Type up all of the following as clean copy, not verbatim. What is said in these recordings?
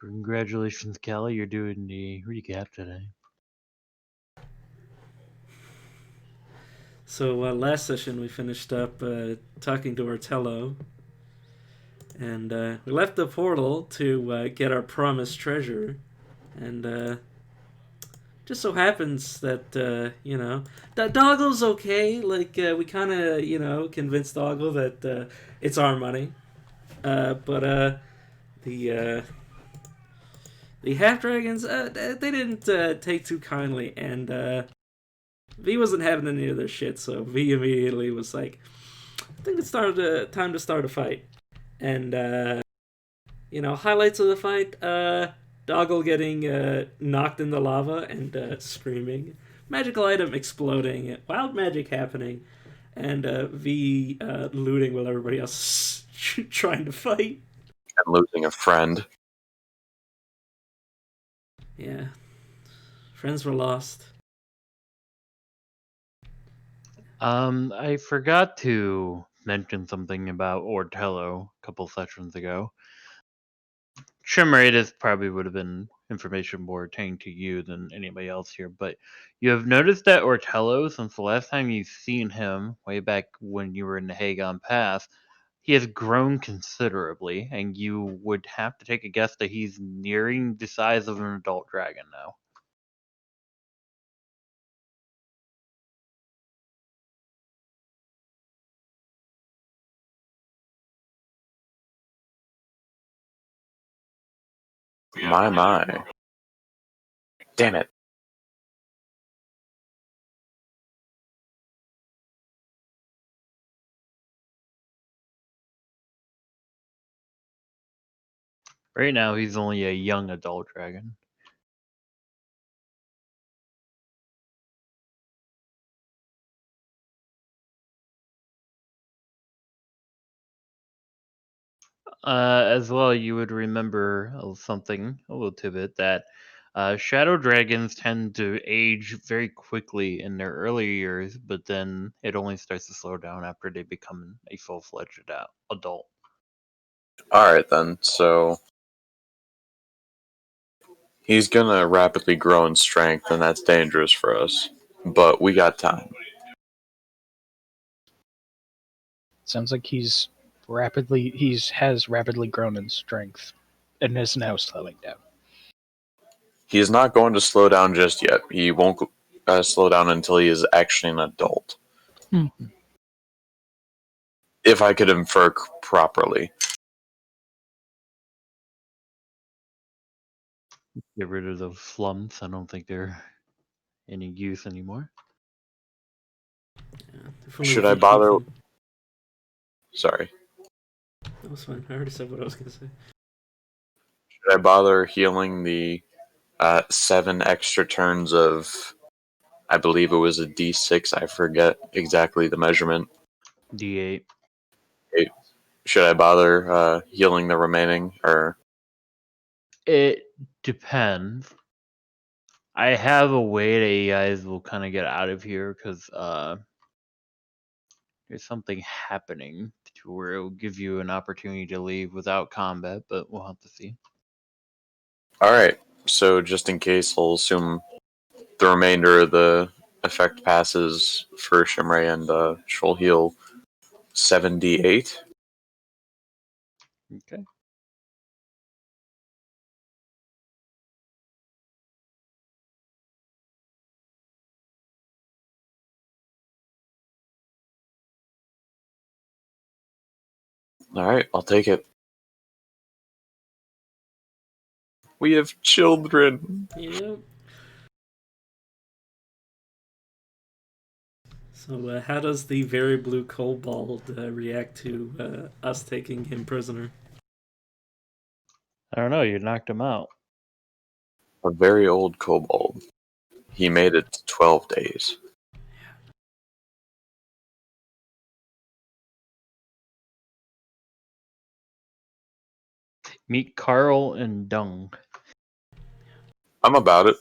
Congratulations, Callie. You're doing the recap today. So last session we finished up talking to Ortello, and we left the portal to get our promised treasure, and just so happens that Doggle's okay. Like we kind of convinced Doggle that it's our money, but the the half dragons they didn't take too kindly, and V wasn't having any of their shit, so V immediately was like, I think it's time to start a fight. And, highlights of the fight, Doggle getting knocked in the lava and screaming. Magical item exploding. Wild magic happening. And V looting while everybody else trying to fight. And losing a friend. Yeah. Friends were lost. I forgot to mention something about Ortello a couple sessions ago. Shimmeray, probably would have been information more pertaining to you than anybody else here, but you have noticed that Ortello, since the last time you've seen him, way back when you were in the Hagon Pass, he has grown considerably, and you would have to take a guess that he's nearing the size of an adult dragon now. My. Damn it. Right now, he's only a young adult dragon. As well, you would remember something, a little tidbit, that shadow dragons tend to age very quickly in their early years, but then it only starts to slow down after they become a full-fledged adult. Alright then, so he's gonna rapidly grow in strength, and that's dangerous for us. But we got time. Sounds like he's has rapidly grown in strength and is now slowing down. He is not going to slow down just yet. He won't slow down until he is actually an adult. If I could infer properly. Get rid of the flumps. I don't think they're any use anymore. Yeah, Should I bother? Sorry. That was fine. I already said what I was going to say. Should I bother healing the 7 extra turns of, I believe it was a D6, I forget exactly the measurement. D8. Should I bother healing the remaining, or? It depends. I have a way that you guys will kind of get out of here, because there's something happening to where it will give you an opportunity to leave without combat, but we'll have to see. Alright, so just in case, I'll assume the remainder of the effect passes for Shimray, and she'll heal 7d8. Okay. Alright, I'll take it. We have children. Yep. So, how does the very blue kobold react to us taking him prisoner? I don't know, you knocked him out. A very old kobold. He made it to 12 days. Meet Carl and Dung. I'm about it.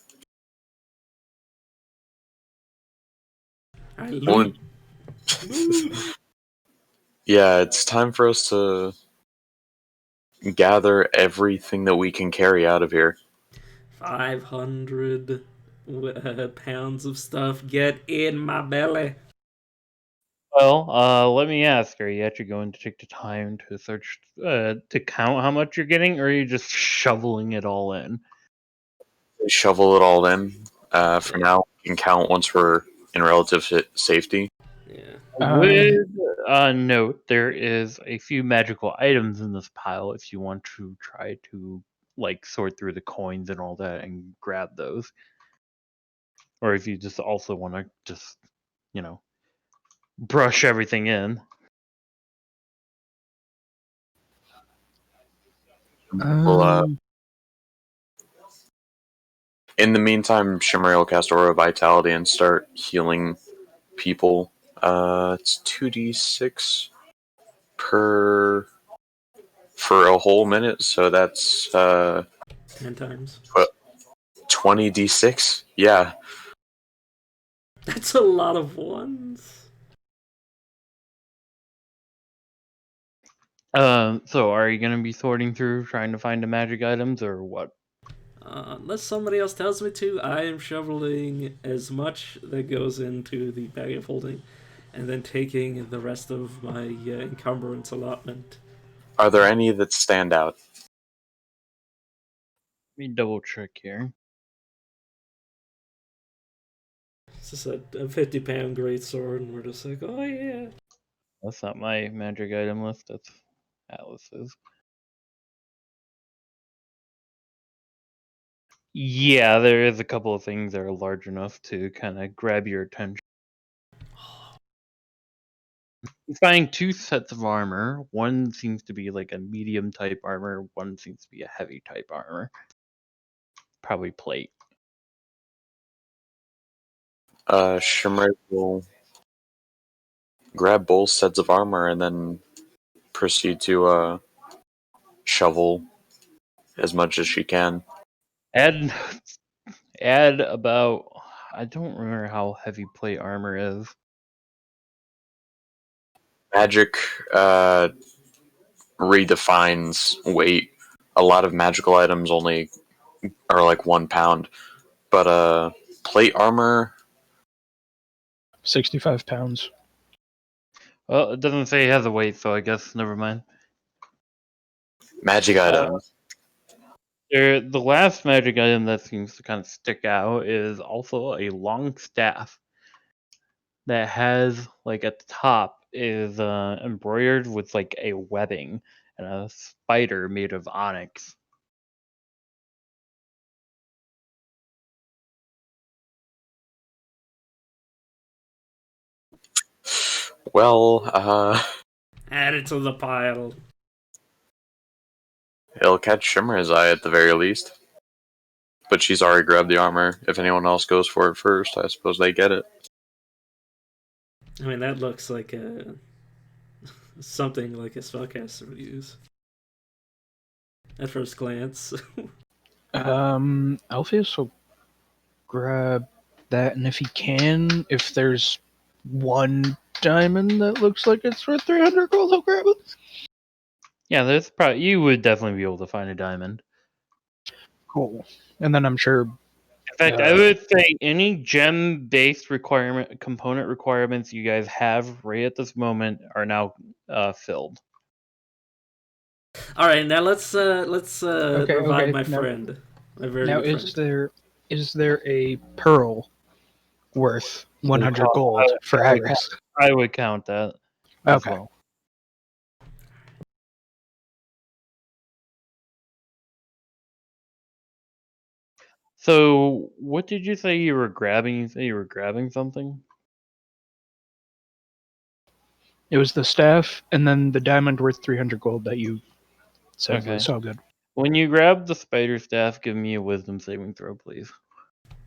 Yeah, it's time for us to gather everything that we can carry out of here. 500 pounds of stuff get in my belly. Well, let me ask: are you actually going to take the time to search to count how much you're getting, or are you just shoveling it all in? Shovel it all in. For now, we can count once we're in relative safety. Yeah. With note, there is a few magical items in this pile. If you want to try to like sort through the coins and all that and grab those, or if you just also want to just you know brush everything in. Well, in the meantime, Shimmery will cast Aura of Vitality and start healing people. It's 2d6 per for a whole minute, so that's 10 times. 20d6. Yeah. That's a lot of ones. So are you gonna be sorting through trying to find the magic items or what? Unless somebody else tells me to, I am shoveling as much that goes into the bag of holding, and then taking the rest of my encumbrance allotment. Are there any that stand out? Let me double check here. It's just a 50-pound greatsword, and we're just like, oh yeah. That's not my magic item list. That's Alice's. Yeah, there is a couple of things that are large enough to kind of grab your attention. You find two sets of armor. One seems to be like a medium type armor. One seems to be a heavy type armor. Probably plate. Shimmery will grab both sets of armor and then proceed to shovel as much as she can. Add add about, I don't remember how heavy plate armor is. Magic redefines weight. A lot of magical items only are like 1 pound, but plate armor 65 pounds. Well, it doesn't say it has a weight, so I guess never mind. magic items. The last magic item that seems to kind of stick out is also a long staff that has, like, at the top is embroidered with like a webbing and a spider made of onyx. Well, Add it to the pile. it'll catch Shimmer's eye at the very least. But she's already grabbed the armor. If anyone else goes for it first, I suppose they get it. I mean, that looks like something like a spellcaster would use. At first glance. Alpheus will grab that, and if he can, if there's one diamond that looks like it's worth 300 gold, he'll grab it. Yeah, there's probably, you would definitely be able to find a diamond. Cool. And then I'm sure. In fact, I would say any gem-based component requirements you guys have right at this moment are now filled. All right, now let's revive my Now, friend. My very now good friend. is there a pearl worth 100 gold for Agris? I would count that as Okay. well. So, what did you say you were grabbing? You say you were grabbing something? It was the staff, and then the diamond worth 300 gold that you said Okay. was all good. When you grab the spider staff, give me a wisdom saving throw, please.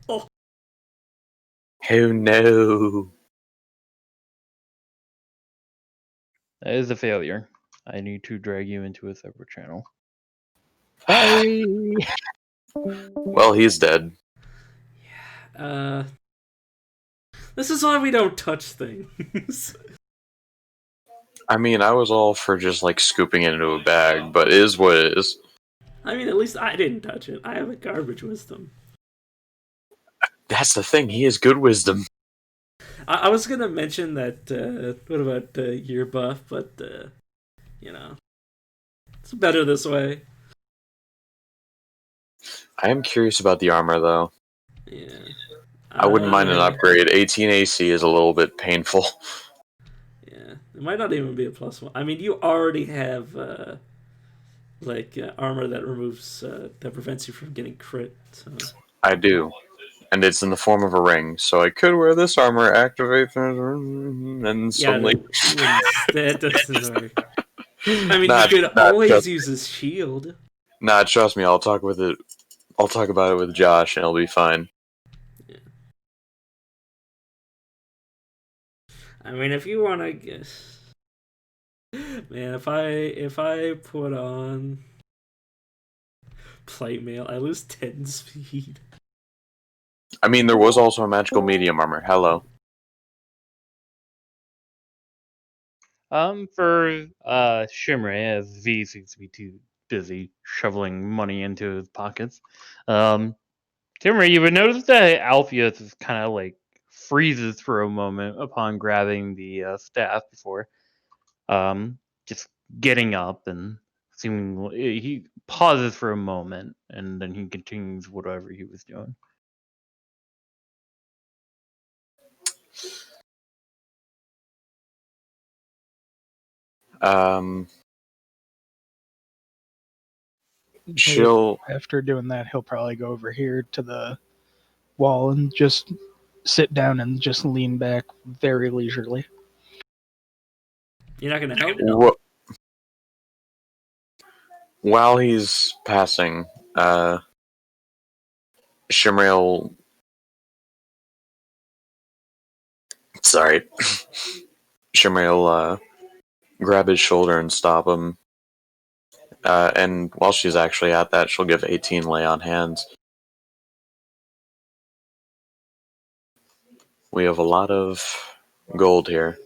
Oh. Oh no. That is a failure. I need to drag you into a separate channel. Bye! Well, he's dead. This is why we don't touch things. I mean, I was all for just like scooping it into a bag, but it is what it is. I mean, at least I didn't touch it. I have a garbage wisdom. That's the thing. He has good wisdom. I was gonna mention that. What about your buff? But you know, it's better this way. I am curious about the armor, though. Yeah. I wouldn't mind an upgrade. 18 AC is a little bit painful. Yeah, it might not even be a +1. I mean, you already have armor that removes that prevents you from getting crit. So. I do. And it's in the form of a ring, so I could wear this armor, activate, and suddenly... that doesn't work. I mean, Not, you could not always just, use his shield. Nah, trust me, I'll talk about it with Josh, and it'll be fine. Yeah. I mean, if you want to guess... Man, if I put on plate mail, I lose 10 speed. I mean, there was also a magical medium armor. Hello. For Shimray, as V seems to be too busy shoveling money into his pockets, Shimray, you would notice that Alpheus is kind of like freezes for a moment upon grabbing the staff before just getting up and seemingly he pauses for a moment and then he continues whatever he was doing. She'll... After doing that, he'll probably go over here to the wall and just sit down and just lean back very leisurely. You're not gonna help? While he's passing, Shimrail... Sorry. Shimrail, grab his shoulder and stop him. And while she's actually at that, she'll give 18 lay on hands. We have a lot of gold here.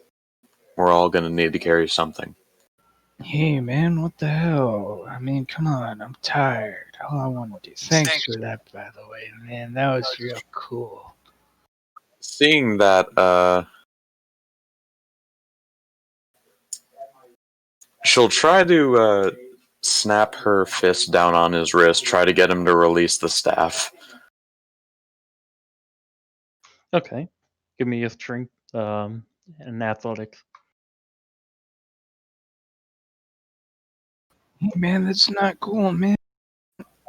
We're all gonna need to carry something. Hey man, what the hell? I mean, come on, I'm tired. All I want to do. Thanks for that, by the way, man. That was real cool. Seeing that, she'll try to snap her fist down on his wrist, try to get him to release the staff. Okay. Give me a strength and athletics. Man, that's not cool, man.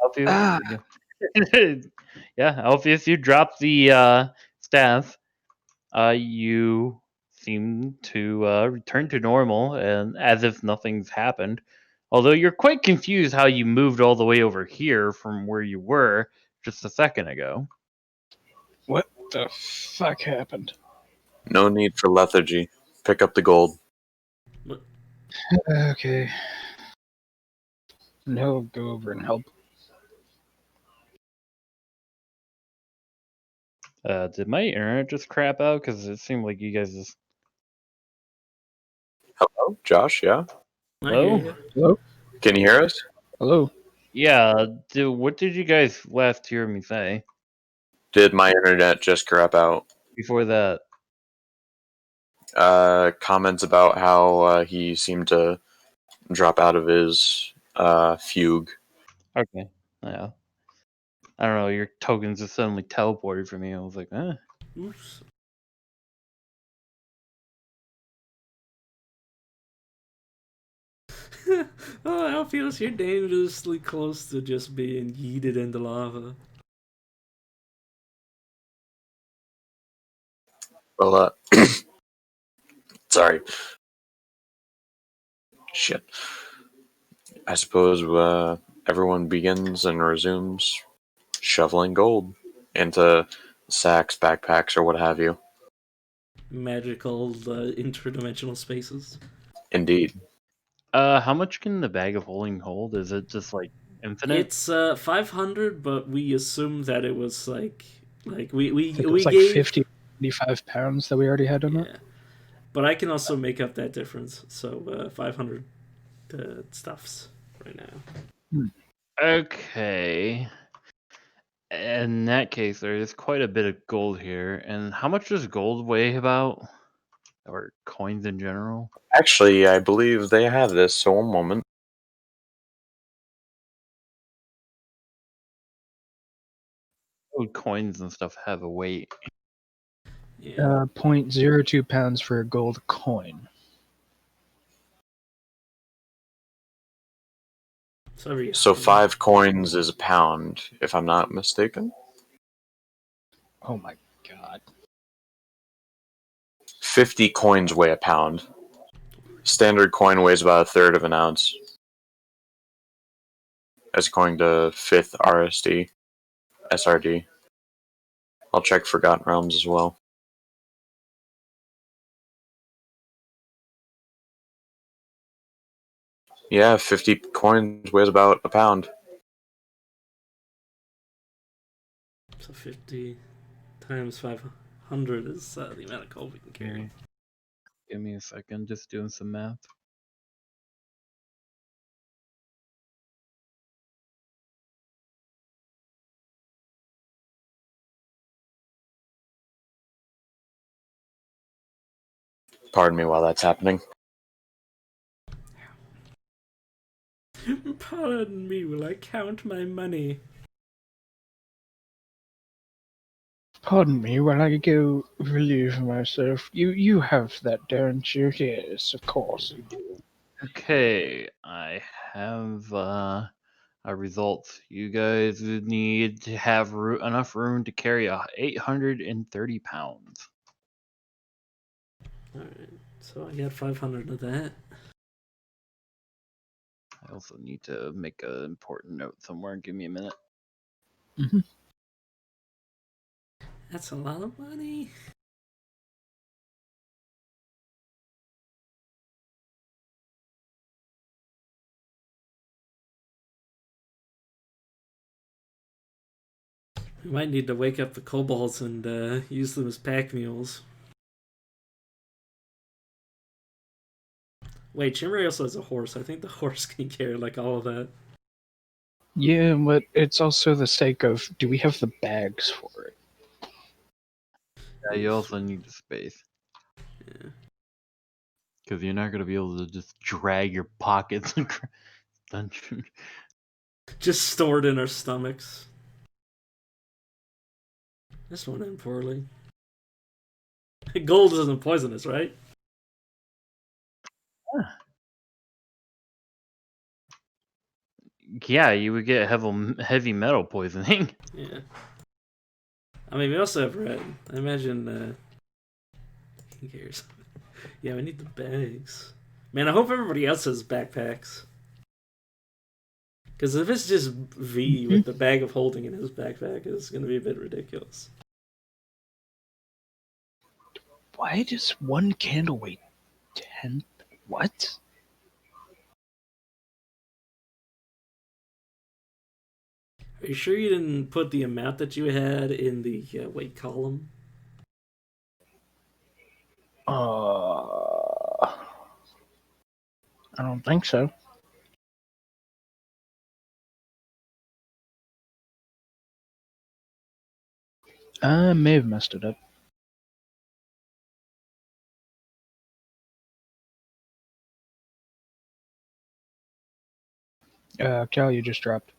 Alpheus, Ah. yeah, Alpheus, you drop the staff. You seem to return to normal and as if nothing's happened. Although you're quite confused how you moved all the way over here from where you were just a second ago. What the fuck happened? No need for lethargy. Pick up the gold. Okay. And he'll go over and help. Did my internet just crap out? Because it seemed like you guys just... Hello, Josh, yeah? Hello? Hello? Can you hear us? Hello? Yeah, what did you guys last hear me say Did my internet just crap out? before that? Comments about how he seemed to drop out of his fugue. Okay, yeah. I don't know, your tokens just suddenly teleported for me. I was like, eh. Oops. Oh, Alpheus, you're dangerously close to just being yeeted into lava. Well, sorry. Shit. I suppose everyone begins and resumes shoveling gold into sacks, backpacks, or what have you. Magical interdimensional spaces. Indeed. How much can the bag of holding hold? Is it just like infinite? It's 500, but we assumed that it was like we I think it was like gave 50, 55 pounds that we already had in it. yeah. But I can also make up that difference. So 500 stuffs right now. Okay. In that case, there is quite a bit of gold here. And how much does gold weigh about? Or coins in general? Actually, I believe they have this, so one moment. Oh, coins and stuff have a weight. Yeah. 0.02 pounds for a gold coin. So every So 100. 5 coins is a pound, if I'm not mistaken. Oh my god. 50 coins weigh a pound. Standard coin weighs about a third of an ounce. As according to 5th RSD, SRD. I'll check Forgotten Realms as well. Yeah, 50 coins weighs about a pound. So 50 times 500 is the amount of gold we can carry. Give me a second, just doing some math. Pardon me while that's happening. Pardon me, will I count my money? Pardon me while I go relieve myself. You have that, don't you? Yes, of course you do. Okay, I have our results. You guys would need to have enough room to carry 830 pounds. Alright, so I got 500 of that. I also need to make an important note somewhere. Give me a minute. That's a lot of money. We might need to wake up the kobolds and use them as pack mules. Wait, Chimera also has a horse. I think the horse can carry like all of that. Yeah, but it's also the sake of, do we have the bags for it? Yeah, you also need the space. Yeah. Because you're not going to be able to just drag your pockets across the dungeon. Just stored in our stomachs. This one ended poorly. Gold isn't poisonous, right? Yeah, you would get heavy metal poisoning. Yeah. I mean, we also have red. I imagine. Who cares? Yeah, we need the bags. Man, I hope everybody else has backpacks. Because if it's just V with the bag of holding in his backpack, it's going to be a bit ridiculous. Why does one candle weigh 10? What? Are you sure you didn't put the amount that you had in the weight column? I don't think so. I may have messed it up. Cal, you just dropped.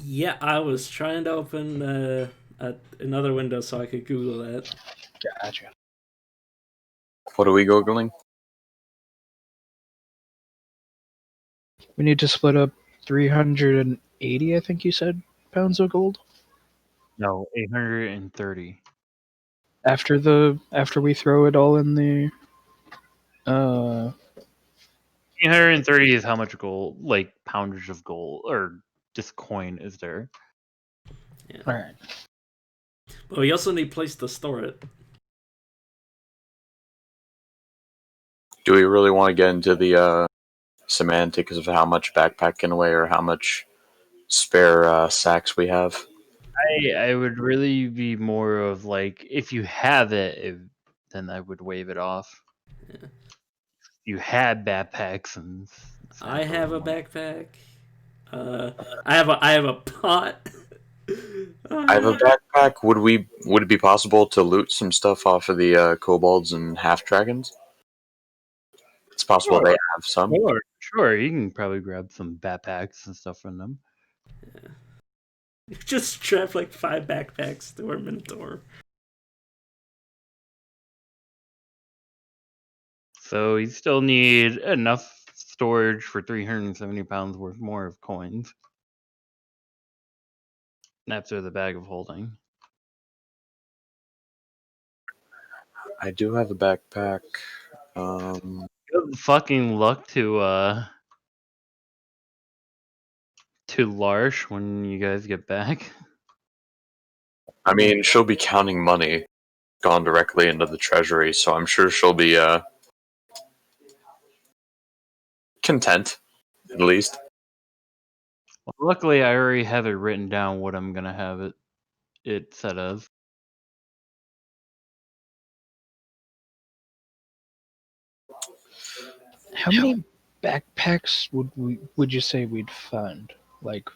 Yeah, I was trying to open another window so I could Google that. Gotcha. What are we googling? We need to split up 380, I think you said, pounds of gold. No, 830. After we throw it all in the 830 is how much gold, like poundage of gold, or just coin is there. Yeah. Alright. But we also need a place to store it. Do we really want to get into the semantics of how much backpack can weigh or how much spare sacks we have? I would really be more of like, if you have it, then I would waive it off. Yeah. You had backpacks and I have a backpack. I have a pot. I have a backpack. Would it be possible to loot some stuff off of the kobolds and half dragons? It's possible Sure. they have some. Sure, you can probably grab some backpacks and stuff from them. Yeah. You just strap like 5 backpacks to our Minotaur. So you still need enough storage for 370 pounds worth more of coins. After the bag of holding. I do have a backpack. You have fucking luck to Larsh when you guys get back. I mean, she'll be counting money gone directly into the treasury, so I'm sure she'll be content, at least. Well, luckily, I already have it written down what I'm gonna have it set as. How many backpacks would you say we'd find? Like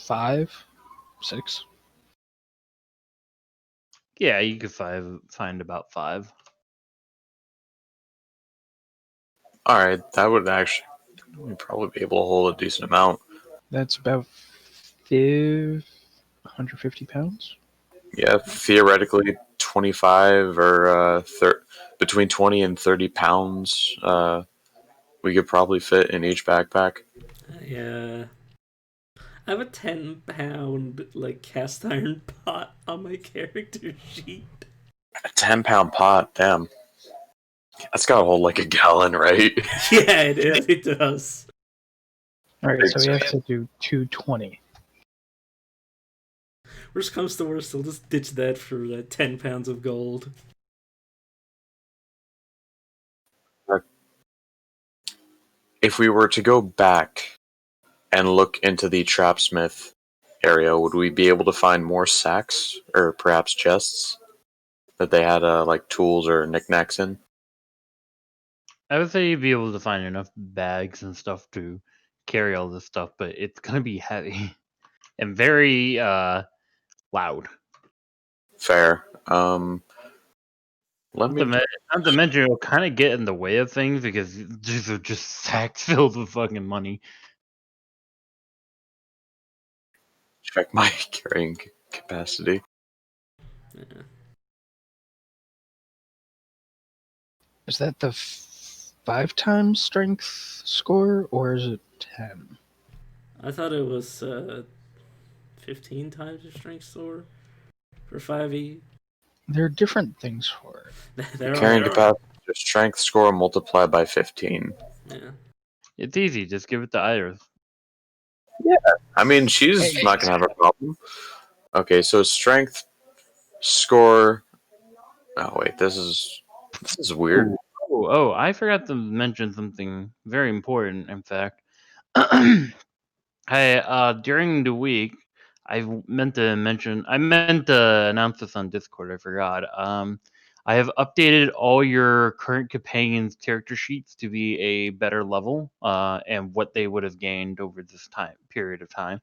5, 6? Yeah, you could find about 5. Alright, that would actually we'd probably be able to hold a decent amount. That's about 150 pounds. Yeah, theoretically, 25 or between 20 and 30 pounds we could probably fit in each backpack. Yeah. I have a 10-pound like cast iron pot on my character sheet. A 10-pound pot, damn. That's gotta hold like a gallon, right? Yeah, it does. Alright, so we have to do 220. Worst comes to worst, I'll just ditch that for 10 pounds of gold. If we were to go back and look into the trapsmith area, would we be able to find more sacks or perhaps chests that they had like tools or knickknacks in? I would say you'd be able to find enough bags and stuff to carry all this stuff, but it's gonna be heavy and very loud. Fair. Let Not me to mention, it'll kind of get in the way of things because these are just sacks filled with fucking money. check my carrying capacity. Yeah. Is that the 5 times strength score, or is it 10? I thought it was 15 times your strength score for 5e. There are different things for it. Carrying capacity, your strength score multiplied by 15. Yeah. It's easy. Just give it to Iris. Yeah, I mean, she's not gonna have a problem. Okay, so strength score. Oh wait, this is weird. Oh, I forgot to mention something very important. In fact, during the week, I meant to announce this on Discord. I forgot. I have updated all your current companions' character sheets to be a better level, and what they would have gained over this period of time.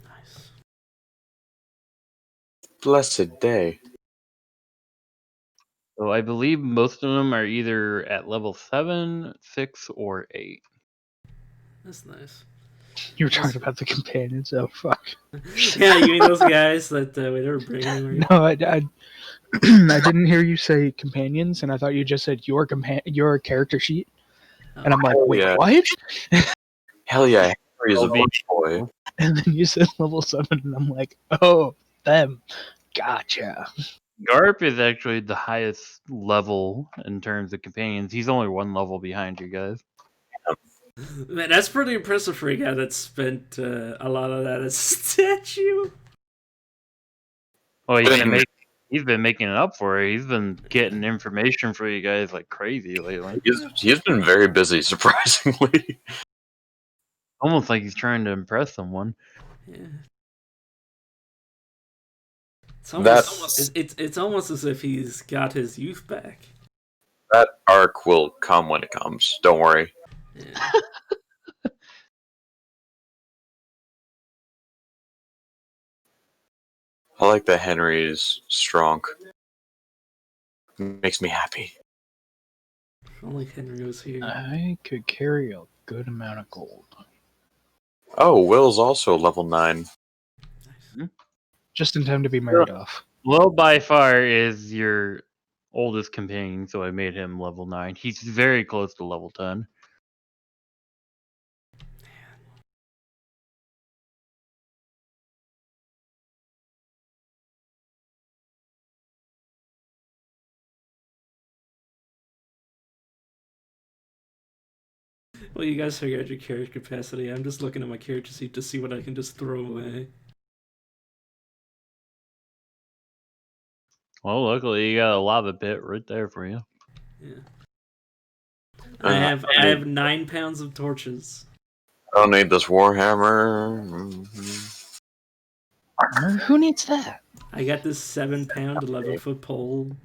Nice. Blessed day. So I believe most of them are either at level 7, 6, or 8. That's nice. You were talking about the companions. Oh fuck. Yeah, you mean those guys that we never bring anywhere? No, I I didn't hear you say companions, and I thought you just said your character sheet. And I'm like, wait, yeah. what? Hell yeah, Harry is a beach boy. And then you said level 7, and I'm like, oh, them. Gotcha. Garp is actually the highest level in terms of companions. He's only 1 level behind you guys. Man, that's pretty impressive for a guy that spent a lot of that as a statue. Oh, he's been making it up for it. He's been getting information for you guys like crazy lately. He's been very busy, surprisingly. Almost like he's trying to impress someone. Yeah. It's That almost it's almost as if he's got his youth back. that arc will come when it comes. Don't worry. Yeah. I like that Henry's strong. Makes me happy. If only Henry was here. I could carry a good amount of gold. Oh, Will's also level 9. Just in time to be married off. Will by far is your oldest companion, so I made him level 9. He's very close to level 10. Well, you guys figure out your character capacity. I'm just looking at my character sheet to see what I can just throw away. Well, luckily you got a lava pit right there for you. Yeah. Uh, I have 9 pounds of torches. I don't need this Warhammer. Mhm. Armor? Who needs that? I got this 7-pound, 11-foot pole.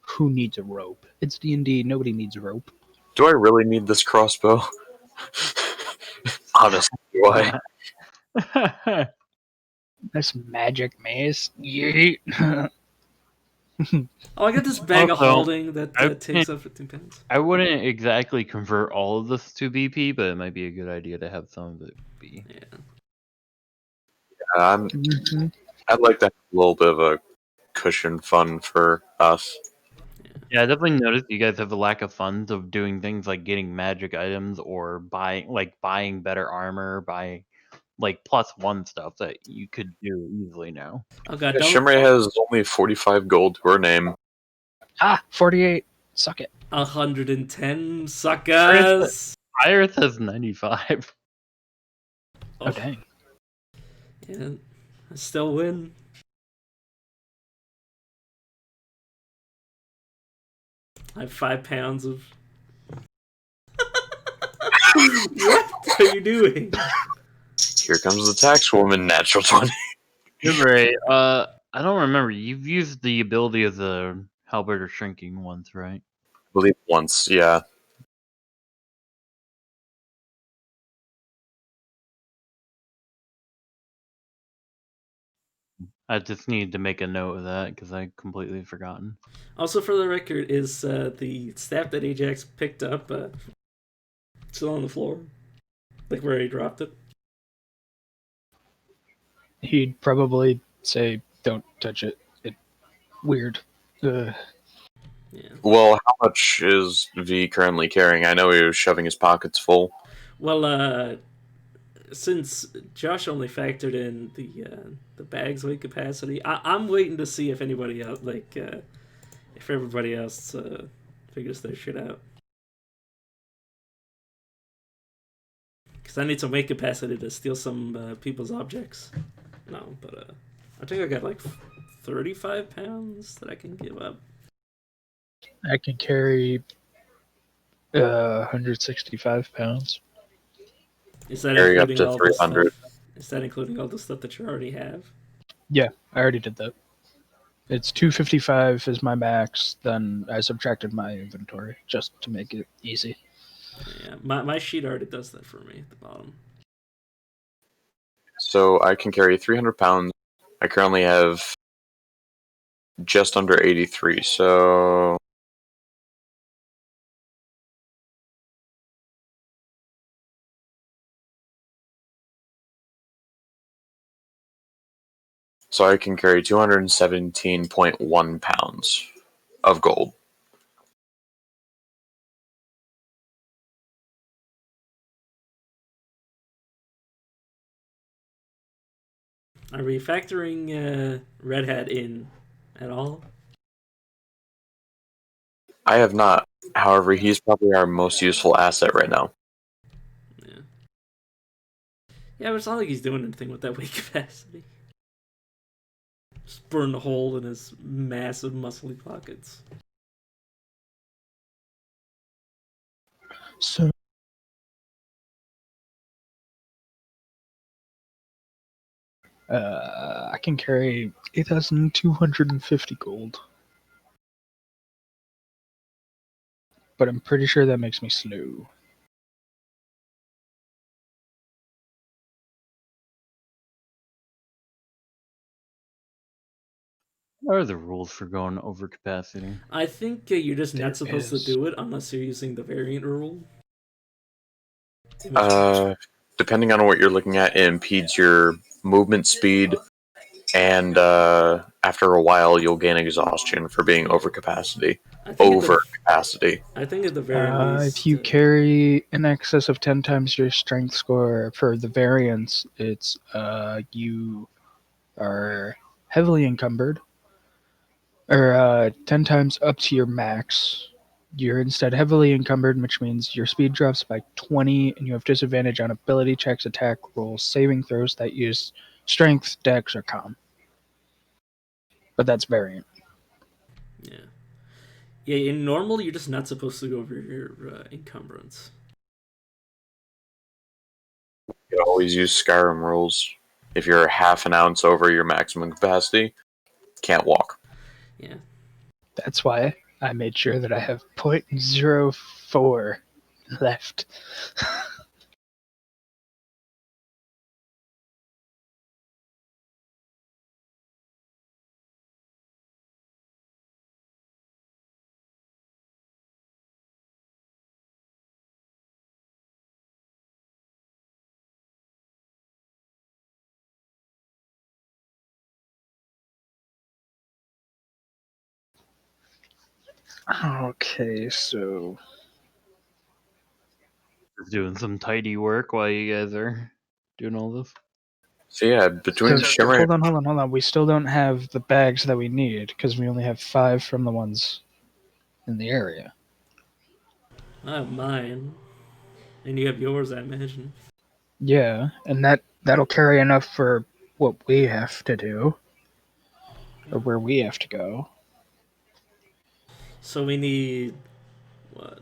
Who needs a rope? It's D&D. Nobody needs a rope. Do I really need this crossbow? Honestly, do I? That's magic maze. Yeet. Oh, I got this bag of Also, holding that I takes up 15 pounds. I wouldn't exactly convert all of this to BP, but it might be a good idea to have some of it be. Yeah. Mhm. I'd like to have a little bit of a cushion fun for us. Yeah, I definitely noticed you guys have a lack of funds of doing things like getting magic items or buying better armor, buying like +1 stuff that you could do easily now. Oh god, Yeah, don't. Shimmery has only 45 gold to her name. 48. Suck it. 110 suckers. Iris has 95. Oh, dang. Yeah, I still win. I have 5 pounds of. What are you doing? Here comes the tax woman, natural 20. You're right. I don't remember. You've used the ability of the halberd or shrinking once, right? I believe once, yeah. I just need to make a note of that because I completely forgotten. Also, for the record, is the staff that Ajax picked up still on the floor? Like where he dropped it? He'd probably say, don't touch it. It weird. Yeah. Well, how much is V currently carrying? I know he was shoving his pockets full. Well, since Josh only factored in the bag's weight capacity, I'm waiting to see if anybody else, if everybody else figures their shit out. Because I need some weight capacity to steal some people's objects. No, but I think I got like 35 pounds that I can give up. I can carry 165 pounds. Is that Carry up including to all the 300. stuff? Is that including all the stuff that you already have? Yeah, I already did that. It's 255 is my max, then I subtracted my inventory just to make it easy. Yeah, my sheet already does that for me at the bottom. So I can carry 300 pounds. I currently have just under 83, so I can carry 217.1 pounds of gold. Are we factoring Red Hat in at all? I have not. However, he's probably our most useful asset right now. Yeah. Yeah, but it's not like he's doing anything with that weight capacity. Just burn a hole in his massive muscly pockets. So, can carry 8,250 gold. But I'm pretty sure that makes me slow. What are the rules for going over capacity? I think you're just There not supposed to is. do it unless you're using the variant rule. Depending on what you're looking at, it impedes your movement speed, and after a while, you'll gain exhaustion for being over capacity. I think at the I think at the very least, If you carry in excess of 10 times your strength score for the variance, it's you are heavily encumbered, or 10 times up to your max. You're instead heavily encumbered, which means your speed drops by 20, and you have disadvantage on ability checks, attack rolls, saving throws that use strength, dex, or com. But that's variant. yeah, yeah. In normal, you're just not supposed to go over your encumbrance. You can always use Skyrim rules. If you're half an ounce over your maximum capacity, can't walk. Yeah. That's why I made sure that I have 0.04 left. Okay, so Just doing some tidy work while you guys are doing all this. So yeah, between Shimmer, hold on. We still don't have the bags that we need because we only have 5 from the ones in the area. I have mine, and you have yours, I imagine. Yeah, and that'll carry enough for what we have to do, or where we have to go. So we need what?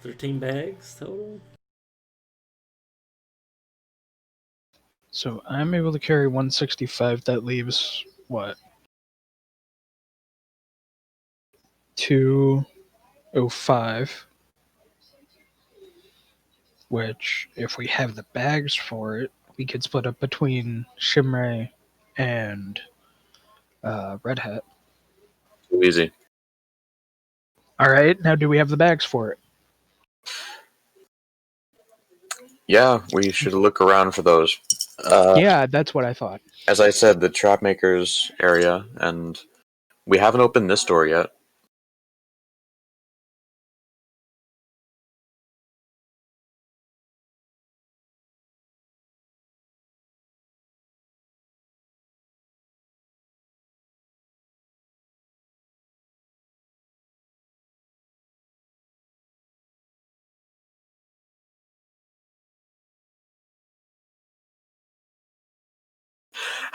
13 bags total. So I'm able to carry 165. That leaves what? 205. Which, if we have the bags for it, we could split up between Shimray and Red Hat. too easy. All right, now do we have the bags for it? Yeah, we should look around for those. Yeah, that's what I thought. As I said, the trap makers area, and we haven't opened this door yet.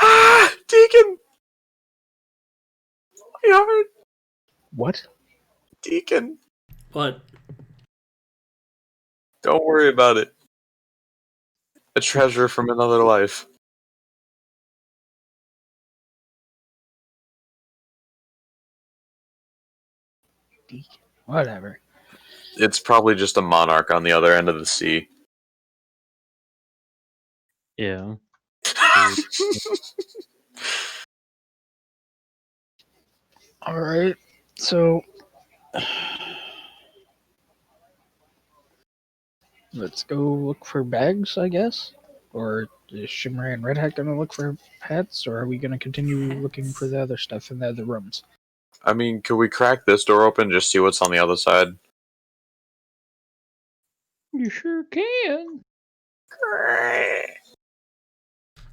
Ah, Deacon! My heart, What? Deacon. But Don't worry about it. A treasure from another life. Whatever. It's probably just a monarch on the other end of the sea. Yeah. All right, so let's go look for bags, I guess. Or is Shimray and Red Hat gonna look for hats, or are we gonna continue looking for the other stuff in the other rooms? I mean, could we crack this door open just see what's on the other side? You sure can.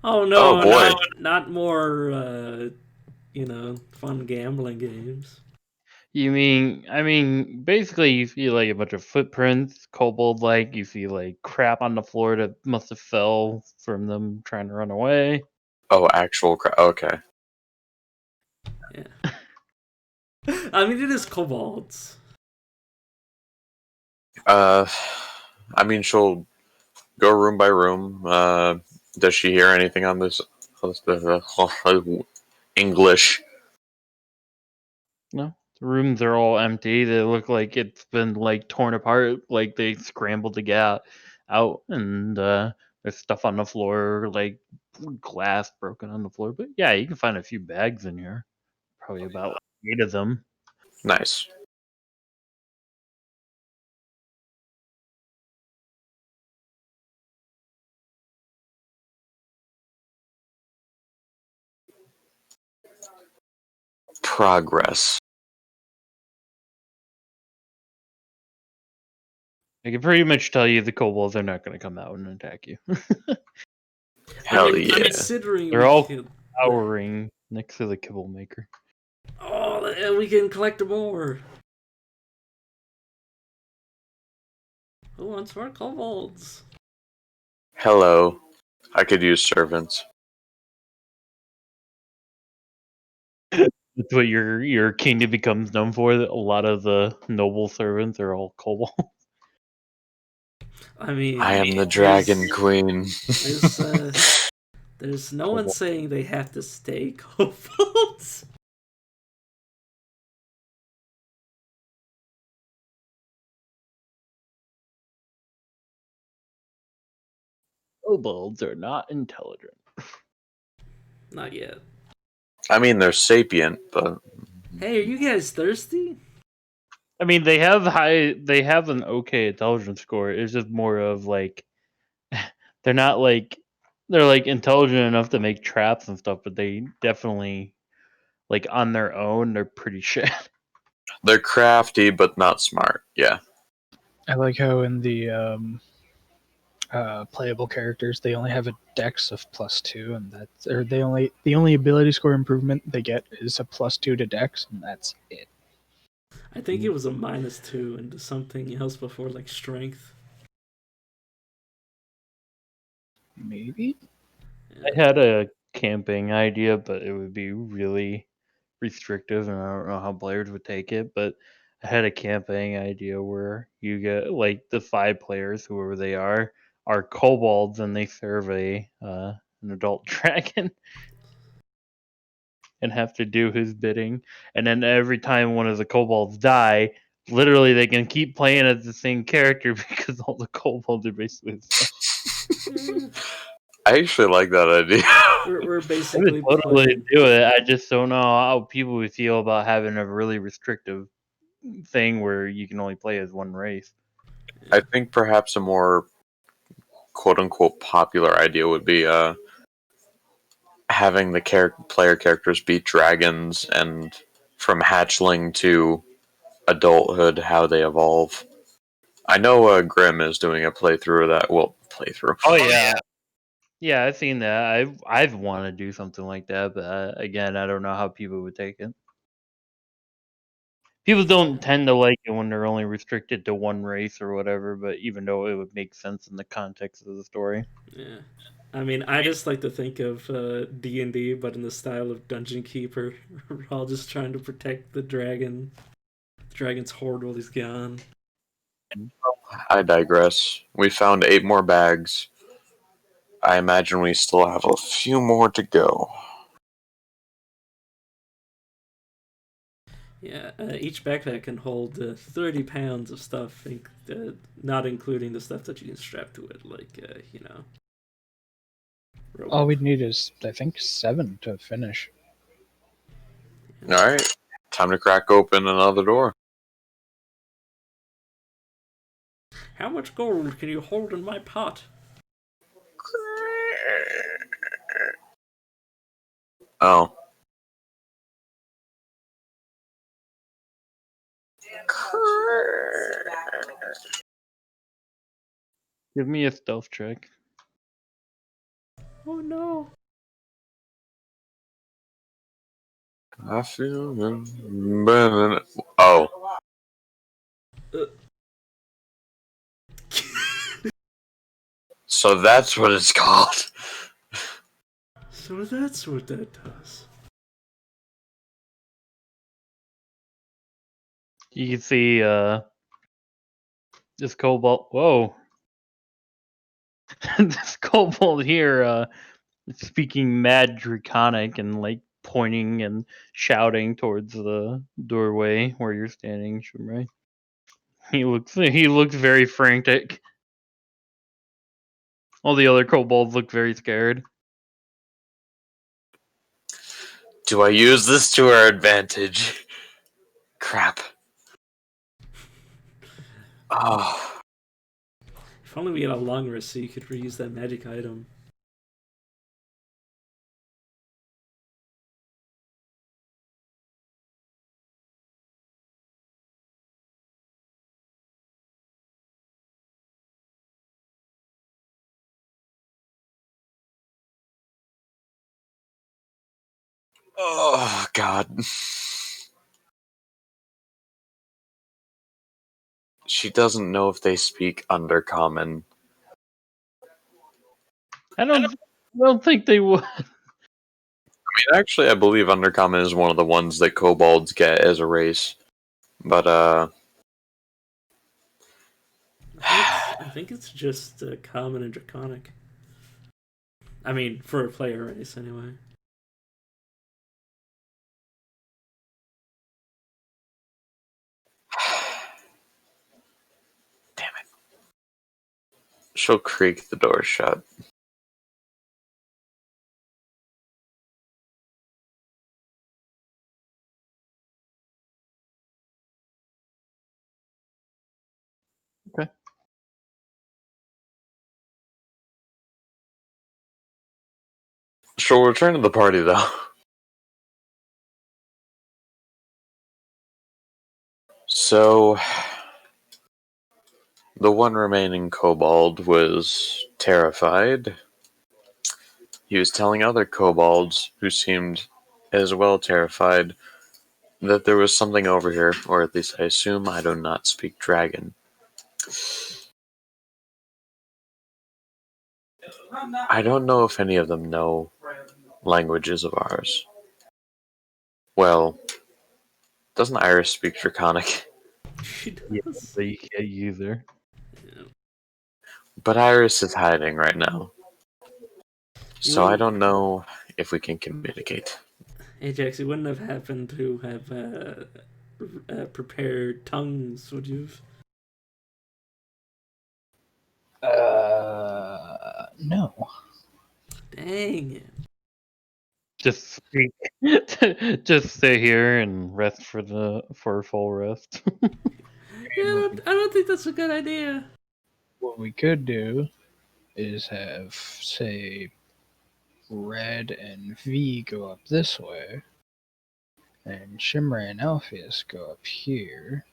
oh no, Oh boy. not more fun gambling games. Basically, you see like a bunch of footprints, kobold-like. You see like crap on the floor that must have fell from them trying to run away. Oh, actual okay. Yeah. I mean, it is kobolds. I mean, she'll go room by room. Does she hear anything on this English. No, the rooms are all empty. They look like it's been like torn apart, like they scrambled to get out, and there's stuff on the floor, like glass broken on the floor. But yeah, you can find a few bags in here. Probably about 8 of them. Nice. Progress. I can pretty much tell you the kobolds are not going to come out and attack you. Hell yeah. Considering They're we all can, cowering next to the kibble maker. and we can collect more. Who wants more kobolds? Hello. I could use servants. That's what your kingdom becomes known for. A lot of the noble servants are all kobolds. I mean, I am the Dragon Queen. there's no one saying they have to stay kobolds. Kobolds are not intelligent. Not yet. I mean, they're sapient, but Hey, are you guys thirsty? I mean, they have an okay intelligence score. It's just more of like they're not like they're like intelligent enough to make traps and stuff, but they definitely like on their own they're pretty shit. they're crafty, but not smart. Yeah. I like how in the playable characters they only have a dex of +2, and that's or the only ability score improvement they get is a +2 to dex, and that's it. I think it was a -2 into something else before, like strength. Maybe. I had a camping idea, but it would be really restrictive, and I don't know how players would take it. But I had a camping idea where you get like the 5 players, whoever they are kobolds, and they serve an adult dragon and have to do his bidding. And then every time one of the kobolds die, literally they can keep playing as the same character because all the kobolds are basically the same. I actually like that idea. We're I basically would totally playing. do it. I just don't know how people would feel about having a really restrictive thing where you can only play as one race. I think perhaps a more quote unquote popular idea would be having the player characters be dragons, and from hatchling to adulthood, how they evolve. I know Grim is doing a playthrough of that. Well, playthrough. Oh yeah, yeah, I've seen that. I've want to do something like that, but again, I don't know how people would take it. People don't tend to like it when they're only restricted to one race or whatever, but even though it would make sense in the context of the story. Yeah. I mean, I just like to think of D&D, but in the style of Dungeon Keeper. We're all just trying to protect the dragon. The dragon's hoard while he's gone. I digress. We found 8 more bags. I imagine we still have a few more to go. Yeah, each backpack can hold 30 pounds of stuff, not including the stuff that you can strap to it, like, rope. All we'd need is, I think, 7 to finish. Alright, time to crack open another door. How much gold can you hold in my pot? Oh. Give me a stealth check. Oh no. I feel burning. Oh. So that's what it's called. So that's what that does. You can see this kobold. Whoa. This kobold here speaking mad draconic and like pointing and shouting towards the doorway where you're standing, Shimray. He looks very frantic. All the other kobolds look very scared. Do I use this to our advantage? Crap. Oh. If only we had a long rest so you could reuse that magic item. Oh, God. She doesn't know if they speak Undercommon. I don't think they would. Actually, I believe Undercommon is one of the ones that kobolds get as a race. But, I think it's just common and draconic. I mean, for a player race, anyway. damn it. She'll creak the door shut. Okay. She'll return to the party, though. So, the one remaining kobold was terrified. He was telling other kobolds, who seemed as well terrified, that there was something over here, or at least I assume I do not speak dragon. I don't know if any of them know languages of ours. Well, doesn't Iris speak Draconic? She does. Yeah, but you can't use her. Yeah. But Iris is hiding right now. So I wouldn't- don't know if we can communicate. Ajax, it wouldn't have happened to have prepared tongues, would you have? No. Dang it. Just speak. Just stay here and rest for a full rest. Yeah, I don't think that's a good idea. What we could do is have, say, Red and V go up this way, and Shimmer and Alpheus go up here,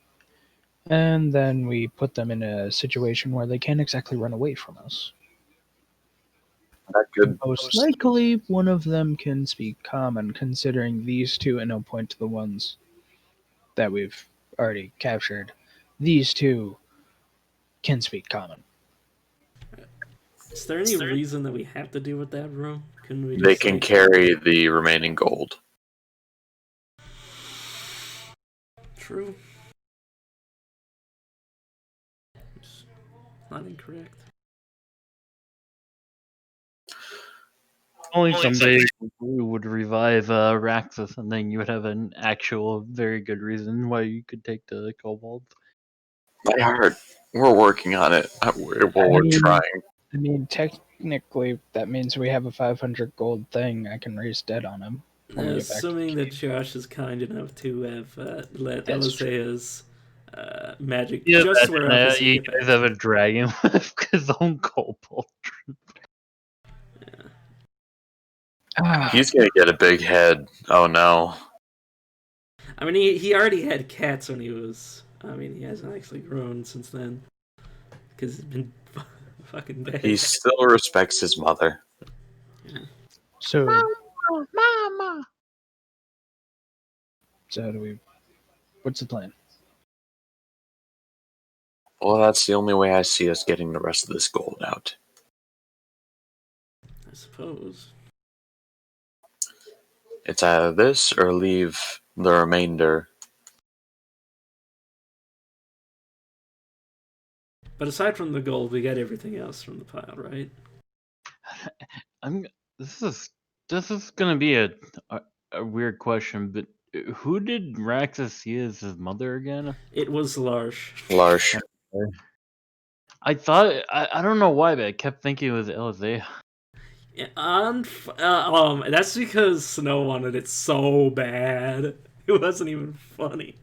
and then we put them in a situation where they can't exactly run away from us. That could Most likely, one of them can speak Common, considering these two, and I'll point to the ones that we've already captured. These two can speak Common. Is there any reason that we have to deal with that room? Couldn't we just they can like, carry the remaining gold. True. It's not incorrect. Only someday we would revive Raxus, and then you would have an actual very good reason why you could take the kobolds. My heart. We're working on it. We're trying. I mean, technically, that means we have a 500 gold thing. I can raise debt on him. when we get back to the Assuming that cave. Josh is kind enough to have let That's true. Alicea's magic Yeah, just wear off as you you get guys back. have a dragon with his own kobold. Ah, He's gonna get a big head. Oh no. I mean, he already had cats when he was. I mean, he hasn't actually grown since then because he's been fucking dead. He still respects his mother. so Mama. how do we? What's the plan? Well, that's the only way I see us getting the rest of this gold out. I suppose. It's either this or leave the remainder. But aside from the gold, we got everything else from the pile, right? This is this is gonna be a, a weird question, but who did Raxus see as his mother again? It was Larsh. Larsh. I thought I don't know why, but I kept thinking it was Elizea. That's because Snow wanted it so bad. It wasn't even funny.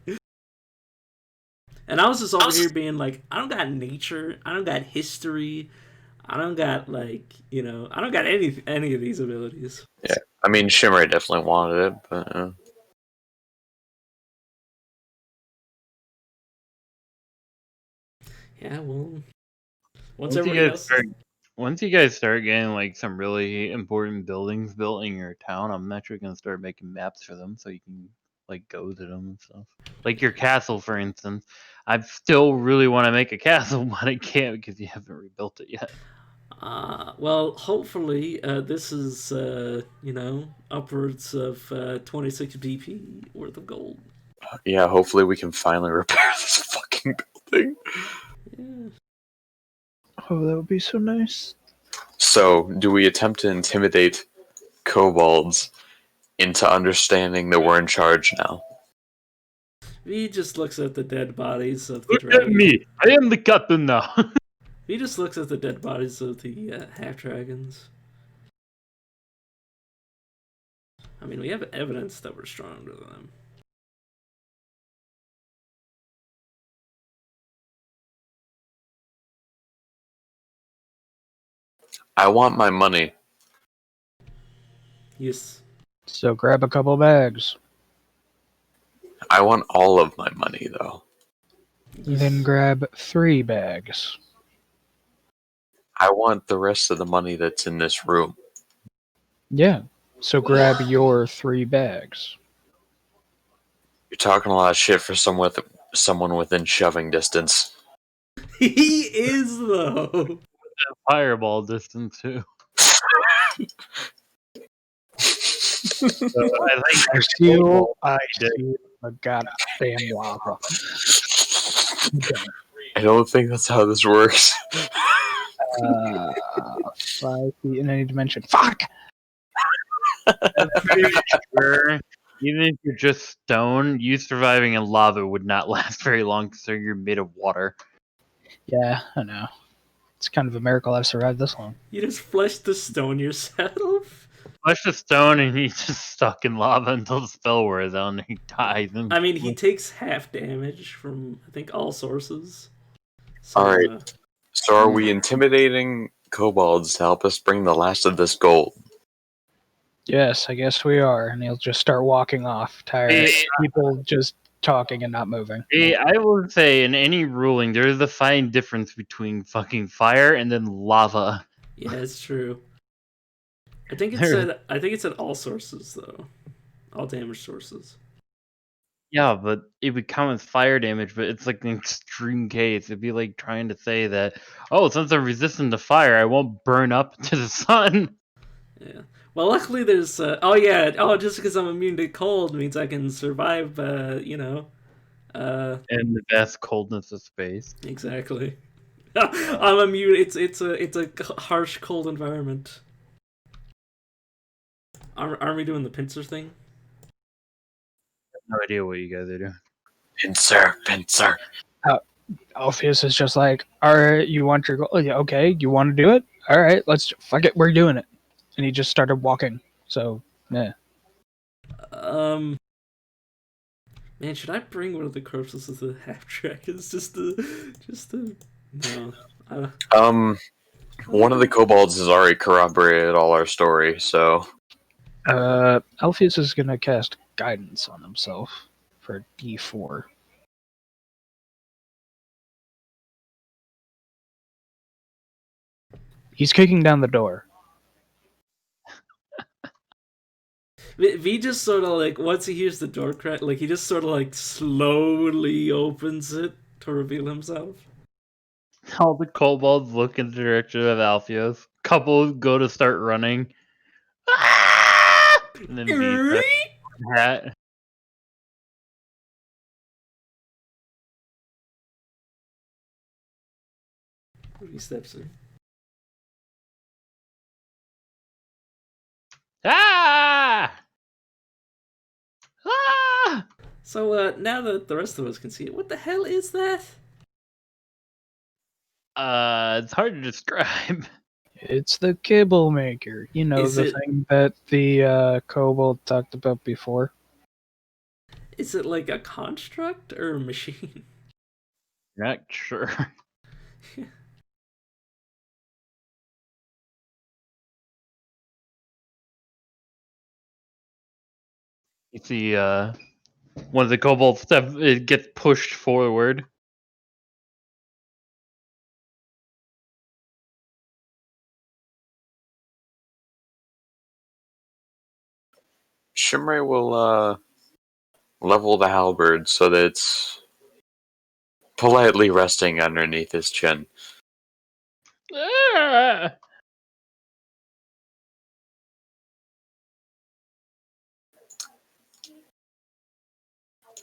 And I was just over here being like, I don't got nature, I don't got history, I don't got I don't got any of these abilities. Yeah, I mean, Shimmery definitely wanted it, but Yeah, well, once Once you everybody guys else, start, once you guys start getting like some really important buildings built in your town, I'm actually gonna start making maps for them so you can like go to them and stuff. Like your castle, for instance. I still really want to make a castle, but I can't because you haven't rebuilt it yet. well, hopefully, this is upwards of 26 DP worth of gold. yeah, hopefully we can finally repair this fucking building. Yeah. Oh, that would be so nice. So, do we attempt to intimidate kobolds into understanding that we're in charge now? V just looks at the dead bodies of the Look at dragon. me! I am the captain now. V just looks at the dead bodies of the half dragons. I mean, we have evidence that we're stronger than them. I want my money. Yes. So grab a couple bags. I want all of my money, though. Then grab 3 bags. I want the rest of the money that's in this room. Yeah. So grab your 3 bags. You're talking a lot of shit for someone within shoving distance. He is, though. Fireball distance too. So I think I steal. I steal the goddamn lava. I don't think that's how this works. 5 feet in any dimension. Fuck! I'm pretty sure, even if you're just stone, you surviving in lava would not last very long because you're made of water. Yeah, I know. It's kind of a miracle I've survived this long. You just fleshed the stone yourself? Flesh the stone and he's just stuck in lava until the spell wears out and he dies. I mean, he takes half damage from, I think, all sources. So, Alright. So are we intimidating kobolds to help us bring the last of this gold? Yes, I guess we are. And he'll just start walking off, tired. People just talking and not moving. I will say, in any ruling, there is a fine difference between fucking fire and then lava. yeah, it's true. I think it said all sources, though. All damage sources. Yeah, but it would count as fire damage, but it's like an extreme case. It'd be like trying to say that, oh, since I'm resistant to fire, I won't burn up to the sun. Yeah. Well, luckily there's. Just because I'm immune to cold means I can survive. And the vast coldness of space. Exactly. I'm immune. It's a harsh cold environment. Aren't we doing the pincer thing? No idea what you guys are doing. Pincer. Alpheus is just like, alright, you want your goal? Oh, yeah, okay, you want to do it? Alright, fuck it, we're doing it. And he just started walking. So, yeah. Man, should I bring one of the corpses of the half dragons just to? No. One of the kobolds has already corroborated all our story, so Alpheus is gonna cast guidance on himself for D4. He's kicking down the door. V just sort of like once he hears the door crack, like he just sort of like slowly opens it to reveal himself. All the kobolds look in the direction of Alpheus. Couple go to start running. And then V hat. He steps in. Ah! Ah! So now that the rest of us can see it, what the hell is that? It's hard to describe. It's the kibble maker. You know, Is the it thing that the kobold talked about before. is it like a construct or a machine? Not sure. You see, one of the kobolds it gets pushed forward. Shimray will level the halberd so that it's politely resting underneath his chin. Ah!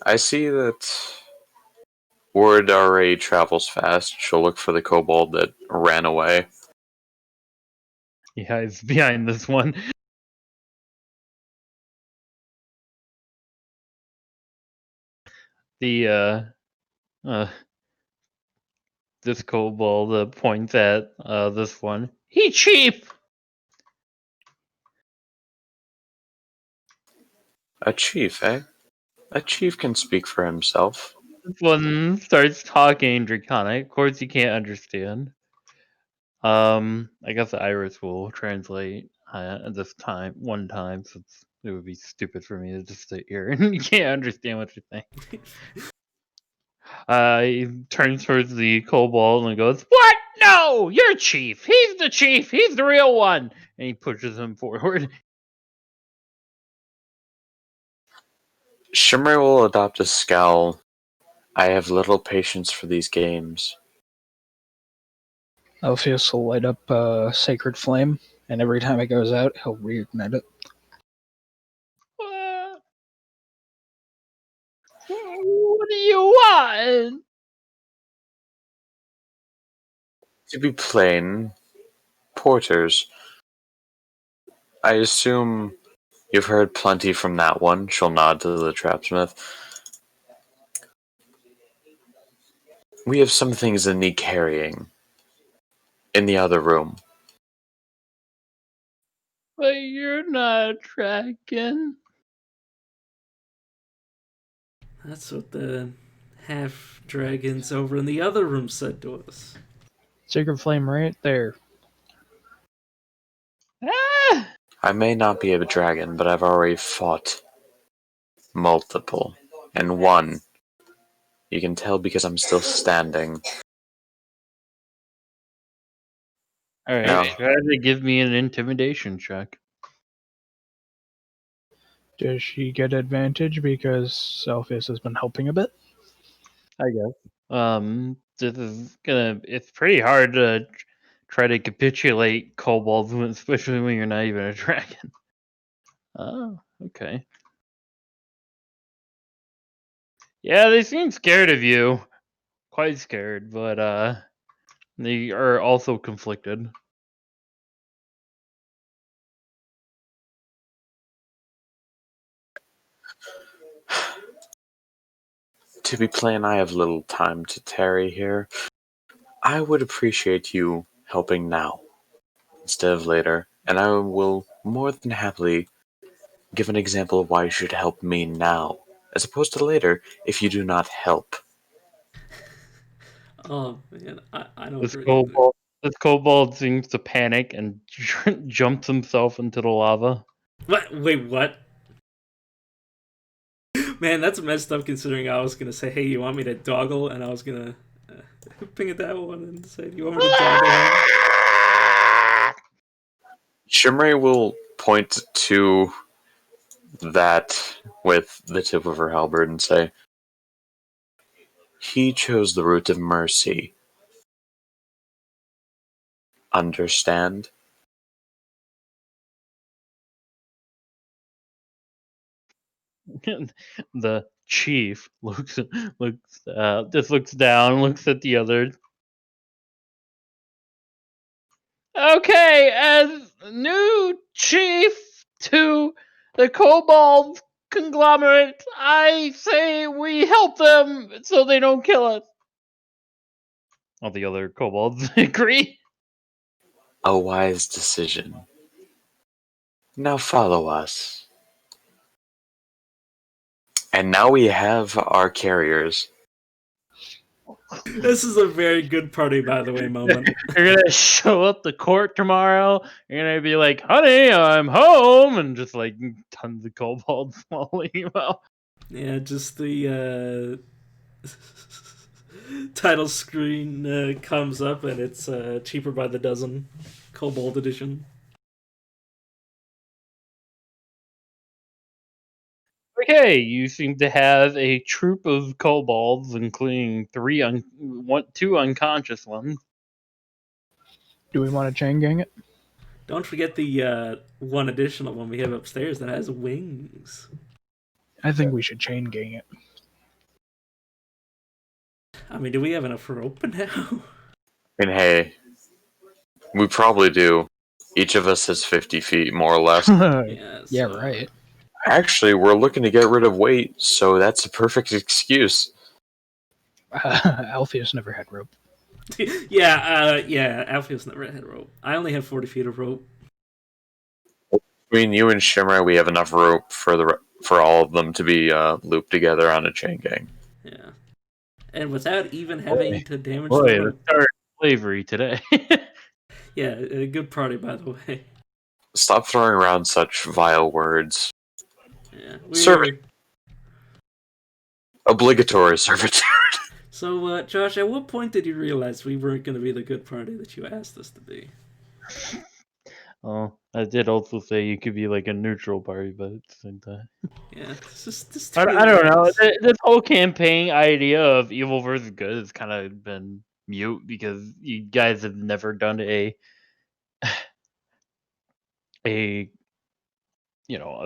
I see that word already travels fast. She'll look for the kobold that ran away. Yeah, he's behind this one. The uh this kobold points at this one. He cheap. A chief, eh? A chief can speak for himself. This one starts talking Draconic. Of course, you can't understand. I guess Iris will translate at this time, one time, since it would be stupid for me to just sit here and you can't understand what you're saying. He turns towards the kobold and goes, "What? No, you're chief. He's the chief. He's the real one." And he pushes him forward. Shimray will adopt a scowl. I have little patience for these games. Alpheus will light up a sacred flame, and every time it goes out, he'll reignite it. What do you want? To be plain, porters. I assume you've heard plenty from that one. She'll nod to the trapsmith. We have some things that need carrying. In the other room. But you're not tracking. That's what the half dragons over in the other room said to us. Sacred flame right there. Ah! I may not be a dragon, but I've already fought multiple. And one. You can tell because I'm still standing. All right, Now, try to give me an intimidation check. Does she get advantage because Alpheus has been helping a bit? I guess. This is it's pretty hard to try to capitulate kobolds, especially when you're not even a dragon. Oh, okay. Yeah, they seem scared of you. Quite scared, but they are also conflicted. to be plain, I have little time to tarry here. I would appreciate you helping now, instead of later, and I will more than happily give an example of why you should help me now, as opposed to later if you do not help. Oh man, I don't This really know. kobold, this kobold seems to panic and jumps himself into the lava. What? Wait, what? Man, that's messed up considering I was gonna say, hey, you want me to doggle? And I was gonna ping at that one and say, do you want me to doggle him? Shimray will point to that with the tip of her halberd and say, he chose the route of mercy. Understand? The chief looks down, looks at the others. Okay, as new chief, to the kobold conglomerate. I say we help them so they don't kill us. All the other kobolds agree. A wise decision. Now follow us. And now we have our carriers. This is a very good party, by the way, moment. You're gonna show up to court tomorrow. You're gonna be like, "Honey, I'm home," and just like tons of kobolds following you out. Yeah, just the title screen comes up and it's cheaper by the dozen, Kobold edition. Okay, you seem to have a troop of kobolds, including two unconscious ones. Do we want to chain gang it? Don't forget the one additional one we have upstairs that has wings. I think we should chain gang it. I mean, do we have enough rope now? And hey, we probably do. Each of us has 50 feet, more or less. Yeah, right. Actually, we're looking to get rid of weight, so that's a perfect excuse. Alpheus never had rope. yeah, Alpheus never had rope. I only have 40 feet of rope. Between you and Shimmer, we have enough rope for all of them to be looped together on a chain gang. Yeah. And without even having to damage Boy, the let's rope. start slavery today. Yeah, a good party, by the way. Stop throwing around such vile words. Yeah, Obligatory servitude. So, Josh, at what point did you realize we weren't going to be the good party that you asked us to be? Oh, I did also say you could be like a neutral party, but at the same time. Yeah, this I don't know. This whole campaign idea of evil versus good has kind of been mute because you guys have never done a a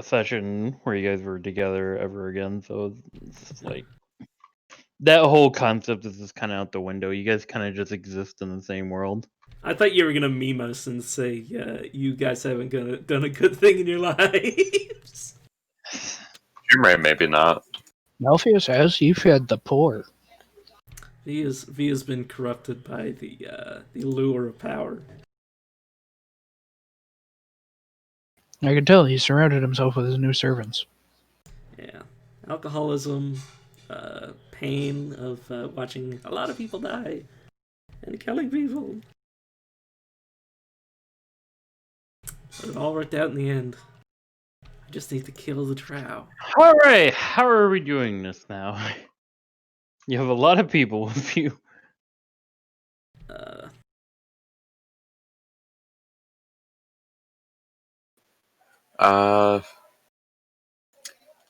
session where you guys were together ever again. So it's like that whole concept is just kind of out the window. You guys kind of just exist in the same world. I thought you were going to meme us and say, you guys haven't done a good thing in your lives. Shimmer, maybe not. Alpheus has. You fed the poor. V has been corrupted by the lure of power. I can tell he surrounded himself with his new servants. Yeah. Alcoholism, pain of watching a lot of people die, and killing people. But it all worked out in the end. I just need to kill the drow. Alright, how are we doing this now? You have a lot of people with you.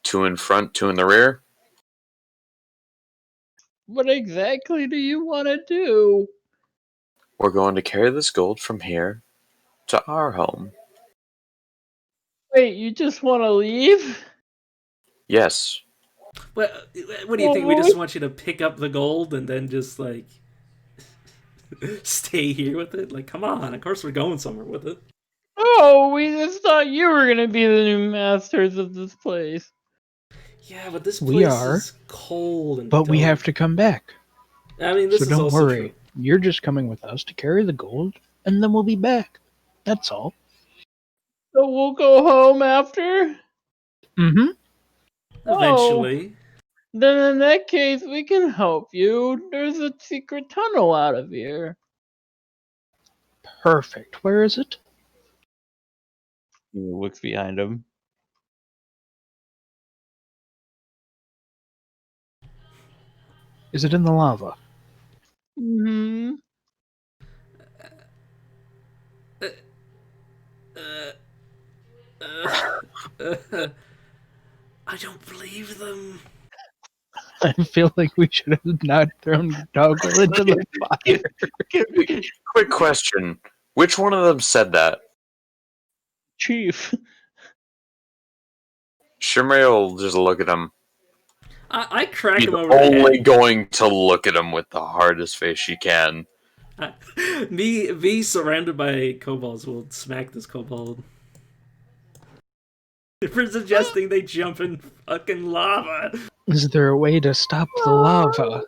Two in front, two in the rear. What exactly do you want to do? We're going to carry this gold from here to our home. Wait, you just want to leave? Yes. What do you think? We just want you to pick up the gold and then just, like, stay here with it? Like, come on. Of course we're going somewhere with it. Oh, we just thought you were going to be the new masters of this place. Yeah, but this place We are, is cold and but we dark. have to come back. I mean, this So is don't also worry. true. You're just coming with us to carry the gold, and then we'll be back. That's all. So we'll go home after? Mm-hmm. Eventually. Then in that case, we can help you. There's a secret tunnel out of here. Perfect. Where is it? He looks behind him. Is it in the lava? Mm-hmm. I don't believe them. I feel like we should have not thrown Doggle into the fire. Quick question. Which one of them said that? Chief. Shimmer will just look at him. I crack She's him over the only head. going to look at him with the hardest face she can. Me surrounded by kobolds will smack this kobold. for suggesting they jump in fucking lava. Is there a way to stop the lava?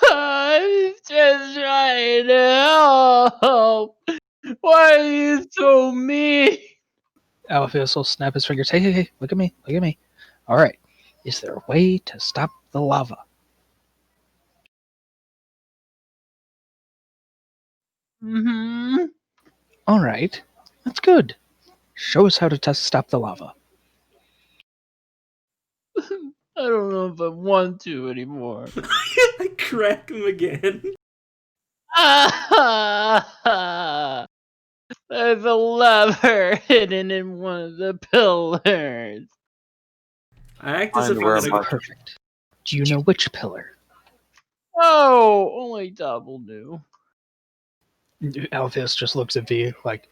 I'm just trying to help. Why are you so mean? Alpheus will snap his fingers. Hey, hey, hey, look at me, look at me. All right. Is there a way to stop the lava? Mm-hmm. All right. That's good. Show us how to stop the lava. I don't know if I want to anymore. I crack him again. There's a lever hidden in one of the pillars. I act as if Find I'm where gonna. my- Perfect. Do you know which pillar? Oh, only Double knew. Alpheus just looks at V like,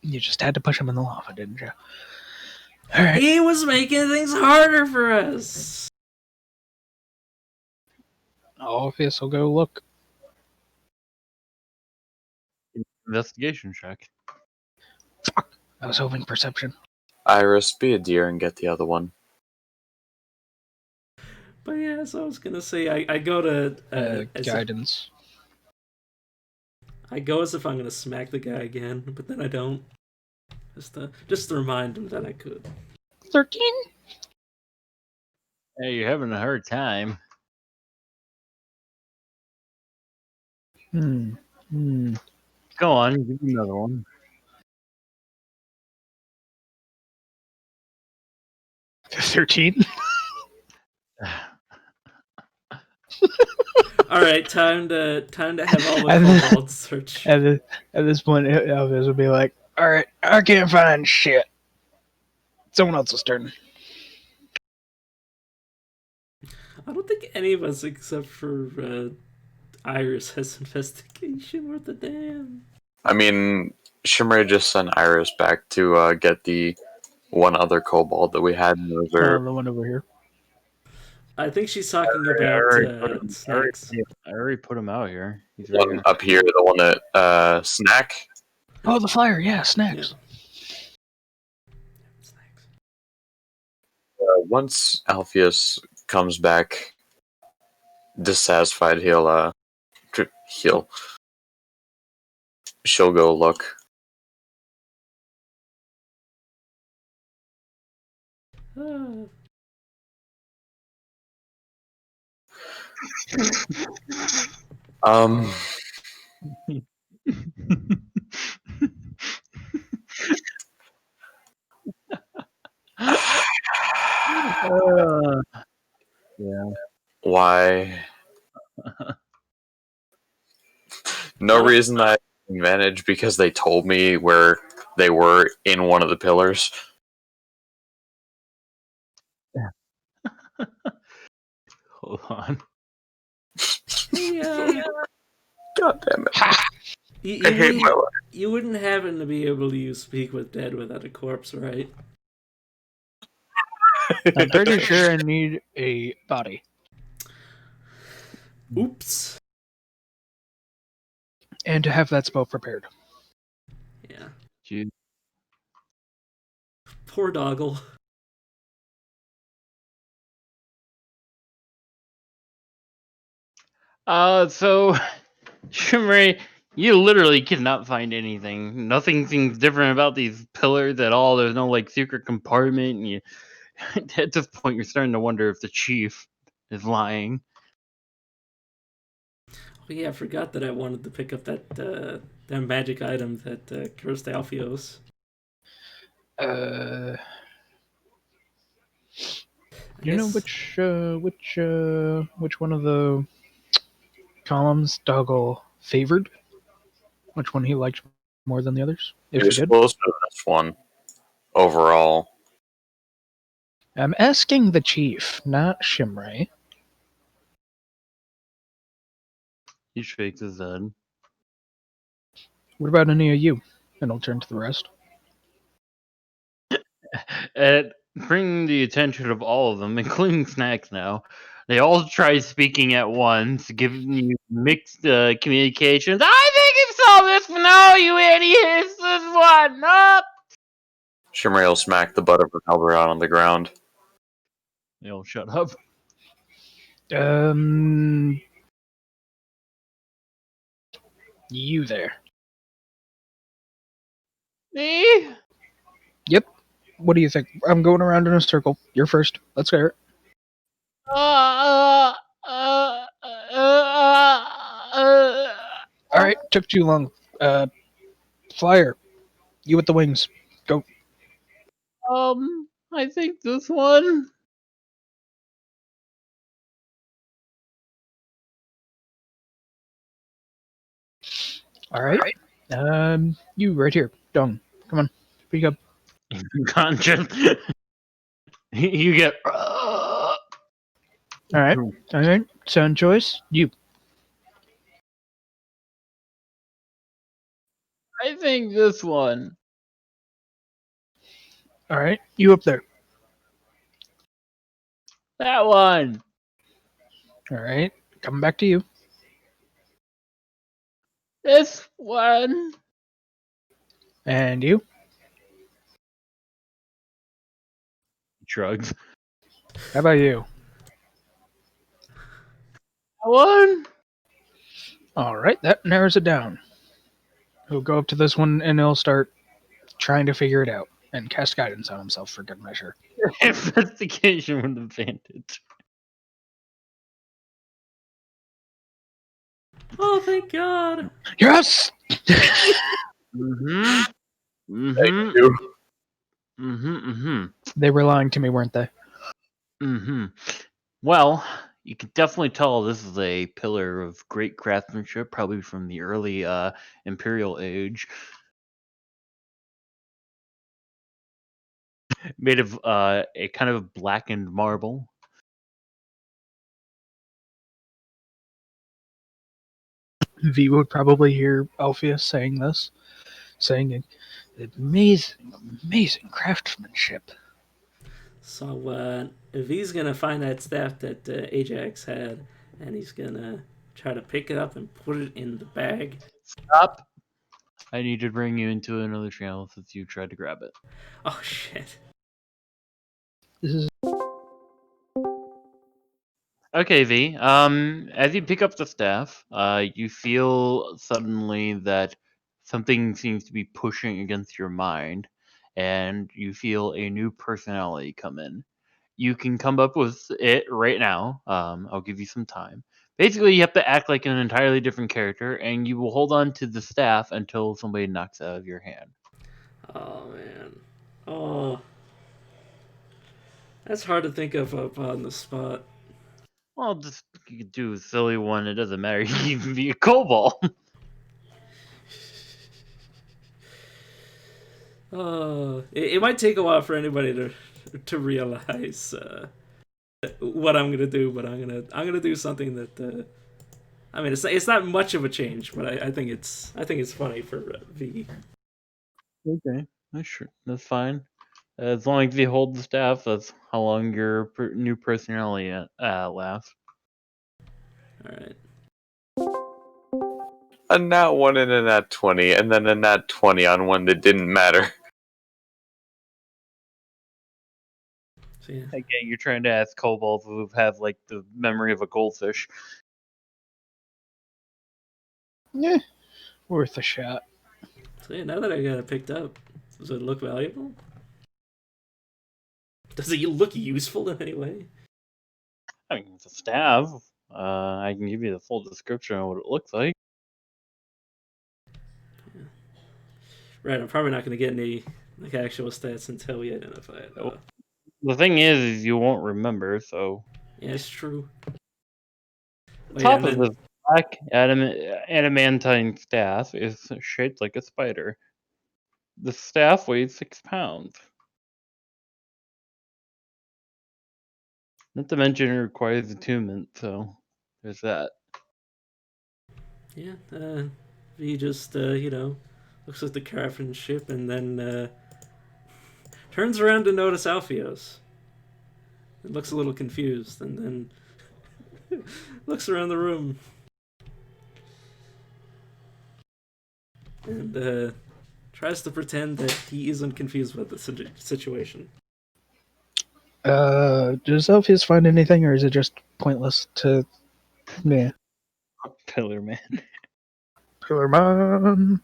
you just had to push him in the lava, didn't you? All right. He was making things harder for us. Alpheus will go look. Investigation check. I was hoping perception. Iris, be a deer and get the other one. But yeah, so I was gonna say I go to Guidance. I go as if I'm gonna smack the guy again, but then I don't. Just to remind him that I could. 13? Hey, you're having a hard time. Hmm. Go on, give me another one. 13? All right, time to have all And the then- kobolds search. At this point, Alpheus will be like, all right, I can't find shit. Someone else's turn. I don't think any of us, except for Iris, has investigation worth a damn. I mean, Shimray just sent Iris back to get the one other kobold that we had in reserve. The one over here. I think she's talking I already put about him- snacks. I already put him out here. He's right One here. up here, the one that Snack. Oh, the flyer. Yeah, snacks. Snacks. Once Alpheus comes back dissatisfied, she'll go look. Ah. Um, Yeah. why? No reason I advantage because they told me where they were in one of the pillars. Hold on. Yeah. God damn it! You, I you, hate my life. you wouldn't happen to be able to use Speak with Dead without a corpse, right? I'm pretty sure I need a body. Oops. And to have that spell prepared. Yeah. Dude. Poor Doggle. So, Shimmery, you literally cannot find anything. Nothing seems different about these pillars at all. There's no like secret compartment. And at this point, you're starting to wonder if the chief is lying. Oh yeah, I forgot that I wanted to pick up that magic item that cursed Alpheus. You know which one of the columns Doggle favored? Which one he liked more than the others? If You're he did? supposed to this one overall. I'm asking the chief, not Shimray. He shakes his head. What about any of you? And I'll turn to the rest. At bringing the attention of all of them, including Snacks now, they all try speaking at once, giving you mixed communications. I think you've solved this for now, you idiots! This one up! Shimray will smack the butt of her halberd out on the ground. You'll shut up. You there? Me? Yep. What do you think? I'm going around in a circle. You're first. Let's hear it. Uh, uh, uh, All right. Took too long. Flyer. You with the wings. Go. I think this one. All right. You right here. Dong. Come on. Speak up. Conscious. You get. All right. All right. Sound choice. You. I think this one. All right. You up there. That one. All right. Coming back to you. This one. And you. Shrugs. How about you? That one. All right. That narrows it down. He'll go up to this one and he'll start trying to figure it out and cast guidance on himself for good measure. Investigation with advantage. Oh, thank God! Yes. Mm-hmm. Mm-hmm. Thank you. Mm-hmm. Mm-hmm. They were lying to me, weren't they? Mm-hmm. Well, you can definitely tell this is a pillar of great craftsmanship, probably from the early Imperial age. Made of a kind of blackened marble. V would probably hear Alpheus saying this, saying amazing, amazing craftsmanship. So, if he's gonna find that staff that Ajax had, and he's gonna try to pick it up and put it in the bag. Stop. I need to bring you into another channel since you tried to grab it. Oh shit! This is Okay, V. As you pick up the staff, you feel suddenly that something seems to be pushing against your mind, and you feel a new personality come in. You can come up with it right now. I'll give you some time. Basically, you have to act like an entirely different character, and you will hold on to the staff until somebody knocks it out of your hand. Oh man. Oh, that's hard to think of up on the spot. Well, just you could do a silly one. It doesn't matter. You can be a kobold. It might take a while for anybody to realize what I'm gonna do, but I'm gonna do something that I mean it's not much of a change, but I think it's funny for V. Okay, that's fine. As long as you hold the staff, that's how long your new personality lasts. All right. A nat 1 and a nat 20, and then a nat 20 on one that didn't matter. So yeah. Again, you're trying to ask kobolds who have like the memory of a goldfish. worth a shot. So yeah. Now that I got it picked up, does it look valuable? Does it look useful in any way? I mean, it's a staff. I can give you the full description of what it looks like. Right. I'm probably not gonna get any like actual stats until we identify it. Oh. The thing is you won't remember. So Yeah, it's true. the Oh, yeah, top and of then the black adamantine staff is shaped like a spider. The staff weighs 6 pounds. Not to mention it requires attunement, so there's that. yeah, he just looks at the craftsmanship and then turns around to notice Alpheus. It looks a little confused and then looks around the room and tries to pretend that he isn't confused with the situation. Does Alpheus find anything, or is it just pointless to me? Pillar Man. Pillarman.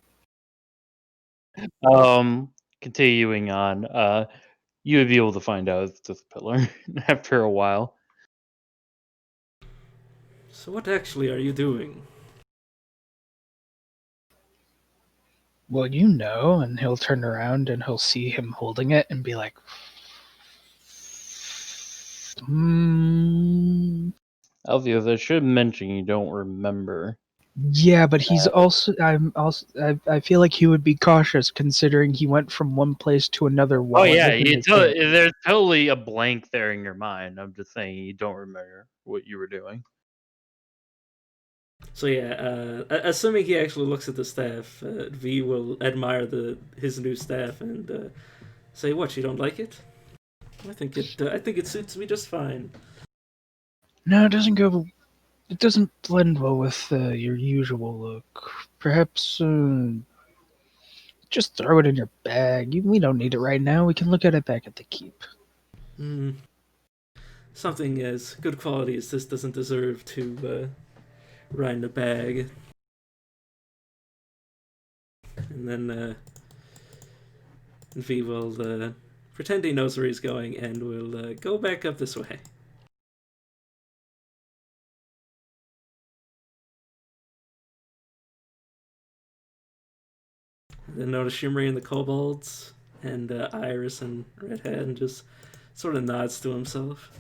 Continuing on, you would be able to find out it's just Pillar after a while. So what actually are you doing? Well, you know, and he'll turn around and he'll see him holding it and be like, Alpheus, I should mention you don't remember. yeah, but he's also. I feel like he would be cautious considering he went from one place to another Oh while yeah, everything is dead. there's totally a blank there in your mind. I'm just saying you don't remember what you were doing. So yeah, assuming he actually looks at the staff, V will admire his new staff and say, "What? You don't like it? I think it suits me just fine." No, it doesn't go. It doesn't blend well with your usual look. Perhaps just throw it in your bag. We don't need it right now. We can look at it back at the keep. Hmm. Something as good quality as this doesn't deserve to ride in a bag. And then V will pretend he knows where he's going and will go back up this way. And then notice Shimmery and the kobolds and Iris and Redhead and just sort of nods to himself.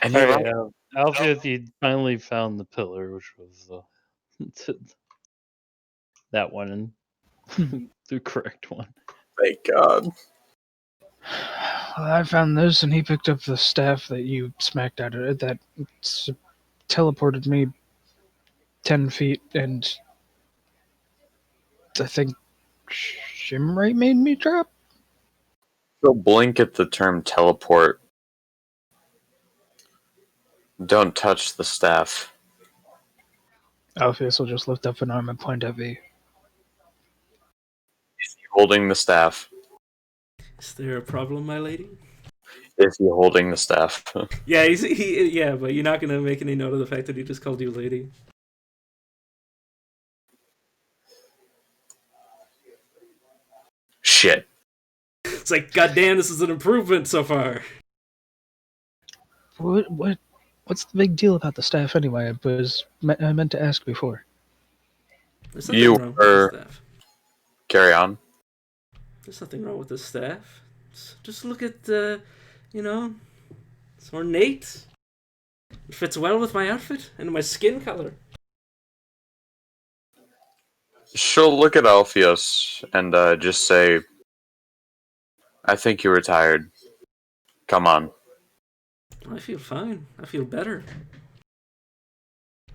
And All you're right, right. Alpheus, you finally found the pillar, which was that one, the correct one. Thank God. Well, I found this, and he picked up the staff that you smacked out of it. That teleported me 10 feet, and I think Shimray made me drop. She'll blink at the term teleport. Don't touch the staff. Alpheus will just lift up an arm and point at V. Is he holding the staff? Is there a problem, my lady? Is he holding the staff? Yeah, yeah, but you're not gonna make any note of the fact that he just called you lady. Shit. It's like, goddamn, this is an improvement so far. What's the big deal about the staff anyway? I meant to ask before. There's nothing You wrong with the staff. carry on. There's nothing wrong with the staff. Just look at you know, it's ornate. It fits well with my outfit and my skin color. She'll look at Alpheus and just say, I think you were tired. Come on. I feel fine. I feel better.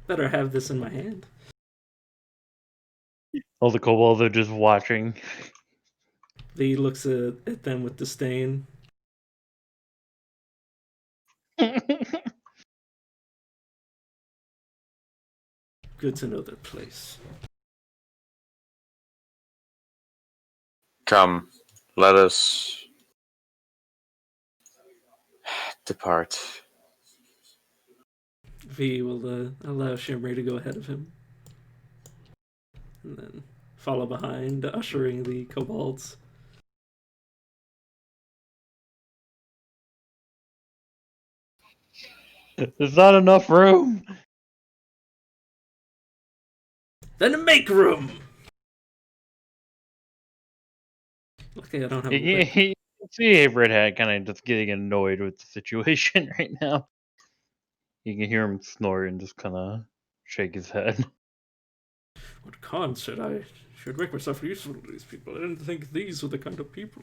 Better have this in my hand. All the kobolds are just watching. V looks at them with disdain. Good to know their place. Come, let us depart. V will allow Shimmery to go ahead of him. And then follow behind, ushering the kobolds. There's not enough room. Then make room! Okay, I don't have a You can see Redhead kind of just getting annoyed with the situation right now. You can hear him snort and just kind of shake his head. What Khan said I should make myself useful to these people. I didn't think these were the kind of people.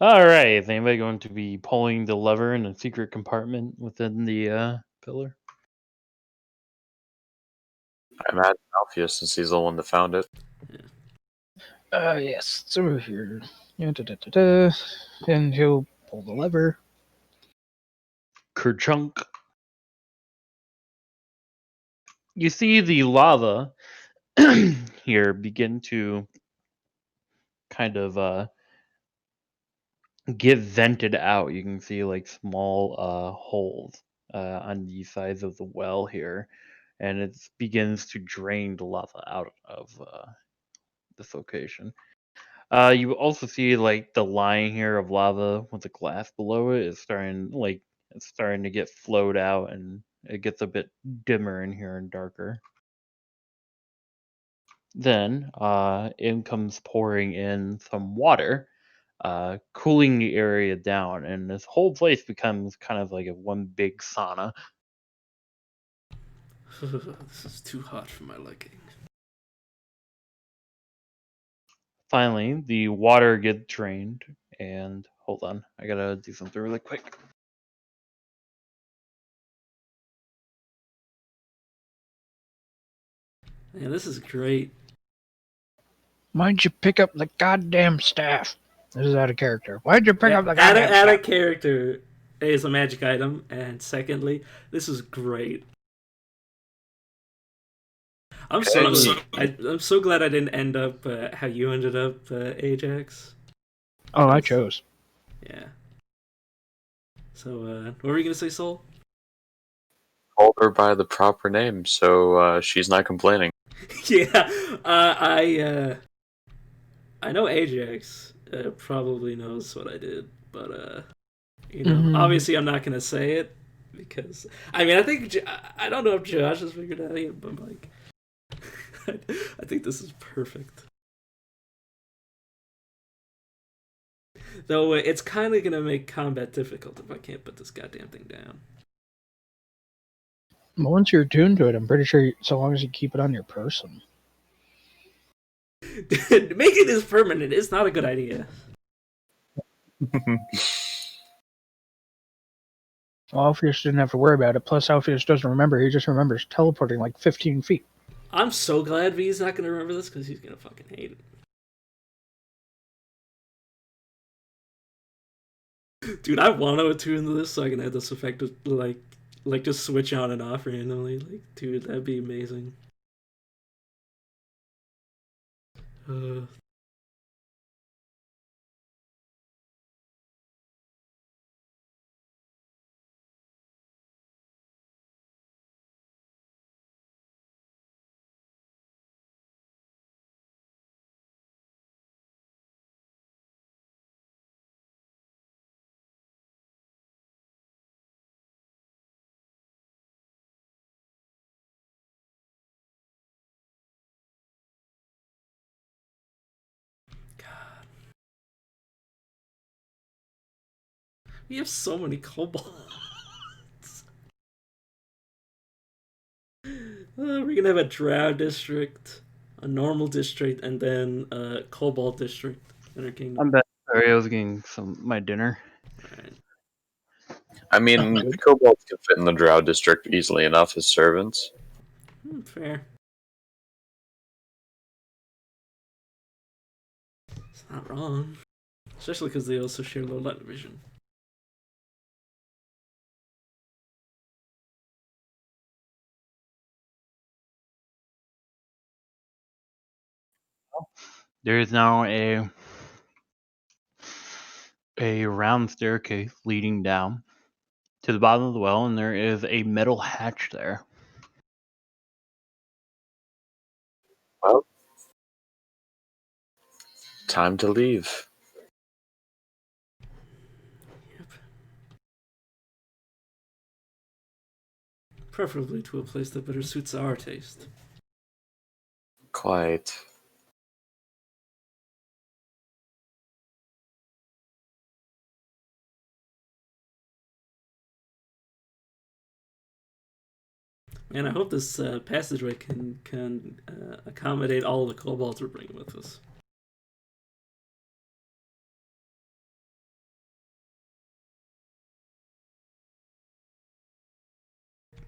All right, is anybody going to be pulling the lever in a secret compartment within the pillar? I imagine Alpheus, since he's the one that found it. Yes, it's over here. Yeah, and he'll pull the lever. Kerchunk. you see the lava here begin to kind of get vented out. You can see like small holes on the sides of the well here, and it begins to drain the lava out of this location. You also see like the line here of lava with the glass below it is starting to get flowed out, and it gets a bit dimmer in here and darker. Then in comes pouring in some water, cooling the area down, and this whole place becomes kind of like a one big sauna. This is too hot for my liking. Finally, the water gets drained, and hold on, I gotta do something really quick. Man, this is great. Why'd you pick up the goddamn staff? This is out of character. Why'd you pick up the Add goddamn a staff? character is a magic item, and secondly, this is great. I'm so glad I didn't end up how you ended up, Ajax. Oh, I chose. Yeah. So, what were you gonna say, Soul? Called her by the proper name, so she's not complaining. Yeah, I know Ajax probably knows what I did, but obviously I'm not gonna say it because I mean I don't know if Josh has figured it out yet, but like I think this is perfect. Though it's kind of gonna make combat difficult if I can't put this goddamn thing down. But once you're attuned to it, I'm pretty sure so long as you keep it on your person. Making this permanent is not a good idea. Alpheus didn't have to worry about it. Plus, Alpheus doesn't remember. He just remembers teleporting like 15 feet. I'm so glad V's not gonna remember this because he's gonna fucking hate it. Dude, I want to attune this so I can add this effect of like just switch on and off randomly. Like, dude, that'd be amazing. God, we have so many kobolds. We're gonna have a drow district, a normal district, and then a kobold district in our kingdom. I'm back. Sorry, I was getting my dinner. Alright. I mean, the kobolds can fit in the Drow district easily enough as servants. Fair. It's not wrong. Especially because they also share low light vision. There is now a round staircase leading down to the bottom of the well, and there is a metal hatch there. Well, time to leave. Yep. Preferably to a place that better suits our taste. Quite. Man, I hope this passageway can accommodate all the kobolds we're bringing with us.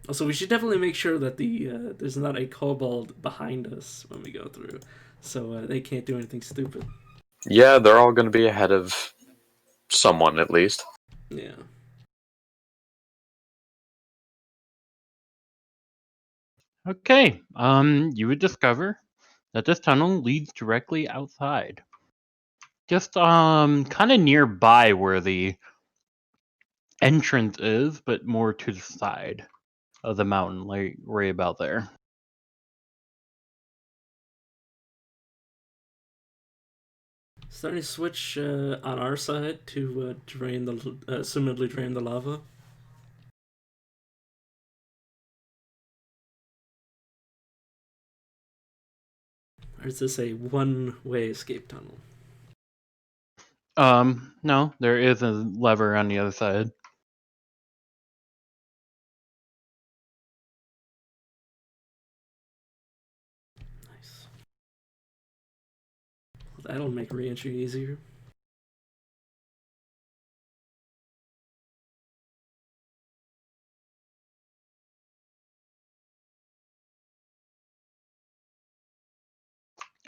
Also, we should definitely make sure that there's not a kobold behind us when we go through, so they can't do anything stupid. Yeah, they're all going to be ahead of someone at least. Yeah. Okay. You would discover that this tunnel leads directly outside. Just kind of nearby where the entrance is, but more to the side of the mountain, like right about there. Is there any switch on our side to drain the assumedly drain the lava? Or is this a one-way escape tunnel? No, there is a lever on the other side. Nice. Well, that'll make re-entry easier.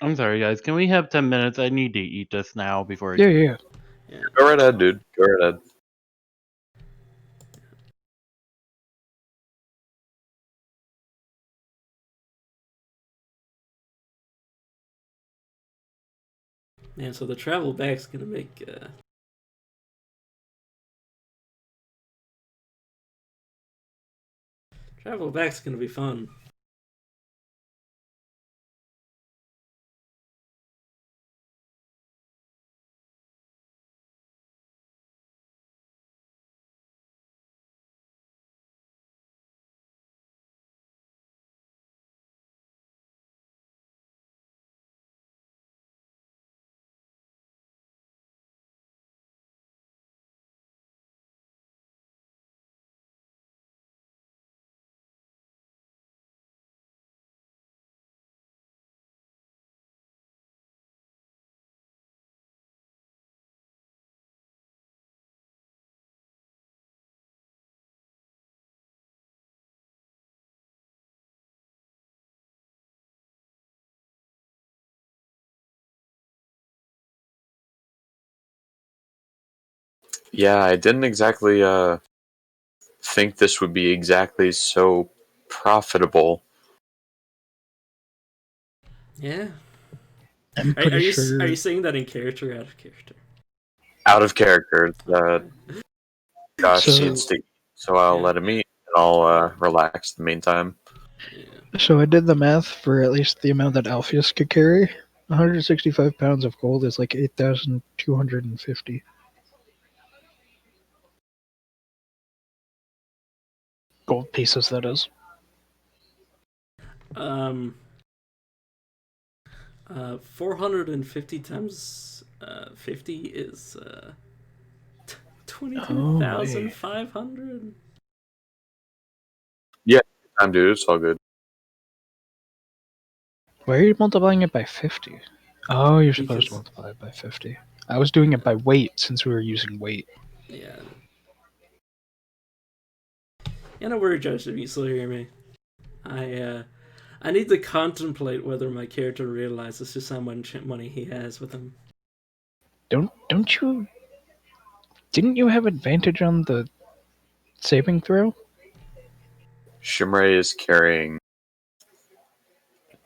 I'm sorry, guys. Can we have 10 minutes? I need to eat this now before. Yeah. Yeah. Go right ahead, dude. Go right ahead. Man, so the travel back's gonna make travel back's gonna be fun. Yeah, I didn't exactly think this would be exactly so profitable. Yeah. I'm Are, pretty are you sure. are you saying that in character or out of character? Out of character. Josh So- needs to eat, so I'll Yeah. let him eat, and I'll relax in the meantime. Yeah. So I did the math for at least the amount that Alpheus could carry. 165 pounds of gold is like 8,250 gold pieces. That is. Um. 450 times 50 is 22,500. Time, dude. It's all good. Why are you multiplying it by 50? Oh, you're supposed to Because multiply it by 50. I was doing it by weight since we were using weight. yeah. Yeah, no worry, Judge, if you still hear me. I need to contemplate whether my character realizes just how much money he has with him. Don't you? Didn't you have advantage on the saving throw? Shimray is carrying.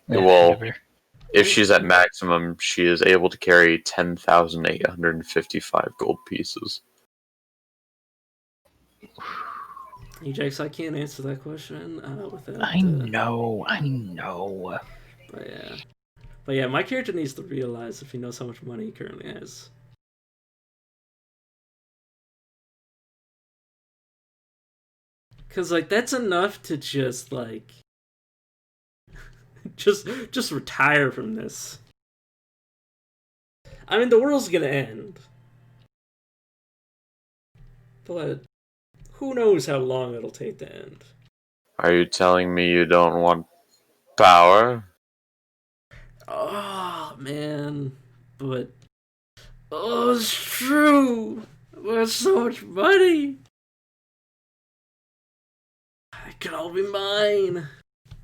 Yeah, Well, whatever. if she's at maximum, she is able to carry 10,855 gold pieces. Ajax, I can't answer that question without. I know. But yeah, my character needs to realize if he knows how much money he currently has. Cause like that's enough to just like just retire from this. I mean, the world's gonna end, but who knows how long it'll take to end. Are you telling me you don't want power? Oh man, but oh, it's true. With so much money, it can all be mine.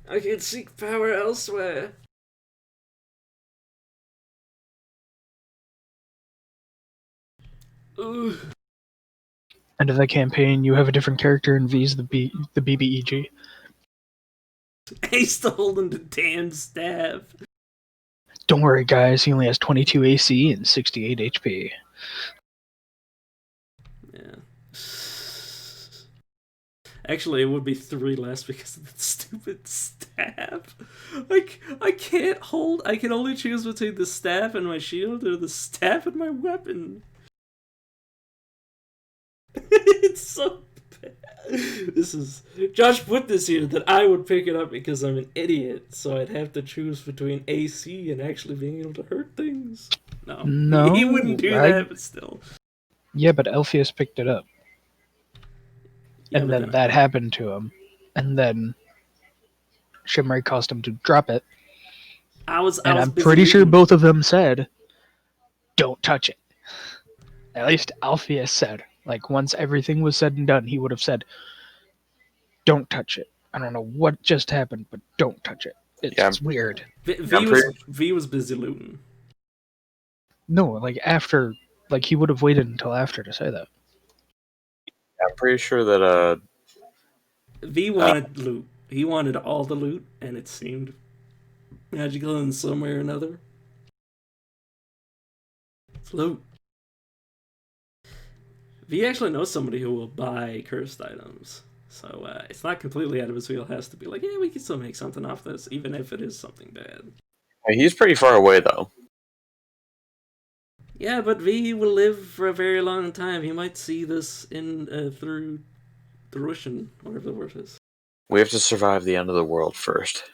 I can seek power elsewhere. Ugh. End of the campaign, you have a different character and V's the BBEG. He's still holding the damn staff. Don't worry, guys. He only has 22 AC and 68 HP. Yeah. Actually, it would be 3 less because of the stupid staff. Like, I can't hold. I can only choose between the staff and my shield or the staff and my weapon. It's so bad. This is. Josh put this here that I would pick it up because I'm an idiot, so I'd have to choose between AC and actually being able to hurt things. No, he wouldn't do that, but still. Yeah, but Alpheus picked it up. Yeah, and but then that happened to him. And then Shimmery caused him to drop it. I'm pretty sure both of them said, don't touch it. At least Alpheus said. Like, once everything was said and done, he would have said, don't touch it. I don't know what just happened, but don't touch it. It's weird. V was busy looting. No, like, after... Like, he would have waited until after to say that. I'm pretty sure that, V wanted loot. He wanted all the loot, and it seemed magical in some way or another. It's loot. V actually knows somebody who will buy cursed items. So it's not completely out of his wheelhouse to be like, yeah, we can still make something off this, even if it is something bad. he's pretty far away, though. Yeah, but V will live for a very long time. He might see this in through fruition, whatever the word is. We have to survive the end of the world first.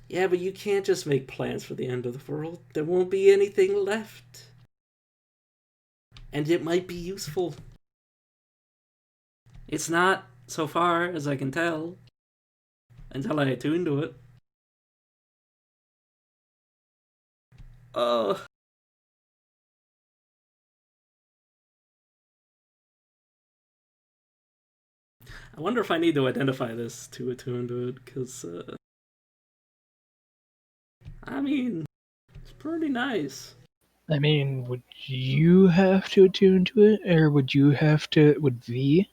Yeah, but you can't just make plans for the end of the world. There won't be anything left. And it might be useful. It's not, so far as I can tell, until I attune to it. Oh. I wonder if I need to identify this to attune to it, because, I mean, it's pretty nice. I mean, would you have to attune to it, or would you have to, would V,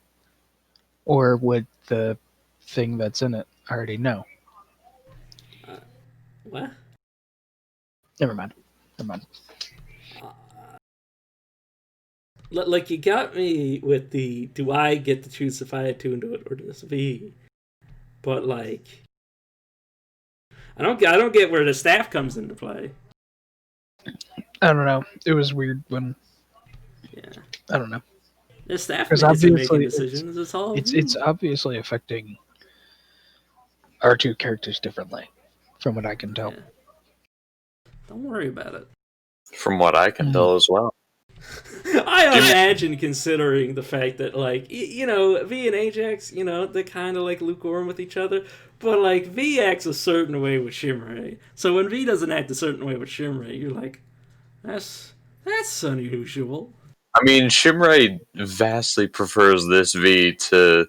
or would the thing that's in it already know? What? Never mind. Like, you got me with the, do I get to choose if I attune to it or does V? But, like, I don't get where the staff comes into play. I don't know. It was weird when... Yeah. I don't know. The staff is making decisions. It's obviously affecting our two characters differently, from what I can tell. Yeah. Don't worry about it. From what I can tell as well. I imagine, considering the fact that, like, you know, V and Ajax, you know, they're kind of like lukewarm with each other, but, like, V acts a certain way with Shimmeray. So when V doesn't act a certain way with Shimmeray, you're like, that's unusual. I mean, Shimmeray vastly prefers this V to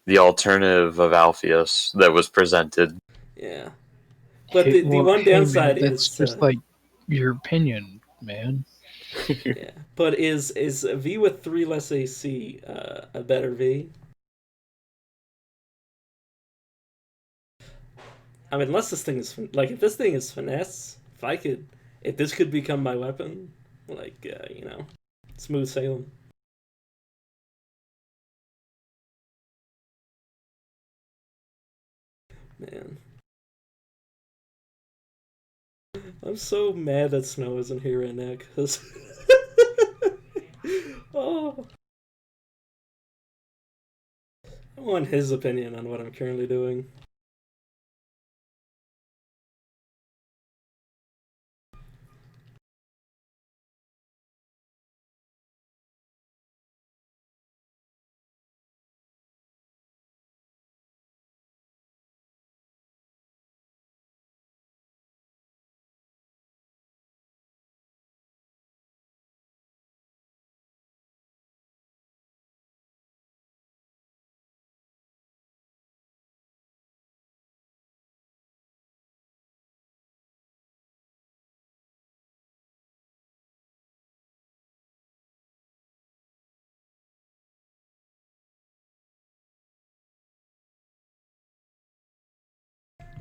the alternative of Alpheus that was presented. Yeah. But the one downside man, is... That's just, like, your opinion, man. Yeah. But is a V with 3 less AC a better V? I mean, unless this thing is... Like, if this thing is finesse, if this could become my weapon, like, you know, smooth sailing. Man. I'm so mad that Snow isn't here right now, because... Oh. I want his opinion on what I'm currently doing.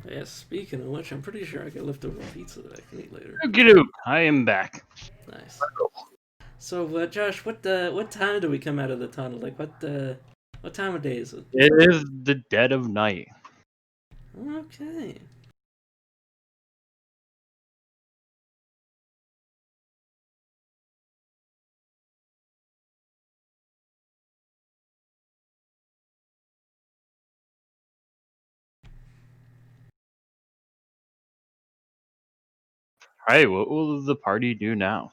Yeah, speaking of which, I'm pretty sure I got leftover pizza that I can eat later. Okey-doke, I am back. Nice. So, Josh, what time do we come out of the tunnel? Like, what time of day is it? It is the dead of night. Okay. Alright, what will the party do now?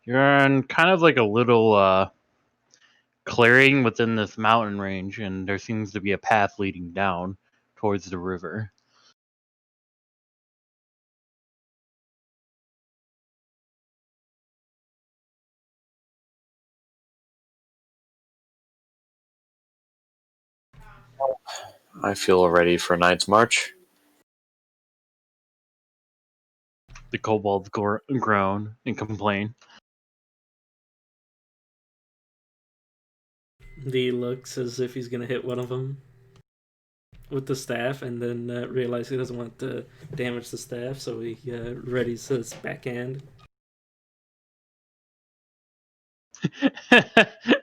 You're on kind of like a little clearing within this mountain range, and there seems to be a path leading down towards the river. I feel ready for night's march. The kobolds groan and complain. He looks as if he's gonna hit one of them with the staff, and then realize he doesn't want to damage the staff, so he readies his backhand.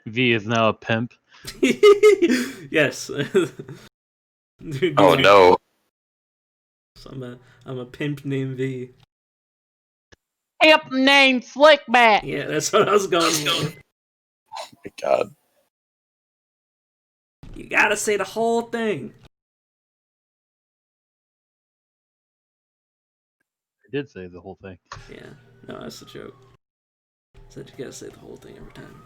V is now a pimp. Yes. Dude, Oh yeah. no! So I'm a pimp named V. Pimp named Slickback. Yeah, that's what I was going for. Oh my god! You gotta say the whole thing. I did say the whole thing. Yeah, no, that's the joke. Said you gotta say the whole thing every time.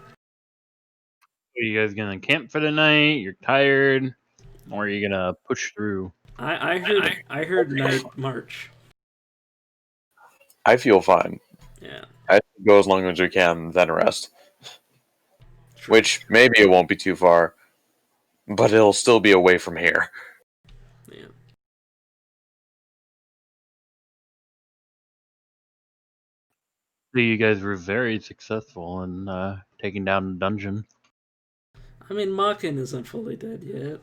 Are you guys gonna camp for the night? You're tired, or are you gonna push through? I heard night march. I feel fine. Yeah. I go as long as we can, then rest. True. Which maybe it won't be too far, but it'll still be away from here. Yeah. So you guys were very successful in taking down the dungeon. I mean, Makin isn't fully dead yet,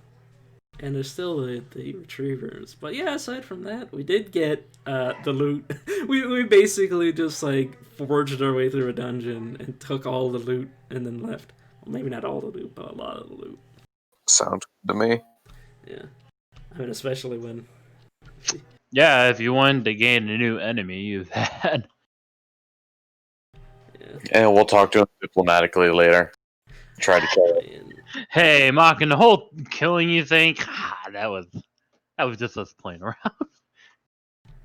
and there's still the retrievers. But yeah, aside from that, we did get the loot. we basically just like forged our way through a dungeon and took all the loot and then left. Well, maybe not all the loot, but a lot of the loot. Sounds good to me. Yeah. I mean, especially when. Yeah, if you wanted to gain a new enemy, you've had. Yeah. And we'll talk to him diplomatically later. Try to kill him. Hey, mocking the whole killing you think? That was just us playing around.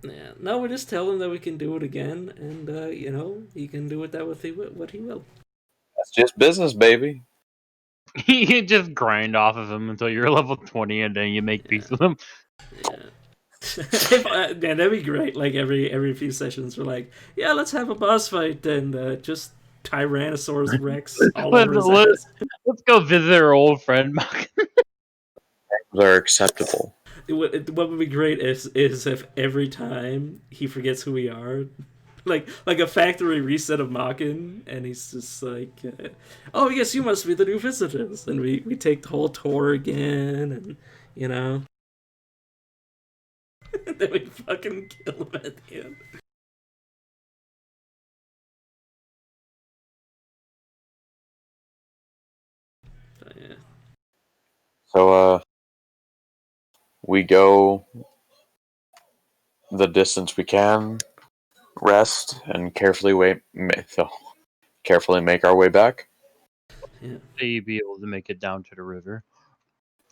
Yeah. No, we just tell him that we can do it again, and he can do with that what he will. That's just business, baby. You just grind off of him until you're level 20, and then you make peace with him. Yeah. Yeah, that'd be great. Like every few sessions, we're like, yeah, let's have a boss fight, and just Tyrannosaurus Rex all over his ass. Let's go visit our old friend. They're acceptable. What would be great is if every time he forgets who we are, like a factory reset of Makin, and he's just like, oh yes, you must be the new visitors, and we take the whole tour again, and then we fucking kill him at the end. But yeah. So, we go the distance we can, rest, and carefully make our way back. Yeah. You'd be able to make it down to the river.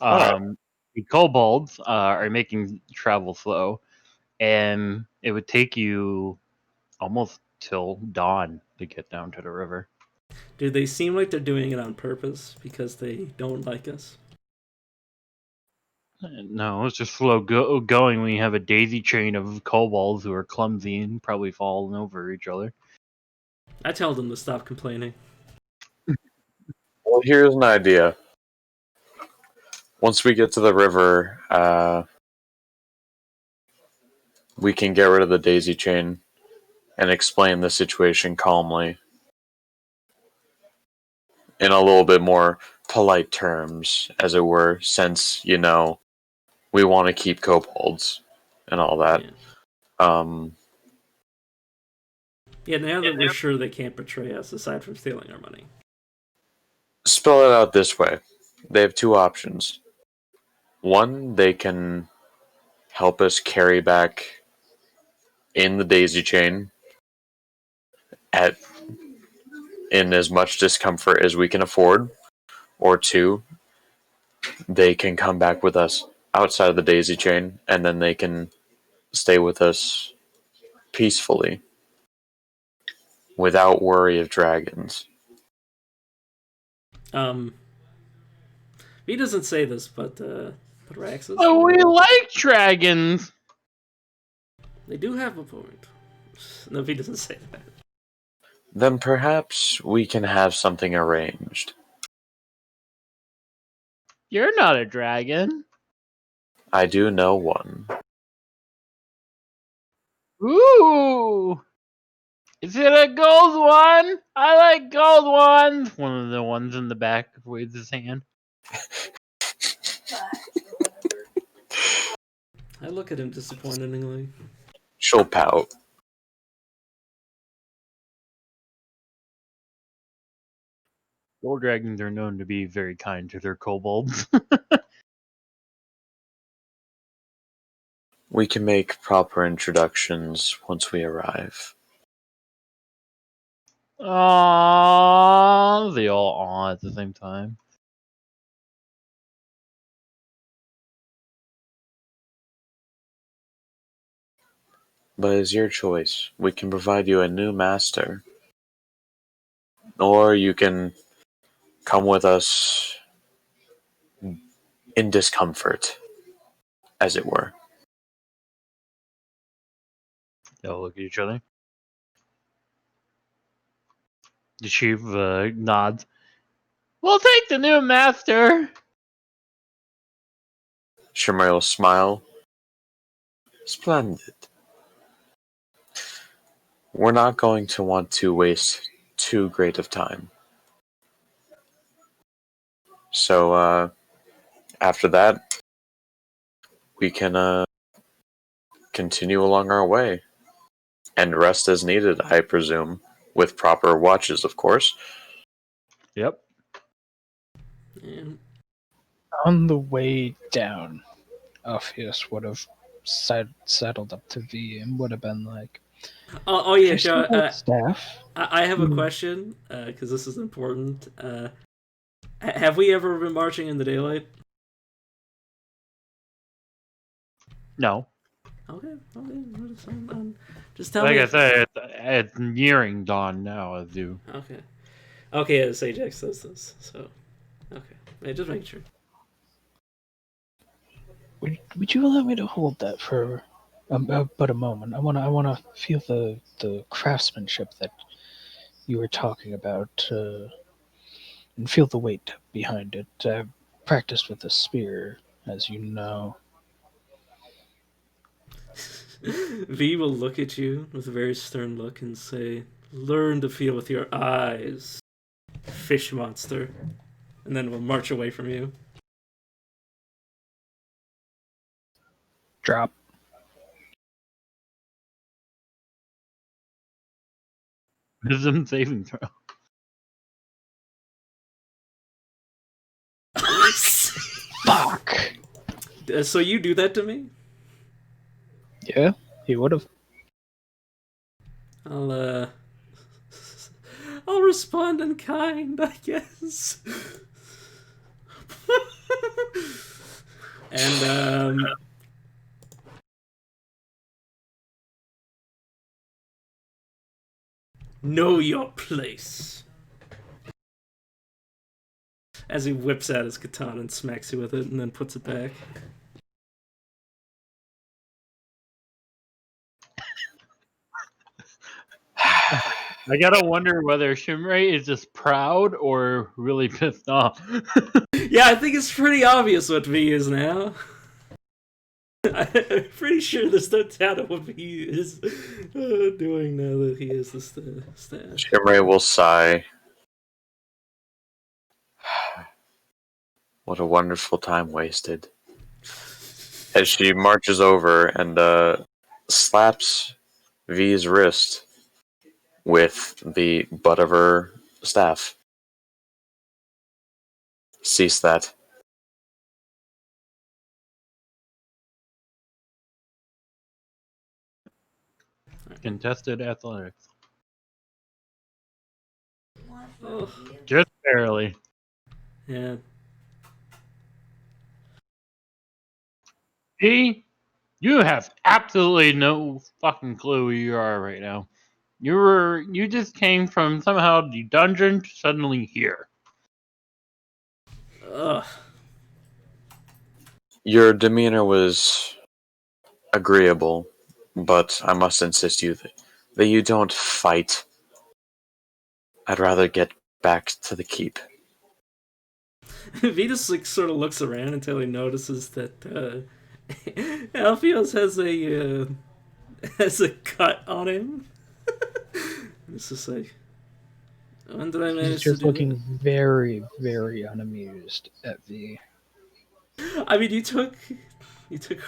Alright. The kobolds are making travel slow, and it would take you almost till dawn to get down to the river. Do they seem like they're doing it on purpose because they don't like us? No, it's just slow going when you have a daisy chain of kobolds who are clumsy and probably falling over each other. I tell them to stop complaining. Well, here's an idea. Once we get to the river, we can get rid of the daisy chain and explain the situation calmly in a little bit more polite terms, as it were, since, we want to keep kobolds and all that. Yeah. Um, Yeah, now that we're sure they can't betray us aside from stealing our money. spell it out this way. They have two options. One, they can help us carry back in the daisy chain in as much discomfort as we can afford. Or two, they can come back with us outside of the daisy chain, and then they can stay with us peacefully without worry of dragons. He doesn't say this, but Raxus, Oh, we like dragons. they do have a point. No, he doesn't say that. Then perhaps we can have something arranged. You're not a dragon. I do know one. Ooh. Is it a gold one? I like gold ones. One of the ones in the back waves his hand. I look at him disappointingly. She'll pout. Gold dragons are known to be very kind to their kobolds. We can make proper introductions once we arrive. Aww, they all aw at the same time. But it's your choice. We can provide you a new master. Or you can come with us in discomfort, as it were. They'll look at each other. The chief nods. We'll take the new master. Shimray will smile. Splendid. We're not going to want to waste too great of time. So, after that, we can continue along our way. And rest as needed, I presume. With proper watches, of course. Yep. And On the way down, Alpheus would have settled up to V and would have been like, oh yeah, "You see Joe. that staff? I have a question because this is important. Have we ever been marching in the daylight? No. Okay. Just tell Like me. I said, it's nearing dawn now, as you. Okay. As Ajax says this, so okay. Yeah, just making sure. Would you allow me to hold that for but a moment? I wanna feel the craftsmanship that you were talking about and feel the weight behind it. I've practiced with the spear, as you know. V will look at you with a very stern look and say, "Learn to feel with your eyes, fish monster," and then we'll march away from you. Drop. Wisdom saving throw. Fuck. So you do that to me? Yeah, he would have. I'll I'll respond in kind, I guess. And know your place. As he whips out his katana and smacks you with it and then puts it back. I gotta wonder whether Shimray is just proud or really pissed off. Yeah, I think it's pretty obvious what V is now. I'm pretty sure there's no doubt of what V is doing now that he is the staff. Shimray will sigh. What a wonderful time wasted. As she marches over and slaps V's wrist with the butt of her staff. Cease that. Contested athletics. Oh, Just barely. yeah. See? You have absolutely no fucking clue who you are right now. You just came from somehow the dungeon to suddenly here. Ugh. Your demeanor was agreeable, but I must insist that you don't fight. I'd rather get back to the keep. V just like sort of looks around until he notices that Alpheus has a cut on him. It's just like, when did I He's manage to just do looking very, very unamused at V. that? I mean, you took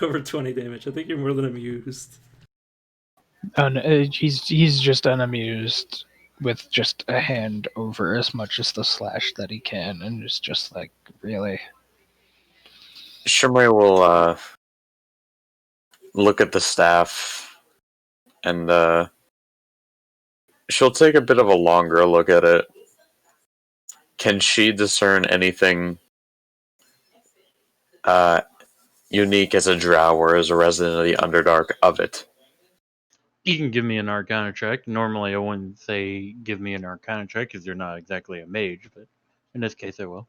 over 20 damage. I think you're more than amused. He's just unamused with just a hand over as much as the slash that he can, and it's just like, really. Shimray will look at the staff and she'll take a bit of a longer look at it. Can she discern anything unique as a drow or as a resident of the Underdark of it? You can give me an Arcana check. Normally, I wouldn't say give me an Arcana check because you're not exactly a mage, but in this case, I will.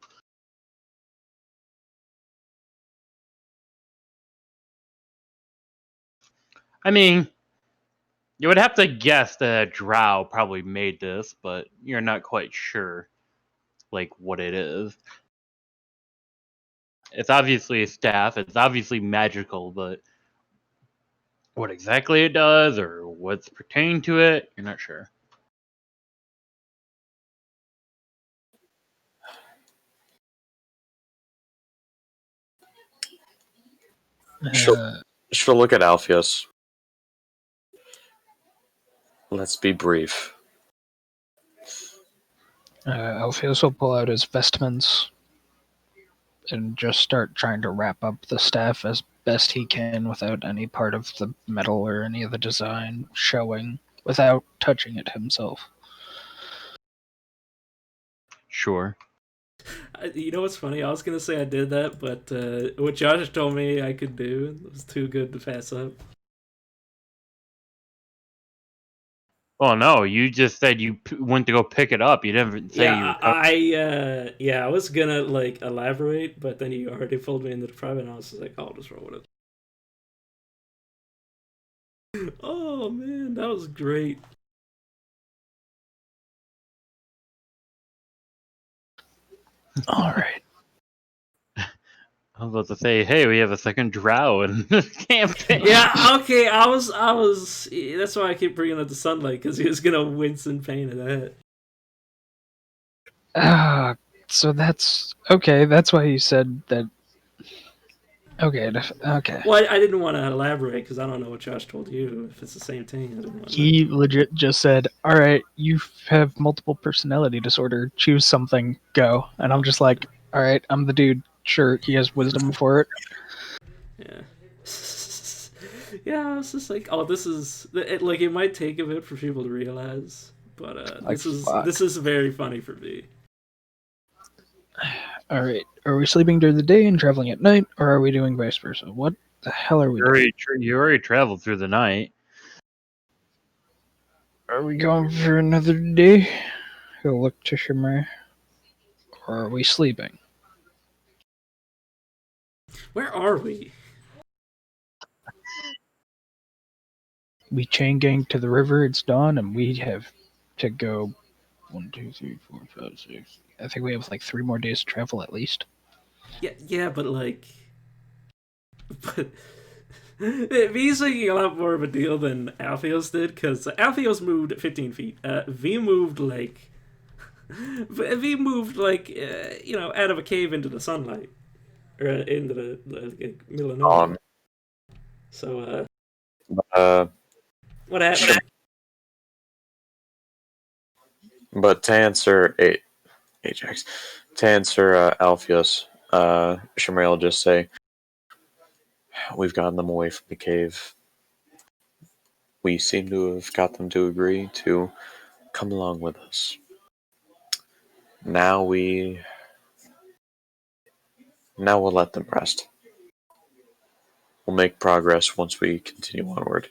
I mean, you would have to guess that a drow probably made this, but you're not quite sure, like, what it is. It's obviously a staff. It's obviously magical, but what exactly it does or what's pertaining to it, you're not sure. She'll, Uh, she'll look at Alpheus. Let's be brief. Alpheus will pull out his vestments and just start trying to wrap up the staff as best he can without any part of the metal or any of the design showing, without touching it himself. Sure. You know what's funny? I was gonna say I did that, but what Josh told me I could do was too good to pass up. Well, no, you just said you went to go pick it up. You didn't say you were. I was gonna like elaborate, but then you already pulled me into the private, and I was just like, I'll just roll with it. Oh man, that was great. All right. I was about to say, hey, we have a second drow in this campaign. Yeah, okay. I was. That's why I keep bringing up the sunlight, because he was gonna wince in pain at that. So that's okay. That's why you said that. Okay, okay. Well, I didn't want to elaborate because I don't know what Josh told you. If it's the same thing, I didn't want to. He legit just said, "All right, you have multiple personality disorder. Choose something. Go." And I'm just like, "All right, I'm the dude. Sure, he has wisdom for it." Yeah. Yeah, I was just like, oh, this is like it might take a bit for people to realize, but Like, fuck. this is very funny for me. All right, are we sleeping during the day and traveling at night, or are we doing vice versa? What the hell are we doing? You already traveled through the night. Are we going for another day? He'll look to Shimmer. Or are we sleeping? Where are we? We chain gang to the river. It's dawn, and we have to go 1, 2, 3, 4, 5, 6. I think we have like 3 more days to travel at least. Yeah, but like, but V's making a lot more of a deal than Alpheus did, because Alpheus moved 15 feet. V moved like, out of a cave into the sunlight. or into the middle of nowhere. So, what happened? But to answer Ajax, to answer Alpheus, Shimray will just say, "We've gotten them away from the cave. We seem to have got them to agree to come along with us. Now we'll let them rest. We'll make progress once we continue onward.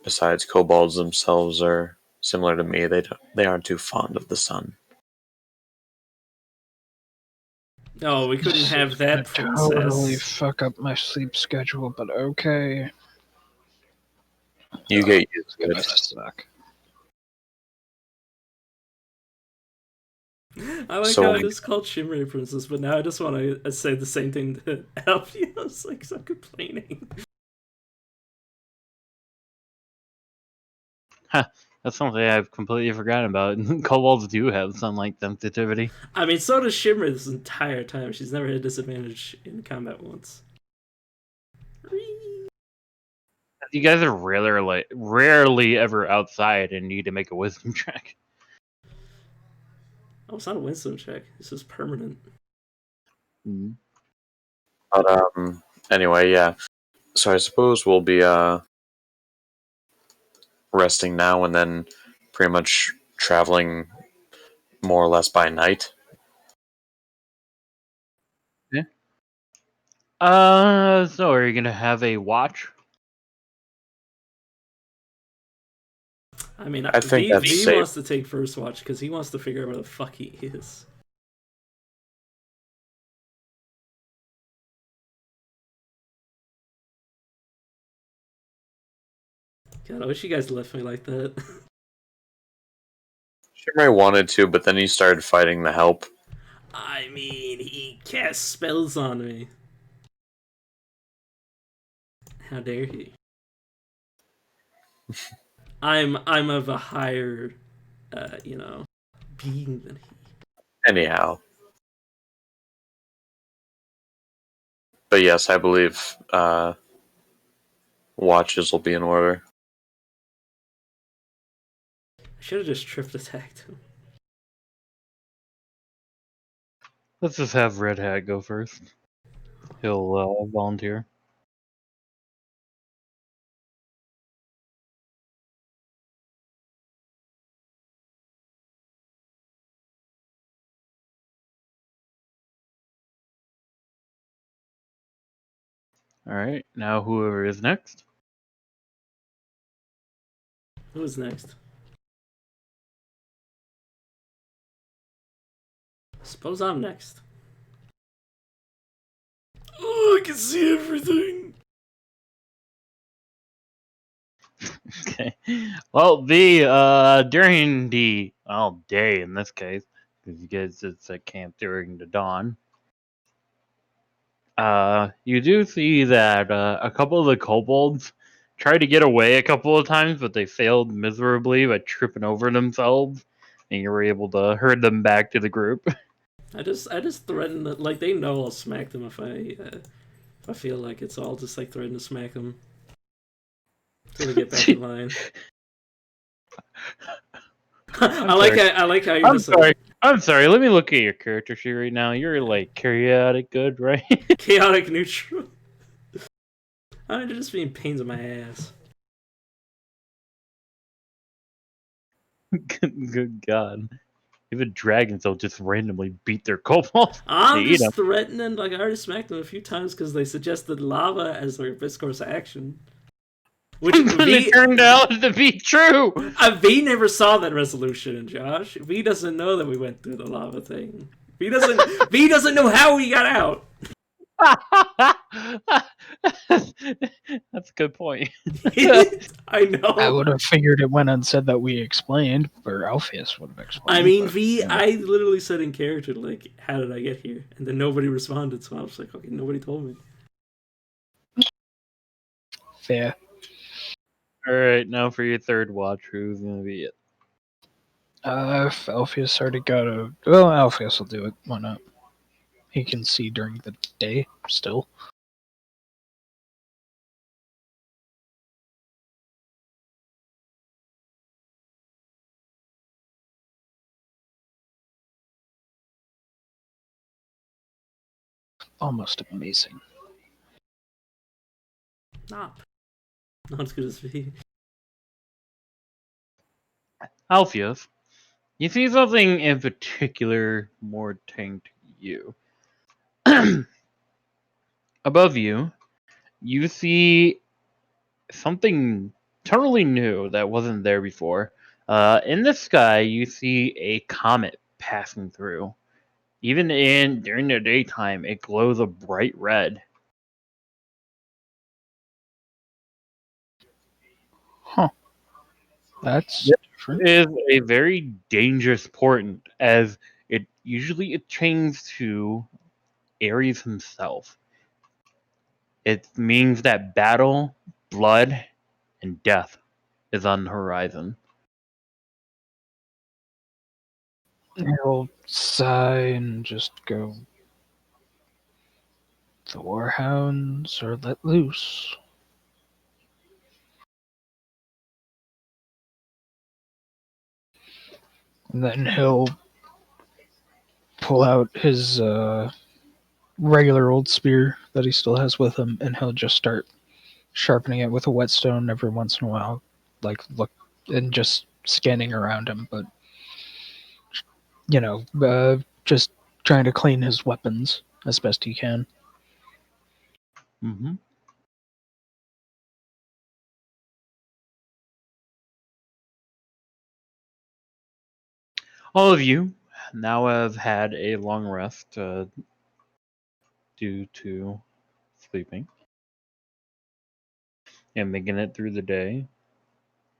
Besides, kobolds themselves are similar to me. They aren't too fond of the sun." No, we couldn't have that Totally princess. fuck up my sleep schedule, but okay. You get used It's to gonna it. suck. I like So how when I we just called Shimmery Princess, but now I just want to say the same thing to Alpheus. Like, stop complaining. That's something I've completely forgotten about. Kobolds do have sunlight sensitivity. I mean, so does Shimmery this entire time. She's never had a disadvantage in combat once. You guys are rarely ever outside and need to make a wisdom check. Oh, it's not a wisdom check. This is permanent. Mm-hmm. But anyway, yeah. So I suppose we'll be resting now and then pretty much traveling more or less by night. Yeah. So are you gonna have a watch? I mean, I think that's V safe. wants to take first watch because he wants to figure out where the fuck he is. God, I wish you guys left me like that. Shimray wanted to, but then he started fighting the help. I mean, he casts spells on me. How dare he? I'm of a higher, being than he. Anyhow. But yes, I believe watches will be in order. I should have just tripped attacked him. Let's just have Red Hat go first. He'll volunteer. All right. Now whoever is next. Who's next? Suppose I'm next. Oh, I can see everything. Okay. Well, during the day in this case, because you guys it's at camp during the dawn. You do see that a couple of the kobolds tried to get away a couple of times, but they failed miserably by tripping over themselves, and you were able to herd them back to the group. I just threaten that, like, they know I'll smack them if I feel like it, so I'll just like threaten to smack them till they get back in line. I like how you're I'm just sorry. like I'm sorry. Let me look at your character sheet right now. You're like chaotic good, right? chaotic neutral. I'm just being pains in my ass. Good God. Even dragons don't just randomly beat their kobolds. They I'm eat them. just threatening. Like, I already smacked them a few times because they suggested lava as their best course of action. Which It turned out to be true. V never saw that resolution, Josh. V doesn't know that we went through the lava thing. V doesn't know how we got out. That's a good point. I know. I would have figured it went unsaid that we explained, or Alpheus would have explained. I mean, but, V, I literally said in character, like, how did I get here? And then nobody responded, so I was like, okay, nobody told me. Fair. All right, now for your third watch, who's gonna be it? If Alpheus already got a... Well, Alpheus will do it. Why not? he can see during the day still. Almost amazing. Not as good as V. Alpheus, you see something in particular more tang to you. Above you, you see something totally new that wasn't there before. In the sky, you see a comet passing through. Even during the daytime, it glows a bright red. Huh. That's Yep. different. It is a very dangerous portent, as it changes to Ares himself. It means that battle, blood, and death is on the horizon. He'll sigh and just go, the warhounds are let loose. And then he'll pull out his regular old spear that he still has with him, and he'll just start sharpening it with a whetstone every once in a while, like look and just scanning around him. But just trying to clean his weapons as best he can. Mm-hmm. All of you now have had a long rest due to sleeping and making it through the day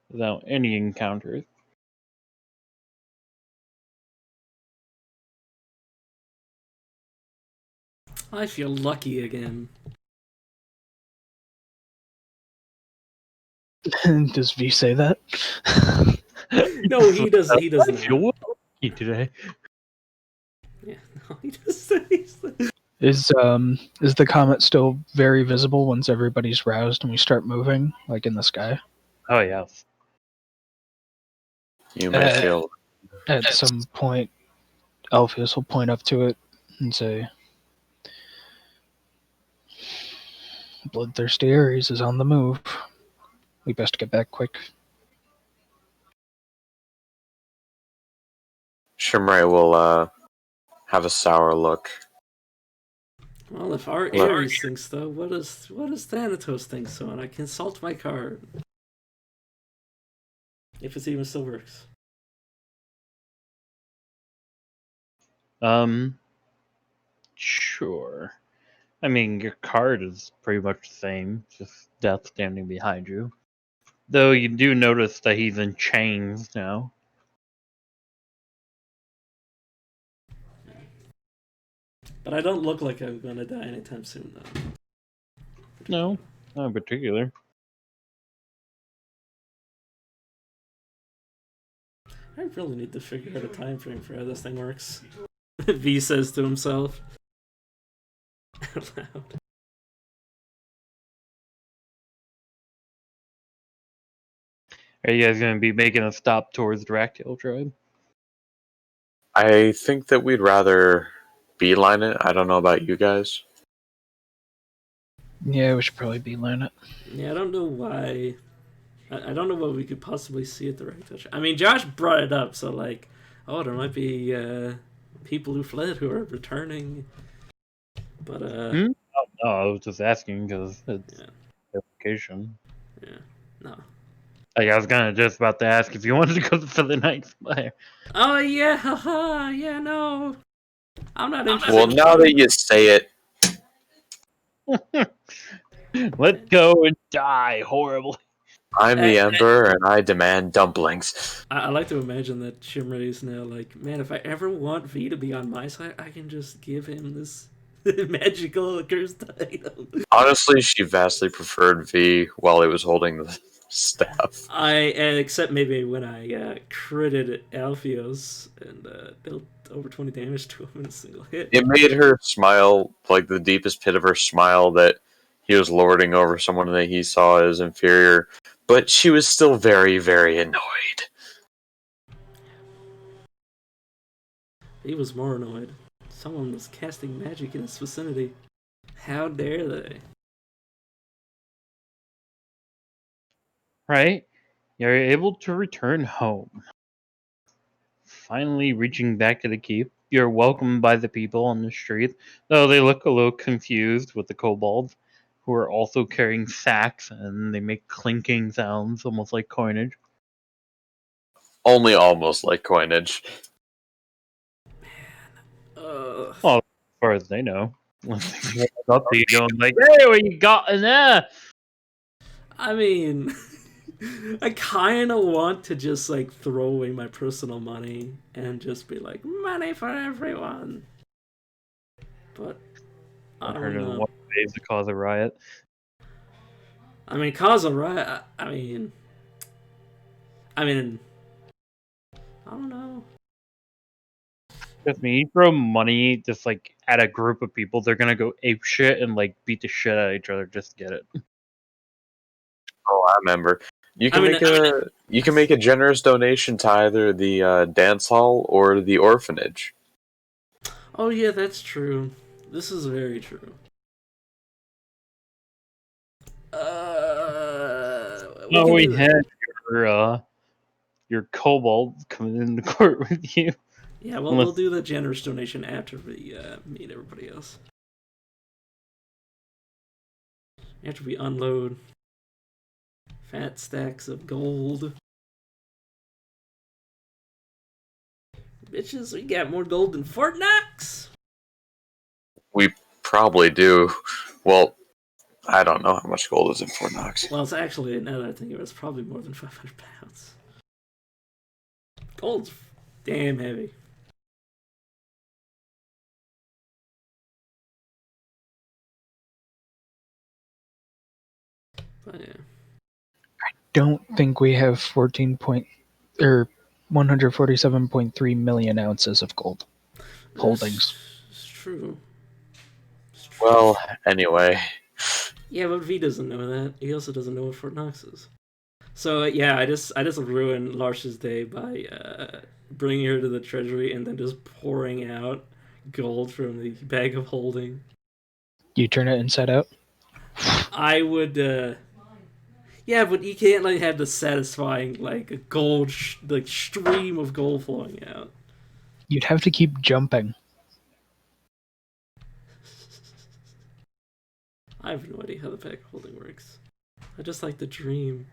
without any encounters. I feel lucky again. Does V say that? No, he does. He does I feel not. lucky today. Yeah, no, he does. That. Is the comet still very visible once everybody's roused and we start moving, like in the sky? Oh yes. You may feel. At some point, Alpheus will point up to it and say, "Bloodthirsty Ares is on the move. We best get back quick." Shimray will have a sour look. Well, if our Look. Ares thinks though, what does Thanatos think so? And I consult my card. If it even still works. Sure. I mean, your card is pretty much the same, just Death standing behind you. Though you do notice that he's in chains now. But I don't look like I'm gonna die anytime soon, though. No, not in particular. I really need to figure out a time frame for how this thing works. V says to himself. Out loud. Are you guys going to be making a stop towards the Ractale tribe? I think that we'd rather beeline it. I don't know about you guys. Yeah, we should probably beeline it. Yeah, I don't know why. I don't know what we could possibly see at the Ractale. I mean, Josh brought it up, so like, oh, there might be people who fled who are returning. But Oh, no, I was just asking because it's application. Yeah, no. Like, I was just about to ask if you wanted to go for the night Spire. Oh yeah, haha, yeah, no. I'm not interested. Well, now that you say it, Let's go and die horribly. I'm the Emperor and I demand dumplings. I like to imagine that Shimray is now like, man, if I ever want V to be on my side, I can just give him this magical cursed item. Honestly, she vastly preferred V while he was holding the staff. Except maybe when I critted Alpheus and dealt over 20 damage to him in a single hit. It made her smile, like the deepest pit of her smile, that he was lording over someone that he saw as inferior, but she was still very, very annoyed. He was more annoyed. Someone was casting magic in his vicinity. How dare they? Right? You're able to return home. Finally reaching back to the keep, you're welcomed by the people on the street, though they look a little confused with the kobolds, who are also carrying sacks and they make clinking sounds, almost like coinage. Only almost like coinage. Ugh. Well, as far as they know. Up to you going like, hey, what you got in there? I mean, I kind of want to just like throw away my personal money and just be like, money for everyone. But I Heard don't of know. what ways to cause a riot. I mean, cause a riot. I mean, I don't know. Trust me, you throw money just like at a group of people, they're gonna go ape shit and like beat the shit out of each other just to get it. Oh, I remember. I mean, You can make a generous donation to either the dance hall or the orphanage. oh yeah, that's true. This is very true. We Oh, can we do that. had your kobold coming into court with you. Yeah, well, we'll Unless do the generous donation after we meet everybody else. After we unload fat stacks of gold. Bitches, we got more gold than Fort Knox! We probably do. Well, I don't know how much gold is in Fort Knox. Well, it's actually, now that I think of it, it's probably more than 500 pounds. Gold's damn heavy. But yeah. Don't think we have 14 point or 147.3 million ounces of gold holdings. It's true. It's true. Well, anyway. Yeah, but V doesn't know that. He also doesn't know what Fort Knox is. So yeah, I just ruined Larsh's day by bringing her to the treasury and then just pouring out gold from the bag of holding. You turn it inside out. I would, yeah, but you can't like have the satisfying like a gold like stream of gold flowing out. You'd have to keep jumping. I have no idea how the bag of holding works. I just like the dream.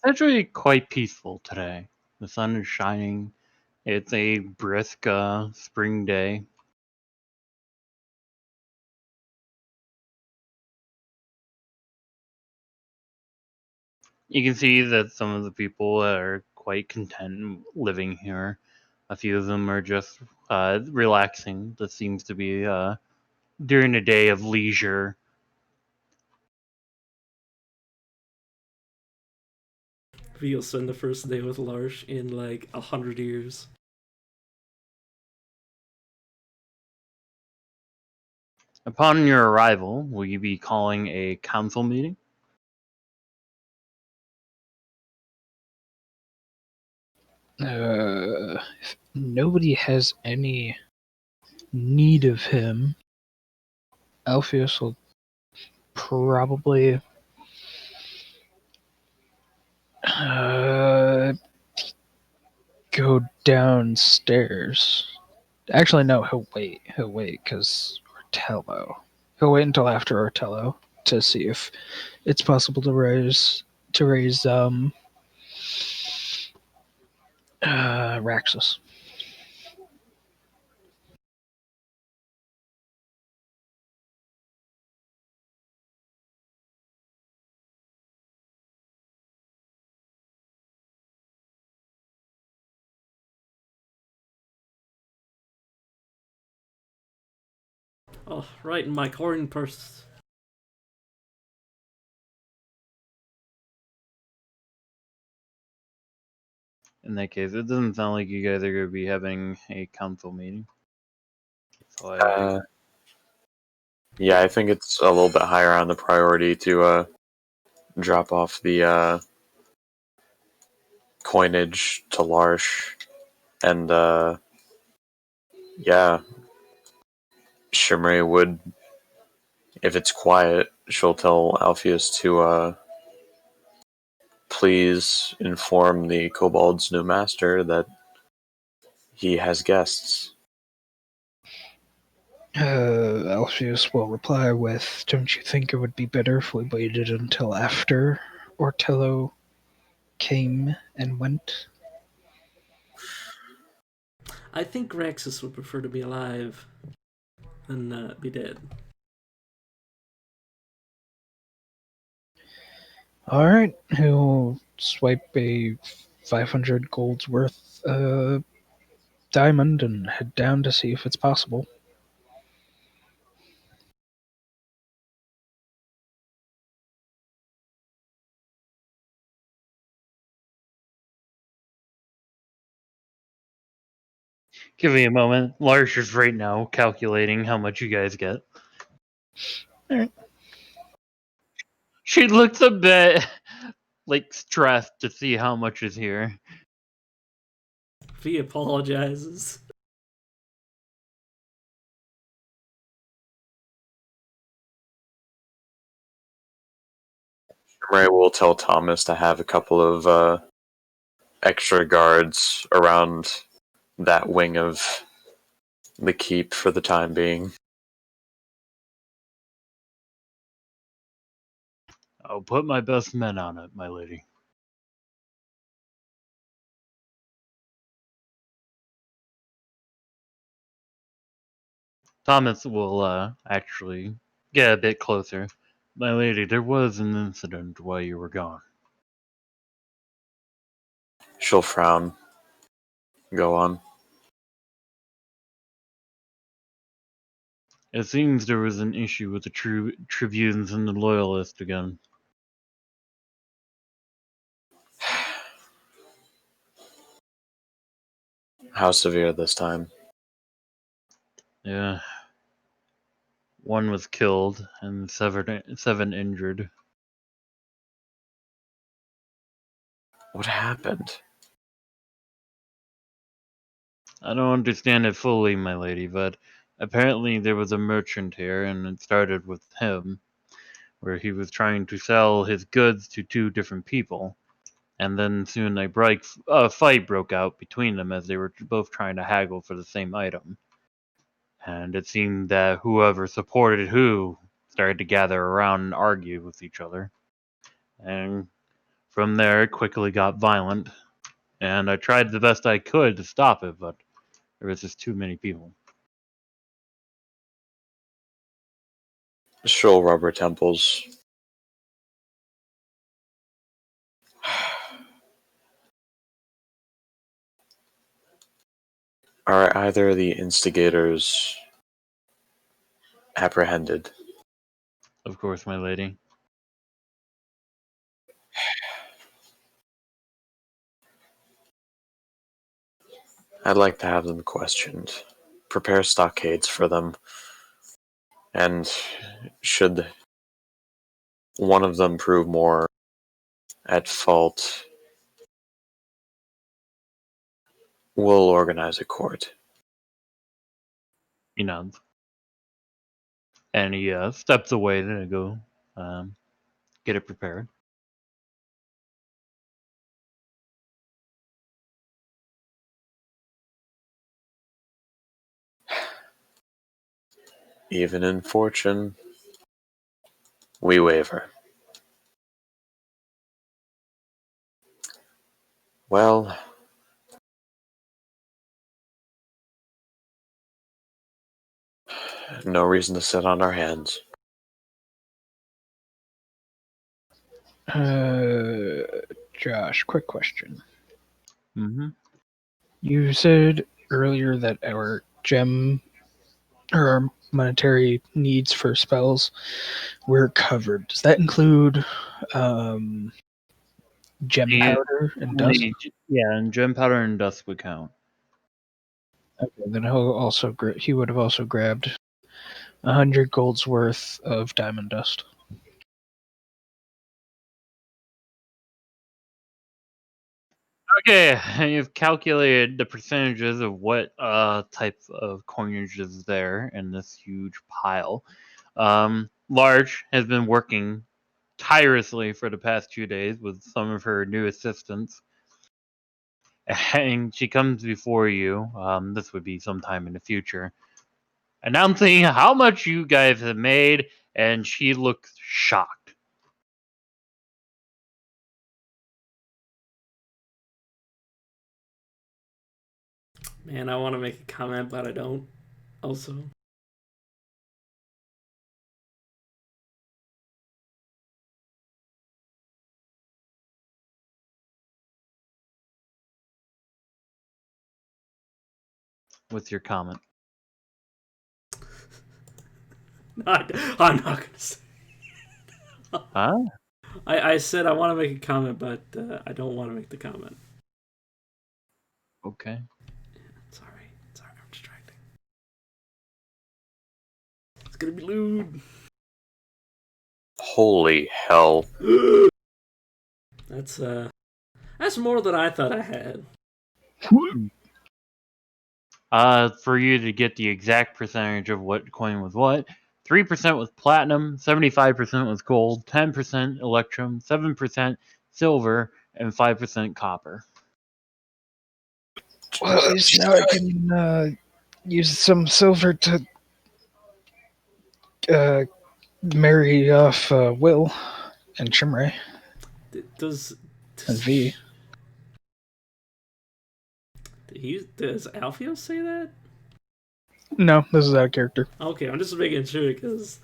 it's actually quite peaceful today. The sun is shining. It's a brisk spring day. You can see that some of the people are quite content living here. A few of them are just relaxing. This seems to be during a day of leisure. We'll spend the first day with Larsh in like 100 years. Upon your arrival, will you be calling a council meeting? If nobody has any need of him, Alpheus will probably go downstairs. Actually, no, he'll wait. He'll wait because Ortello. He'll wait until after Ortello to see if it's possible to raise Raxus. Oh, right in my coin purse. In that case, it doesn't sound like you guys are going to be having a council meeting. So Yeah, I think it's a little bit higher on the priority to drop off the coinage to Larsh, and yeah, Shimray would, if it's quiet, she'll tell Alpheus to please inform the Kobold's new master that he has guests. Alpheus will reply with, "Don't you think it would be better if we waited until after Ortello came and went?" I think Rexus would prefer to be alive than be dead. Alright, he'll swipe a 500 gold's worth diamond and head down to see if it's possible. give me a moment. Lars is right now calculating how much you guys get. Alright. She looks a bit like stressed to see how much is here. V apologizes. Shimray will tell Thomas to have a couple of extra guards around that wing of the keep for the time being. I'll put my best men on it, my lady. Thomas will actually get a bit closer. My lady, there was an incident while you were gone. She'll frown. Go on. It seems there was an issue with the Tribunes and the Loyalists again. How severe this time? Yeah. One was killed and seven injured. What happened? I don't understand it fully, my lady, but apparently there was a merchant here, and it started with him, where he was trying to sell his goods to two different people. And then soon a fight broke out between them as they were both trying to haggle for the same item. And it seemed that whoever supported who started to gather around and argue with each other. And from there, it quickly got violent. And I tried the best I could to stop it, but there was just too many people. She'll rub her temples. Are either of the instigators apprehended? Of course, my lady. I'd like to have them questioned. Prepare stockades for them. And should one of them prove more at fault, we'll organize a court. He nods. And he steps away to go get it prepared. Even in fortune, we waver. Well, no reason to sit on our hands. Josh, quick question. Mm-hmm. You said earlier that our gem, or our monetary needs for spells, we're covered. Does that include um, gem The powder and dust? only, yeah, and gem powder and dust would count. Okay, then he would have also grabbed 100 gold's worth of diamond dust. Okay, you've calculated the percentages of what type of coinage is there in this huge pile. Large has been working tirelessly for the past 2 days with some of her new assistants. And she comes before you, this would be sometime in the future, announcing how much you guys have made, and she looks shocked. Man, I want to make a comment, but I don't. Also, What's your comment? I'm not gonna say. Huh? I said I want to make a comment, but I don't want to make the comment. Okay. Sorry, I'm distracting. It's gonna be lewd. Holy hell. That's more than I thought I had. For you to get the exact percentage of what coin was what, 3% was platinum, 75% was gold, 10% electrum, 7% silver, and 5% copper. Well, at least now I can use some silver to marry off Will and Chimray Does and V. does Alfio say that? No, this is out of character. Okay, I'm just making sure because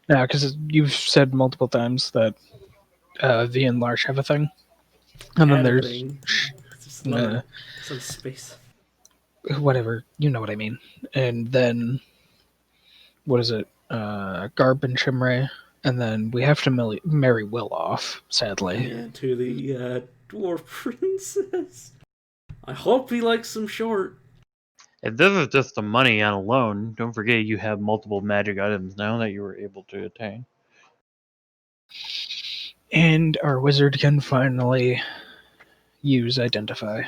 No, because you've said multiple times that V and Larch have a thing. And then there's just love some space. whatever, you know what I mean. And then what is it? Garb and Chimray, and then we have to marry Will off. Sadly, Yeah, to the dwarf princess. I hope he likes some short. If this is just the money on a loan, don't forget you have multiple magic items now that you were able to attain. and our wizard can finally use identify.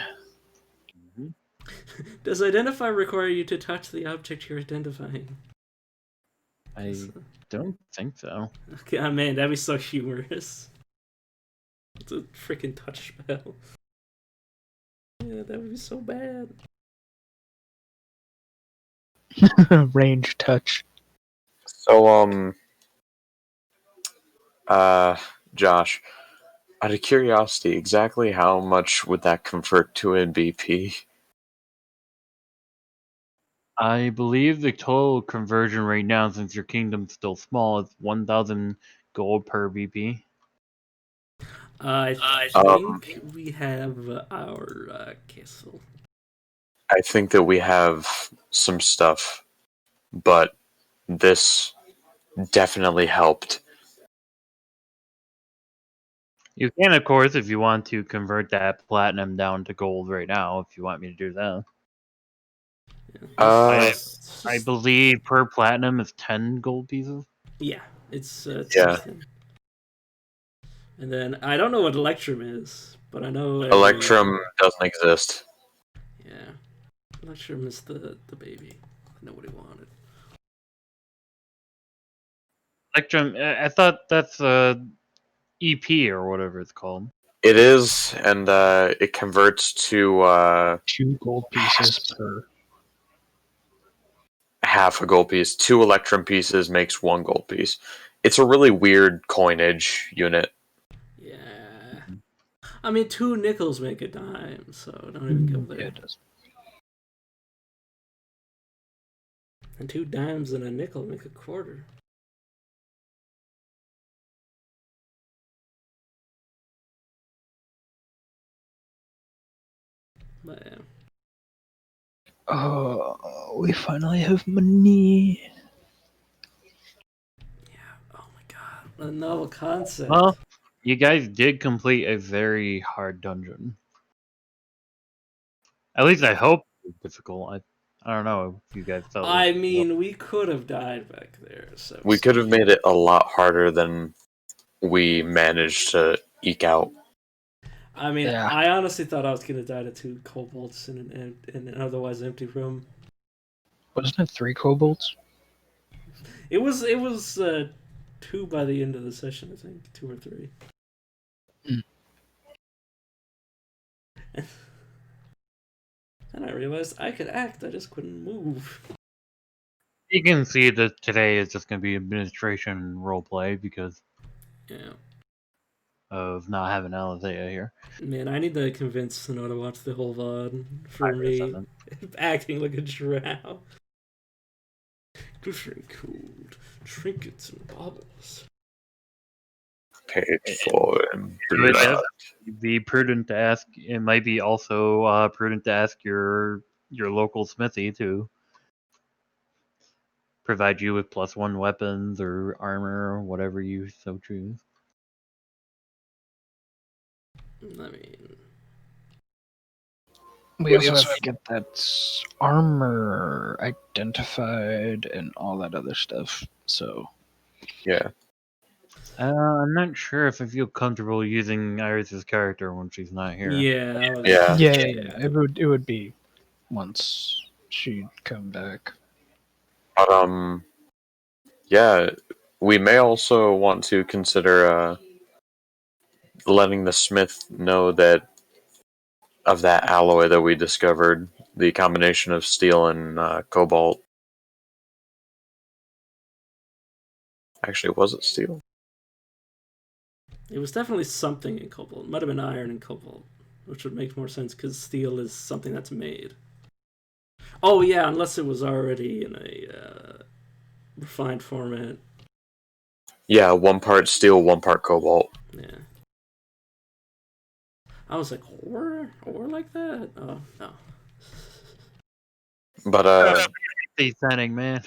Mm-hmm. Does identify require you to touch the object you're identifying? I don't think so. Okay, oh, man, that'd be so humorous. It's a freaking touch spell. Yeah, that would be so bad. Range touch. So, Josh, out of curiosity, exactly how much would that convert to in BP? I believe the total conversion right now, since your kingdom's still small, is 1,000 gold per BP. I Um, think we have our castle. I think that we have some stuff, but this definitely helped. You can, of course, if you want to convert that platinum down to gold right now, if you want me to do that. Uh, I believe per platinum is 10 gold pieces. Yeah, it's Yeah. 10. And then I don't know what Electrum is, but I know Electrum doesn't exist. Yeah, Electrum is the baby. Nobody wanted. Electrum, I thought that's EP or whatever it's called. It is, and it converts to 2 gold pieces per. half a gold piece. 2 Electrum pieces makes 1 gold piece. It's a really weird coinage unit. Yeah, I mean 2 nickels make a dime, so don't even go there. Yeah, it does. And 2 dimes and a nickel make a quarter. But yeah. we finally have money. Oh my god, a novel concept. Well, you guys did complete a very hard dungeon. At least I hope it was difficult. I don't know if you guys felt. I mean, we could have died back there. So We could have made it a lot harder than we managed to eke out. I mean, Yeah. I honestly thought I was gonna die to 2 kobolds in an otherwise empty room. Wasn't it 3 kobolds? It was 2 by the end of the session, I think, 2 or 3. Mm. And I realized I could act, I just couldn't move. You can see that today is just going to be administration roleplay because Yeah. of not having Alethea here. Man, I need to convince Snow to watch the whole VOD for I just me haven't. acting like a drow. Glittering cold, trinkets and baubles. Paid for and It would definitely be prudent to ask. It might be also prudent to ask your local smithy to provide you with +1 weapons or armor or whatever you so choose. I mean, We also have to get that armor identified and all that other stuff. So yeah. I'm not sure if I feel comfortable using Iris's character when she's not here. yeah, Yeah. yeah, it would be once she'd come back. But yeah, we may also want to consider letting the smith know that of that alloy that we discovered, the combination of steel and cobalt. Actually, was it steel? It was definitely something in cobalt. It might have been iron and cobalt, which would make more sense because steel is something that's made. Oh yeah, unless it was already in a refined format. Yeah, 1 part steel, 1 part cobalt. Yeah. I was like, ore like that? Oh no. But Descending, man.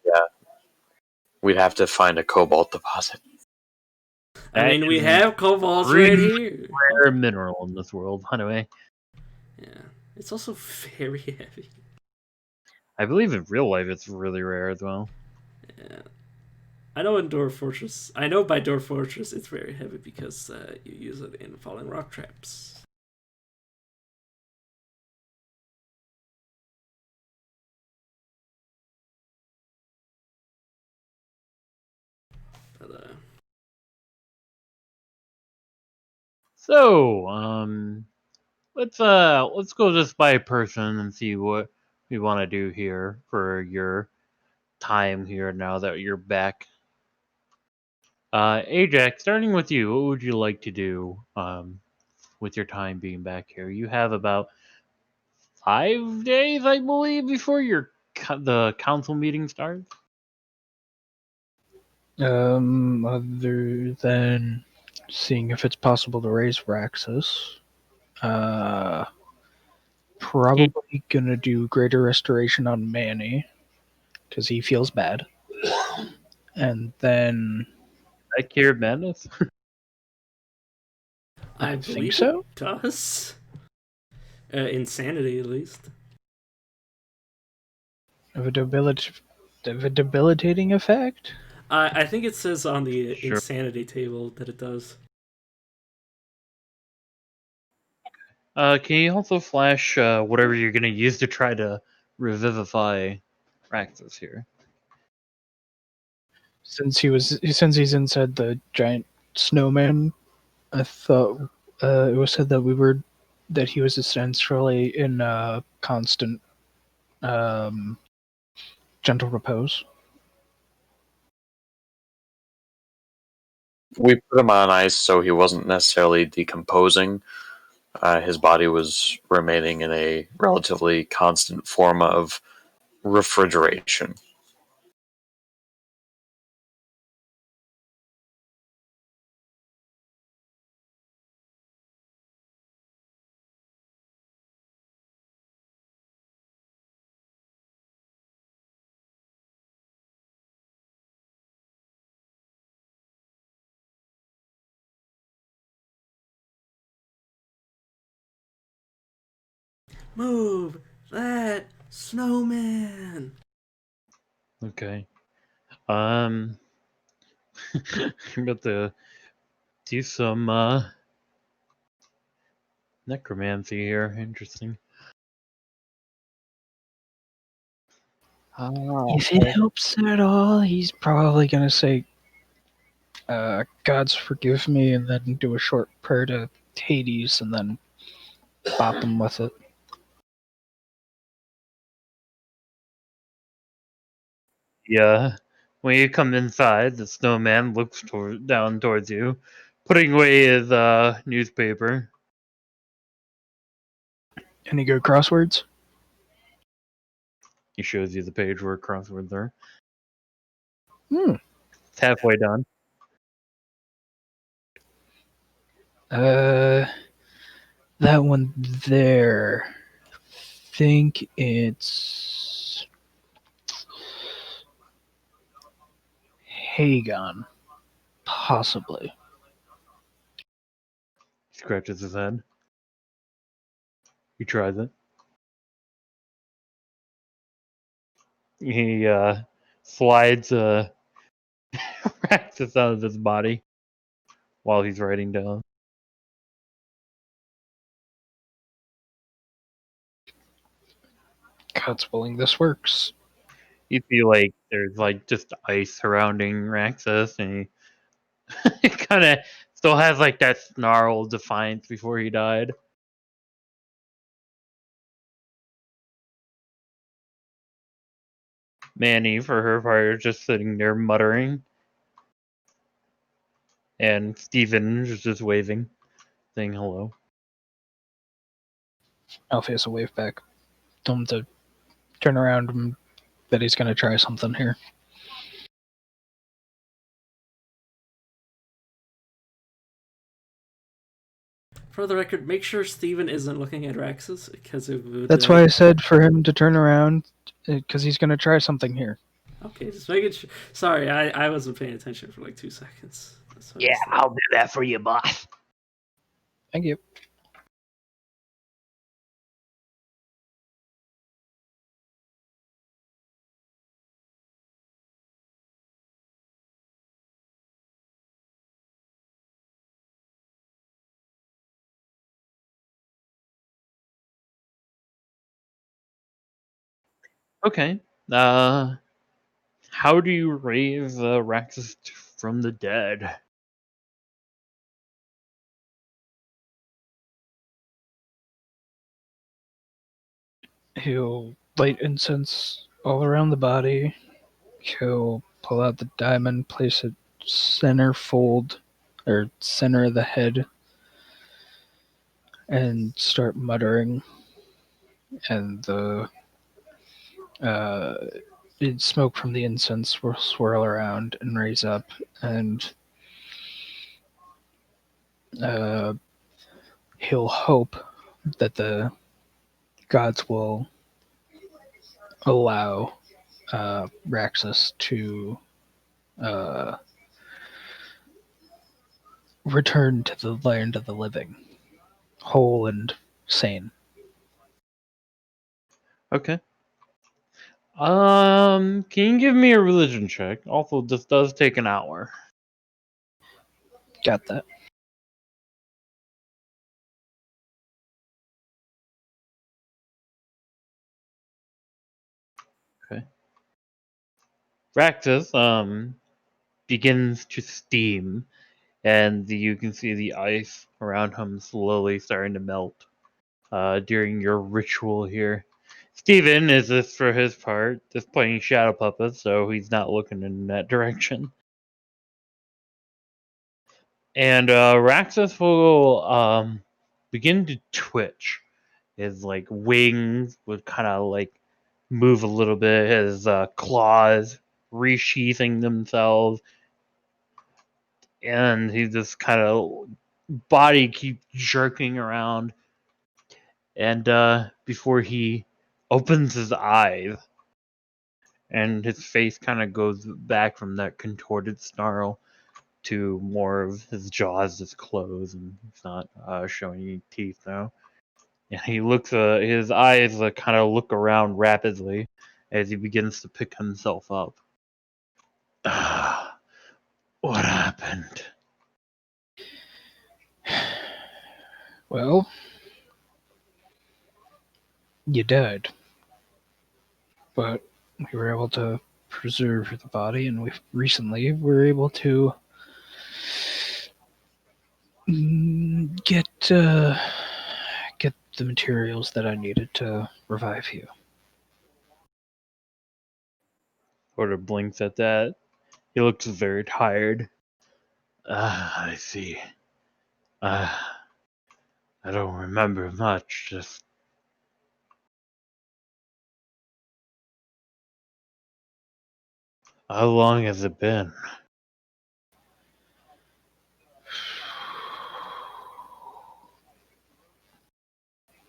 yeah, we'd have to find a cobalt deposit. I mean, we have cobalt right really here. rare mineral in this world, anyway. Yeah, it's also very heavy. I believe in real life it's really rare as well. Yeah. I know in Dwarf Fortress. I know by Dwarf Fortress it's very heavy because you use it in falling rock traps. But So, let's go just by person and see what we want to do here for your time here now that you're back. Ajax, starting with you, what would you like to do with your time being back here? You have about 5 days, I believe, before the council meeting starts. Other than seeing if it's possible to raise Raxus, probably gonna do greater restoration on Manny because he feels bad, and then I cure madness. I think believe so. it does. Insanity, at least. Of a debilitating effect. I think it says on the Sure. insanity table that it does. Can you also flash whatever you're gonna use to try to revivify Raxus here? Since he's inside the giant snowman, I thought it was said that he was essentially in constant gentle repose. We put him on ice so he wasn't necessarily decomposing. His body was remaining in a relatively constant form of refrigeration. Move that snowman. Okay. I'm about to do some necromancy here. Interesting. If it helps at all, he's probably gonna say, "Gods forgive me," and then do a short prayer to Hades, and then bop him with it. Yeah. When you come inside, the snowman looks down towards you, putting away his newspaper. Any good crosswords? He shows you the page where crosswords are. Hmm. It's halfway done. That one there. Think it's Hagon, possibly. He scratches his head. He tries it. He slides Praxis out of his body while he's writing down. God's willing, this works. You see, like, there's like just ice surrounding Raxus, and he kind of still has like that snarl of defiance before he died. Manny, for her part, is just sitting there muttering, and Steven is just waving, saying hello. Alpheus will wave back. Tell him to turn around and that he's gonna try something here. For the record, make sure Steven isn't looking at Raxus, because it would... That's why I said for him to turn around, because he's gonna try something here. Okay, just making sure. Sorry, I wasn't paying attention for like 2 seconds. That's what I Yeah, was thinking. I'll do that for you, boss. Thank you. Okay. How do you raise Raxus from the dead? He'll light incense all around the body. He'll pull out the diamond, place it center fold, or center of the head, and start muttering. And the smoke from the incense will swirl around and raise up, and he'll hope that the gods will allow Raxus to return to the land of the living, whole and sane. Okay. Can you give me a religion check? Also, this does take an hour. Got that. Okay. Raxus, begins to steam, and you can see the ice around him slowly starting to melt during your ritual here. Steven is this for his part, just playing shadow puppets, so he's not looking in that direction. And Raxus will begin to twitch. His like wings would kind of like move a little bit. His claws resheathing themselves, and he just kind of body keeps jerking around. And before he opens his eyes, and his face kind of goes back from that contorted snarl to more of his jaws just close, and he's not showing any teeth now. And he looks, his eyes kind of look around rapidly as he begins to pick himself up. What happened? Well, you died, but we were able to preserve the body, and we recently were able to get the materials that I needed to revive you. Sort of blinks at that. He looks very tired. I see. Uh, I don't remember much. Just how long has it been?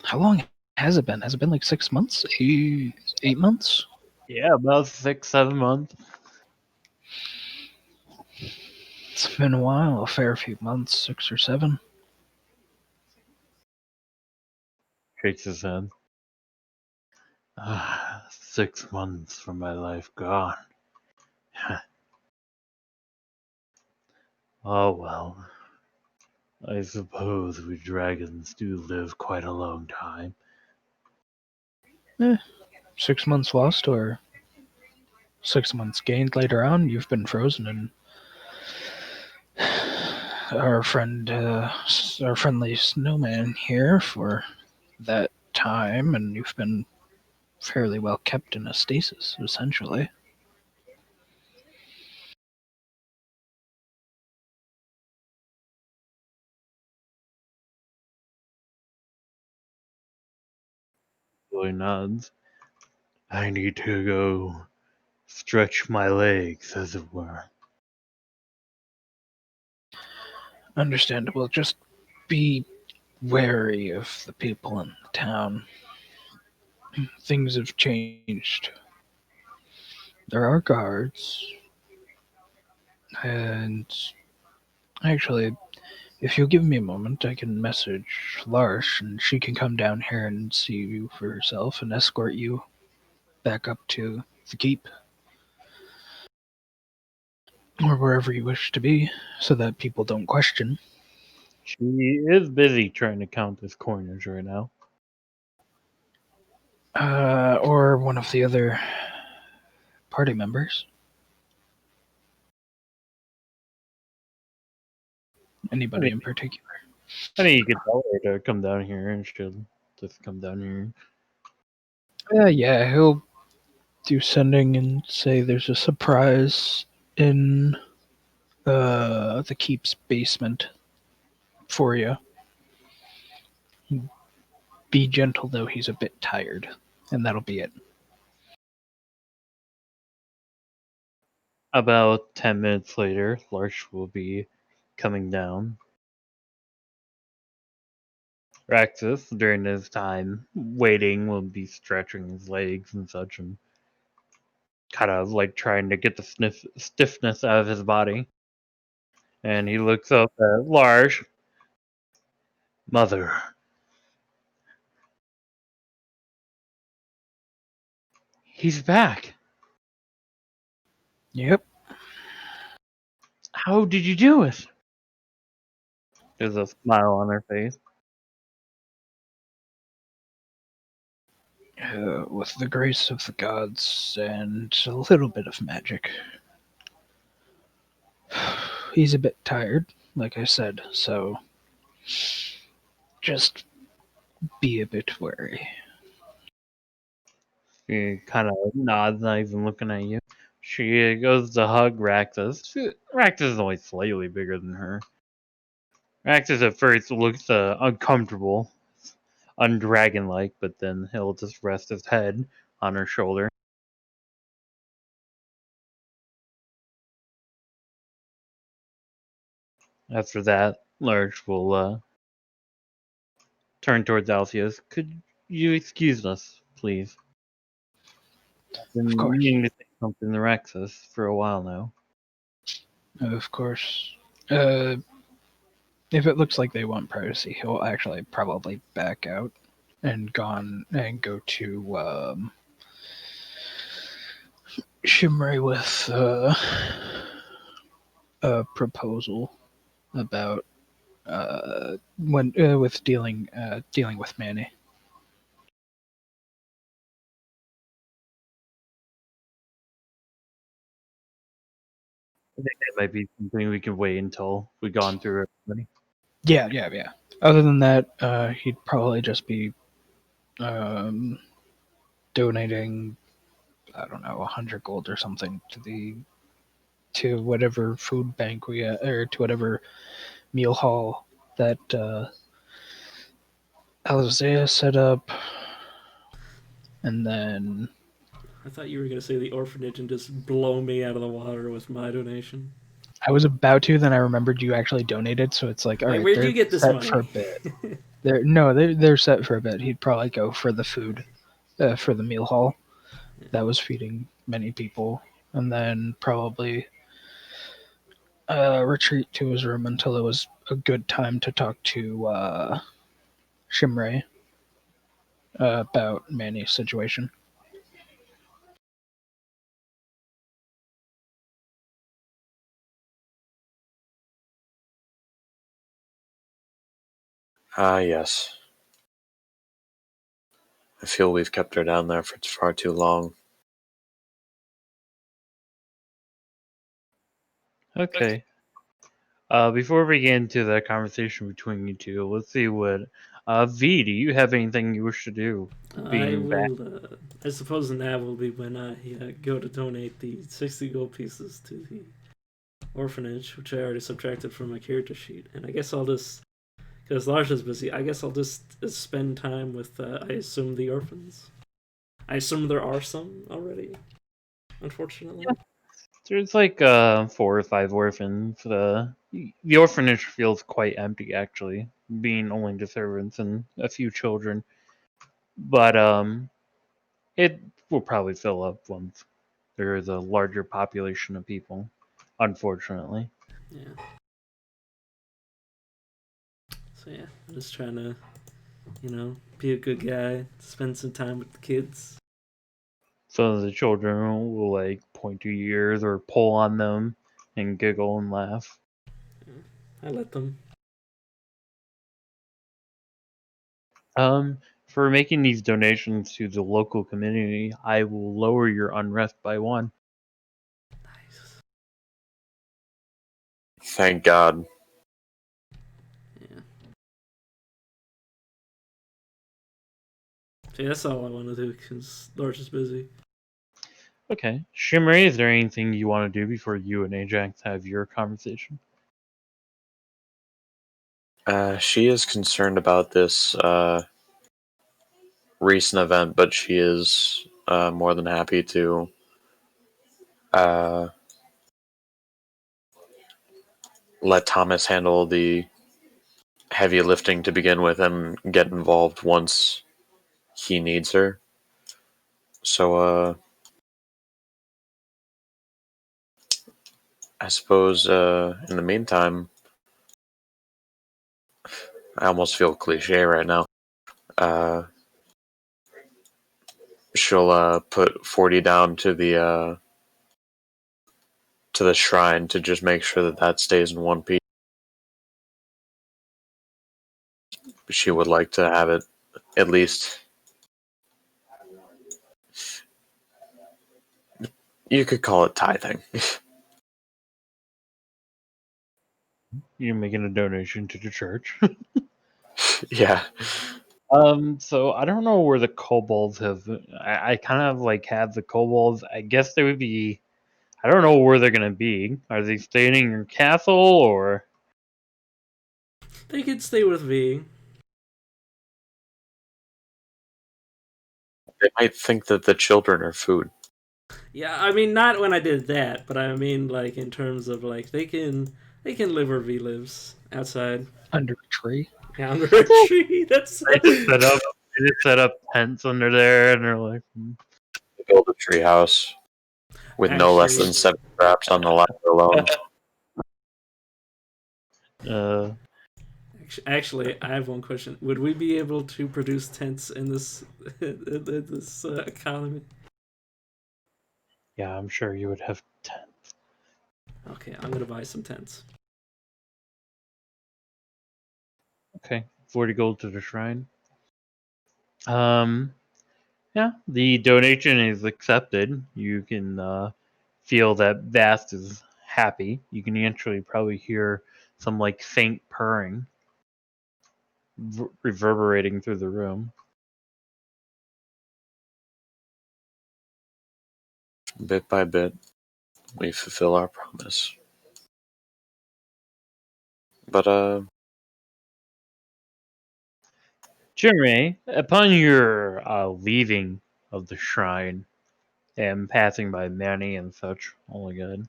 How long has it been? Has it been like 6 months? 8 months? Yeah, about 6, 7 months. It's been a while, a fair few months, 6 or 7. Shakes his head. 6 months from my life gone. Oh well. I suppose we dragons do live quite a long time. 6 months lost, or 6 months gained later on. You've been frozen, and our friendly snowman here for that time, and you've been fairly well kept in a stasis, essentially. Billy nods. I need to go stretch my legs, as it were. Understandable. Just be wary of the people in the town. Things have changed. There are guards, and actually, if you'll give me a moment, I can message Larsh, and she can come down here and see you for herself and escort you back up to the keep, or wherever you wish to be, so that people don't question. She is busy trying to count his coinage right now. Or one of the other party members. Anybody in particular? I mean, you could tell her to come down here, and she'll just come down here. Yeah, he'll do sending and say there's a surprise in the keep's basement for you. Be gentle, though, he's a bit tired, and that'll be it. About 10 minutes later, Larch will be coming down. Raxus, during his time waiting, will be stretching his legs and such, and kind of like trying to get the stiffness out of his body. And he looks up at Larch. Mother, he's back. Yep. How did you do it? There's a smile on her face. With the grace of the gods and a little bit of magic. He's a bit tired, like I said, so just be a bit wary. She kind of nods, not even looking at you. She goes to hug Raxus. Raxus is only slightly bigger than her. Raxus at first looks uncomfortable, undragon-like, but then he'll just rest his head on her shoulder. After that, Lurch will turn towards Alpheus. Could you excuse us, please? I've Of been course. meaning to say something to Raxus for a while now. Of course. If it looks like they want privacy, he'll actually probably back out. and go to Shimray with a proposal about when with dealing with Manny. I think that might be something we can wait until we've gone through everybody. Yeah. Other than that, he'd probably just be donating, I don't know, 100 gold or something to whatever food bank or to whatever meal hall that Alizea set up, and then I thought you were going to say the orphanage and just blow me out of the water with my donation. I was about to. Then I remembered you actually donated, so it's like, all Like, right, where'd they're you get this set for a money? bit. They're set for a bit. He'd probably go for the food, for the meal hall that was feeding many people, and then probably retreat to his room until it was a good time to talk to Shimray about Manny's situation. Yes. I feel we've kept her down there for far too long. Okay. Before we get into the conversation between you two, let's see what. V, do you have anything you wish to do? I Being back. will. I suppose that will be when I go to donate the 60 gold pieces to the orphanage, which I already subtracted from my character sheet. And I guess I'll just, because Lars is busy, I guess I'll just spend time with, I assume, the orphans. I assume there are some already, unfortunately. Yeah. There's like 4 or 5 orphans. The orphanage feels quite empty, actually, being only the servants and a few children. But it will probably fill up once there is a larger population of people, unfortunately. Yeah. So yeah, I'm just trying to, be a good guy, spend some time with the kids. Some of the children will like point to your ears or pull on them and giggle and laugh. I let them. For making these donations to the local community, I will lower your unrest by 1. Nice. Thank God. Yeah. So yeah, that's all I want to do because Lars is busy. Okay. Shimmery, is there anything you want to do before you and Ajax have your conversation? She is concerned about this recent event, but she is more than happy to let Thomas handle the heavy lifting to begin with and get involved once he needs her. So, I suppose in the meantime, I almost feel cliche right now. She'll put 40 down to the shrine to just make sure that that stays in one piece. She would like to have it at least. You could call it tithing. You're making a donation to the church. Yeah. So I don't know where the kobolds have. I kind of like have the kobolds. I guess they would be. I don't know where they're gonna be. Are they staying in your castle or? They could stay with me. They might think that the children are food. Yeah, I mean not when I did that, but I mean like in terms of like they can live where V lives outside. Under a tree. Yeah, under a tree. That's They just set up. They just set up tents under there, and they're like, Build a treehouse with no less actually than 7 traps on the ladder alone. uh, Actually, I have one question. Would we be able to produce tents in this economy? Yeah, I'm sure you would have 10. Okay, I'm gonna buy some tents. Okay, 40 gold to the shrine. Yeah, the donation is accepted. You can feel that Vast is happy. You can actually probably hear some like faint purring reverberating through the room. Bit by bit, we fulfill our promise. But, Jeremy, upon your leaving of the shrine and passing by many and such, only good.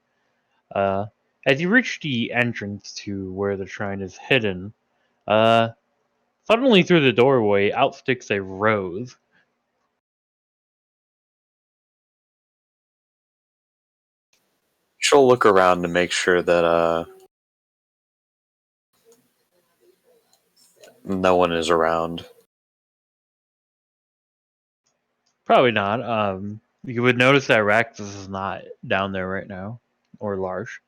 Uh, as you reach the entrance to where the shrine is hidden, uh, suddenly through the doorway out sticks a rose. she'll look around to make sure that, no one is around. Probably not. You would notice that Raxus is not down there right now, or Large.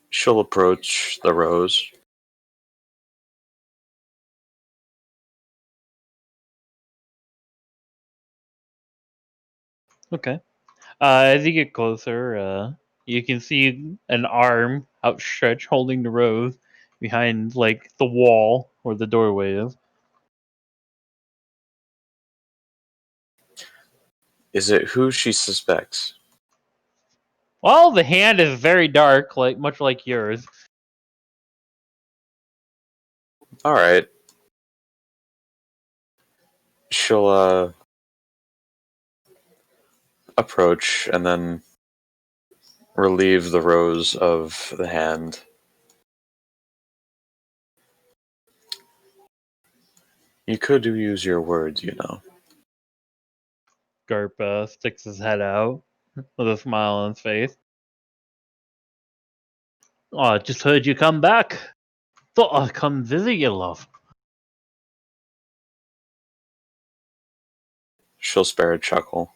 She'll approach the rose. Okay. As you get closer, you can see an arm outstretched holding the rose behind, like, the wall where the doorway is. Is it who she suspects? Well, the hand is very dark, like much like yours. Alright. She'll, approach and then relieve the rose of the hand. You could use your words, you know. Garp sticks his head out with a smile on his face. Oh, I just heard you come back. Thought I'd come visit you, love. She'll spare a chuckle.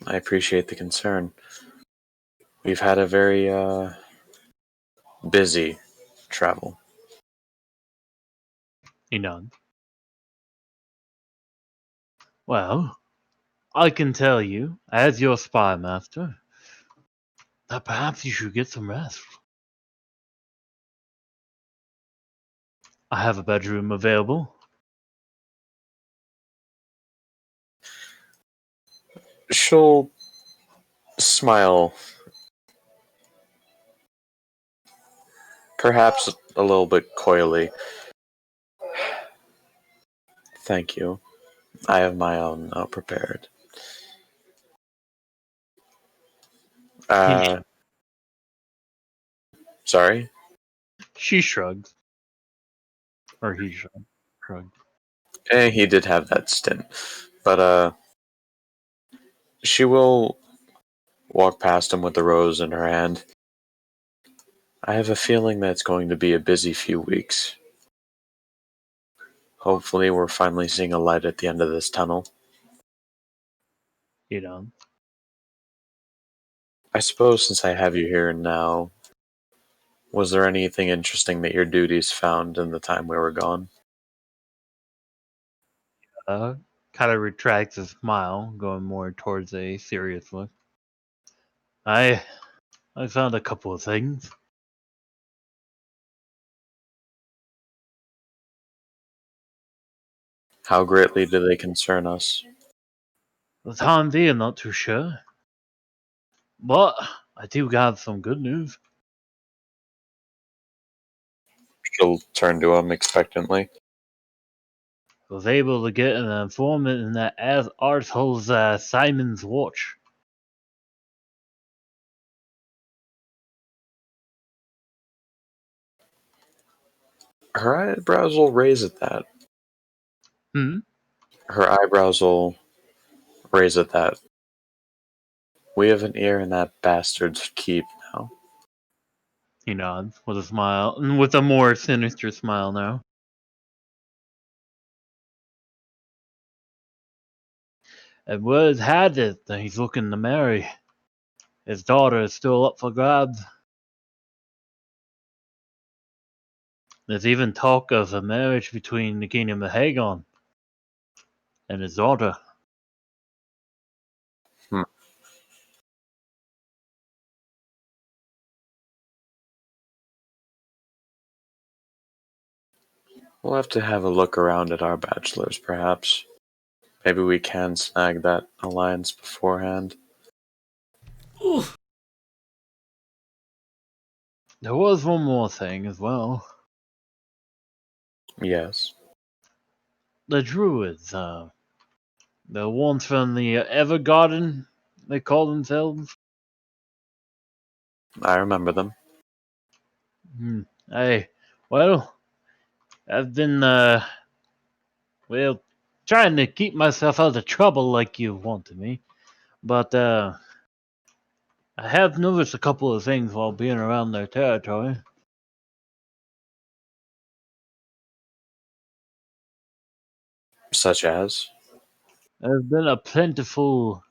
I appreciate the concern. We've had a very, busy travel. He nods. Well, I can tell you, as your spy master, that perhaps you should get some rest. I have a bedroom available. She'll smile, perhaps a little bit coyly. Thank you. I have my own prepared. He, Sorry? she shrugs. Or he shrugged. He did have that stint. But, she will walk past him with the rose in her hand. I have a feeling that it's going to be a busy few weeks. Hopefully, we're finally seeing a light at the end of this tunnel. You know. I suppose since I have you here now, was there anything interesting that your duties found in the time we were gone? Uh, kind of retracts his smile, going more towards a serious look. I I found a couple of things. How greatly do they concern us? For the time being, not too sure. But I do got some good news. She'll turn to him expectantly. I was able to get an informant in that as arsehole's Simon's watch. Her eyebrows will raise at that. Hmm? Her eyebrows will raise at that. We have an ear in that bastard's keep now. He nods with a smile, and with a more sinister smile now. And word had it that he's looking to marry. His daughter is still up for grabs. There's even talk of a marriage between the Kingdom of Hagon and his daughter. Hmm. We'll have to have a look around at our bachelors, perhaps. Maybe we can snag that alliance beforehand. Ooh. There was one more thing as well. Yes, The druids, the ones from the Evergarden, they call themselves. I remember them. Hmm. Hey, well, I've been, well, trying to keep myself out of trouble like you wanted me. But, I have noticed a couple of things while being around their territory. Such as? There's been a plentiful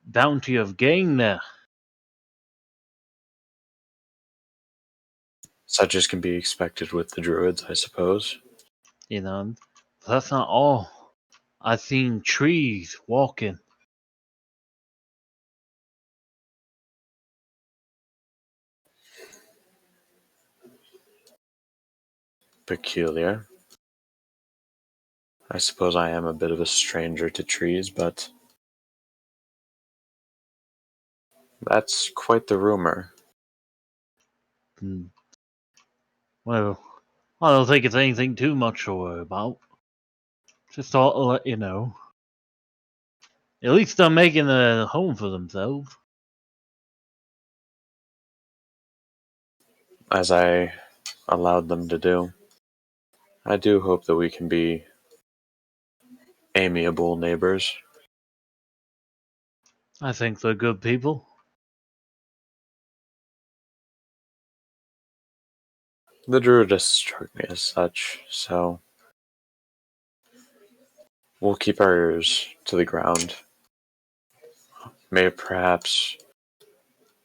bounty of game there. Such as can be expected with the druids, I suppose. You know, that's not all. I've seen trees walking. Peculiar. I suppose I am a bit of a stranger to trees, but that's quite the rumor. Hmm. Well, I don't think it's anything too much to worry about. Just thought to let you know. At least they're making a home for themselves. As I allowed them to do. I do hope that we can be amiable neighbors. I think they're good people. The druidists struck me as such, so we'll keep our ears to the ground. Maybe perhaps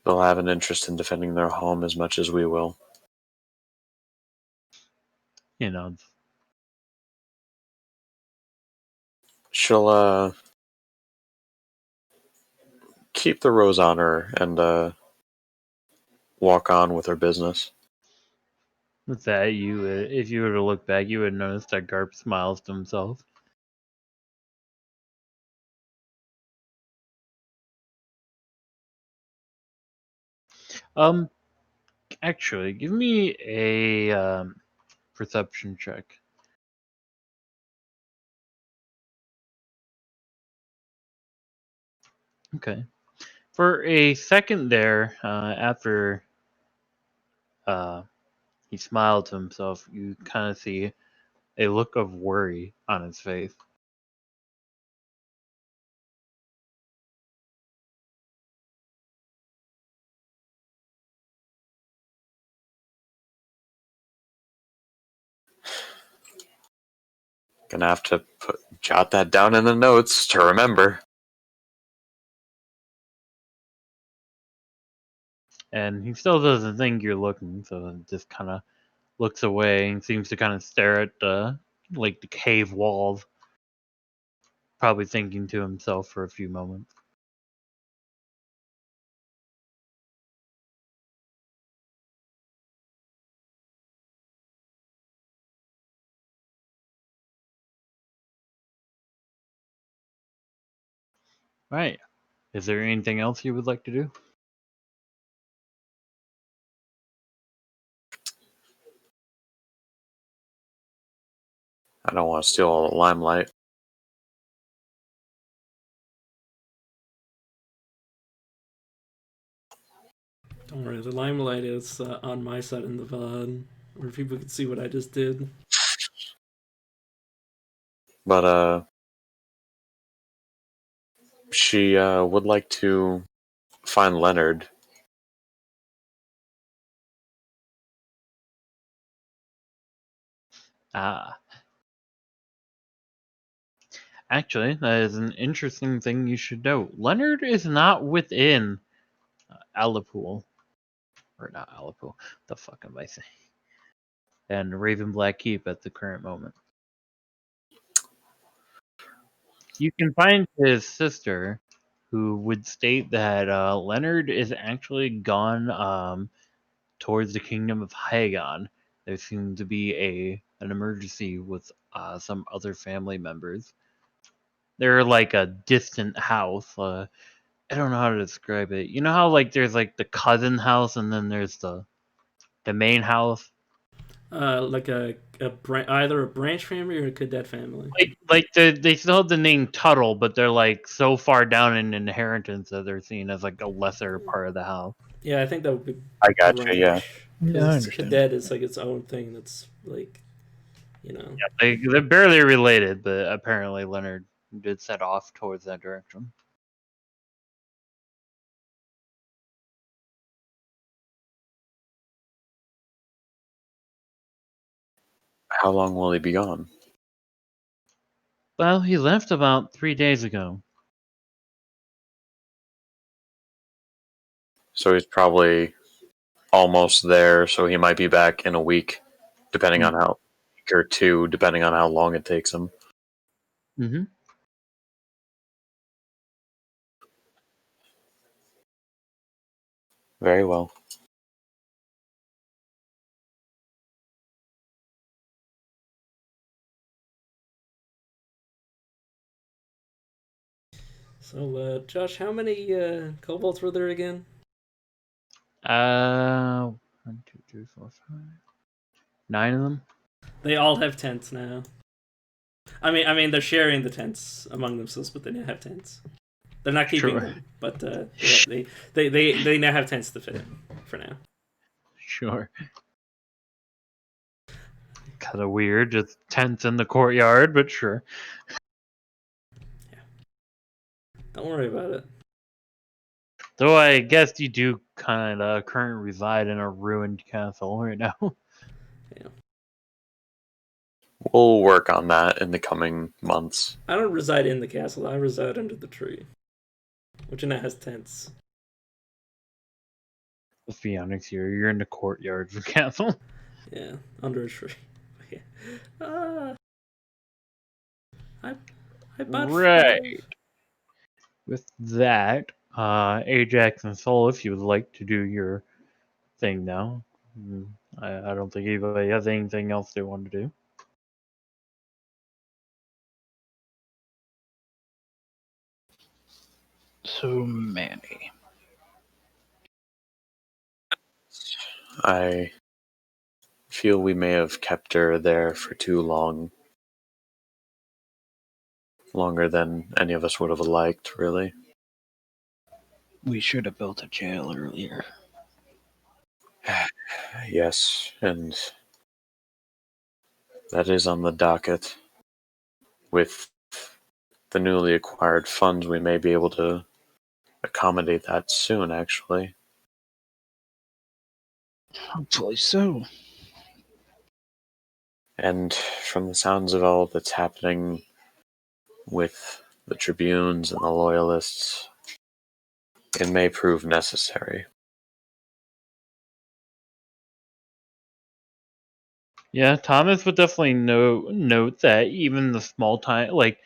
they'll have an interest in defending their home as much as we will. You know, She'll keep the rose on her and walk on with her business. with that, if you were to look back, you would notice that Garp smiles to himself. Um, actually, give me a perception check. Okay. For a second there, after uh, he smiled to himself, you kind of see a look of worry on his face. Gonna have to jot that down in the notes to remember. And he still doesn't think you're looking, so just kind of looks away and seems to kind of stare at like the cave walls, probably thinking to himself for a few moments. Right. Is there anything else you would like to do? I don't want to steal all the limelight. Don't worry, the limelight is on my side in the VOD, where people can see what I just did. But she would like to find Leonard. Ah. Actually, that is an interesting thing you should know. Leonard is not within Alipool. Or not Alipool. The fuck am I saying? And Raven Black Keep at the current moment. You can find his sister, who would state that Leonard is actually gone towards the kingdom of Hagon. There seemed to be an emergency with some other family members. They're like a distant house. I don't know how to describe it. You know how like there's like the cousin house and then there's the main house? Like either a branch family or a cadet family. Like they still have the name Tuttle, but they're like so far down in inheritance that they're seen as like a lesser part of the house. Yeah, I think that would be I gotcha, yeah. branch. Yeah, I Because understand. cadet is like its own thing. That's like, They're barely related, but apparently Leonard did set off towards that direction. How long will he be gone? Well, he left about 3 days ago. So he's probably almost there, so he might be back in a week, depending on how, or two, depending on how long it takes him. Mm-hmm. Very well. So, Josh, how many kobolds were there again? 1, 2, 3, 4, 5. 9 of them. They all have tents now. I mean, they're sharing the tents among themselves, but they now have tents. They're not keeping Sure. them, but yeah, they now have tents to fit in for now. Sure. Kind of weird, just tents in the courtyard, but sure. Don't worry about it. Though I guess you do kind of currently reside in a ruined castle right now. We'll work on that in the coming months. I don't reside in the castle. I reside under the tree, which now has tents. Let's be honest here, you're in the courtyard of the castle. Yeah, under a tree. I bought Right. With that, Ajax and Soul, if you would like to do your thing now. I don't think anybody has anything else they want to do. So many. I feel we may have kept her there for too long. Longer than any of us would have liked, really. We should have built a jail earlier. Yes, and that is on the docket. With the newly acquired funds, we may be able to accommodate that soon, actually. Hopefully so. And from the sounds of all that's happening with the Tribunes and the Loyalists, it may prove necessary. Yeah, Thomas would definitely note that even the small time, like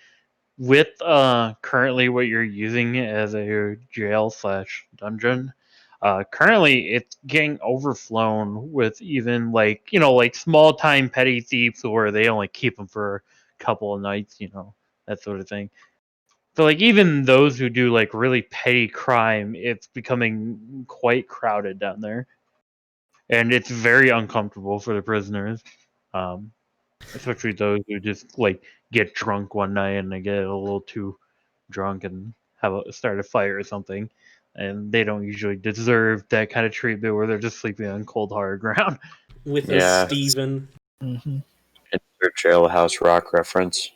with currently what you're using as a jail slash dungeon, currently it's getting overflown with even like like small time petty thieves where they only keep them for a couple of nights, that sort of thing. So like even those who do like really petty crime, it's becoming quite crowded down there, and it's very uncomfortable for the prisoners. Um, Especially those who just like get drunk one night and they get a little too drunk and start a fire or something, and they don't usually deserve that kind of treatment where they're just sleeping on cold hard ground. With a Yeah. Steven. Mm-hmm. Insert Jailhouse Rock reference.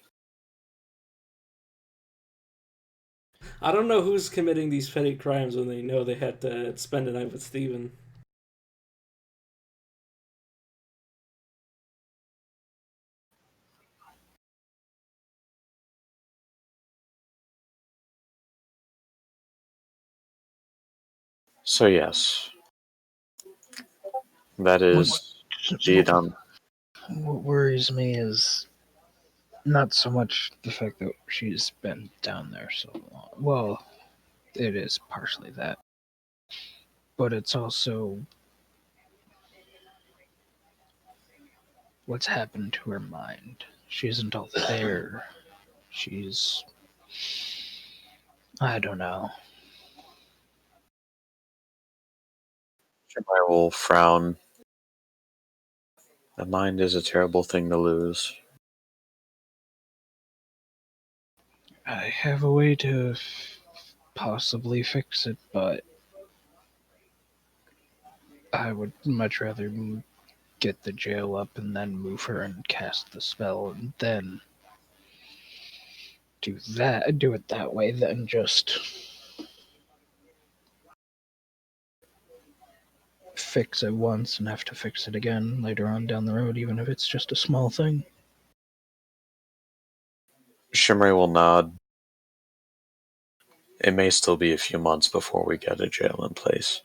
I don't know who's committing these petty crimes when they know they had to spend a night with Steven. So yes, that What, is indeed on. what worries me is not so much the fact that she's been down there so long. Well, it is partially that, but it's also what's happened to her mind. She isn't all there. She's. I don't know. I will frown. The mind is a terrible thing to lose. I have a way to possibly fix it, but I would much rather get the jail up and then move her and cast the spell and then do it that way than just fix it once and have to fix it again later on down the road, even if it's just a small thing. Shimray will nod. It may still be a few months before we get a jail in place.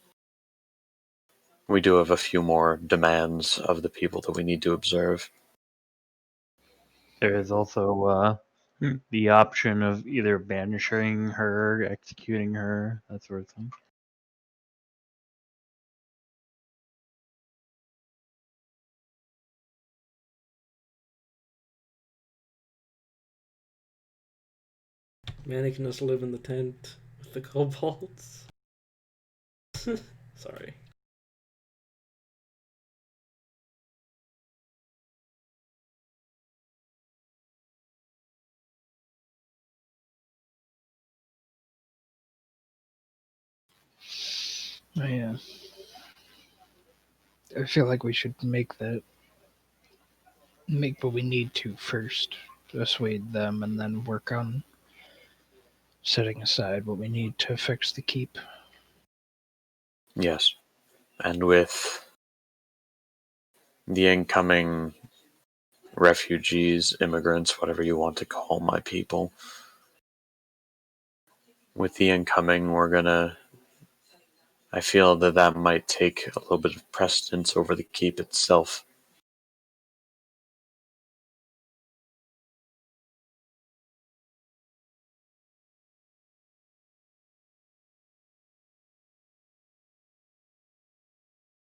We do have a few more demands of the people that we need to observe. There is also the option of either banishing her, executing her, that sort of thing. Manny can just live in the tent with the kobolds. Sorry. Yeah. I feel like we should make what we need to first, assuade them, and then work on setting aside what we need to fix the keep. Yes. And with the incoming refugees, immigrants, whatever you want to call my people, with the incoming, I feel that that might take a little bit of precedence over the keep itself.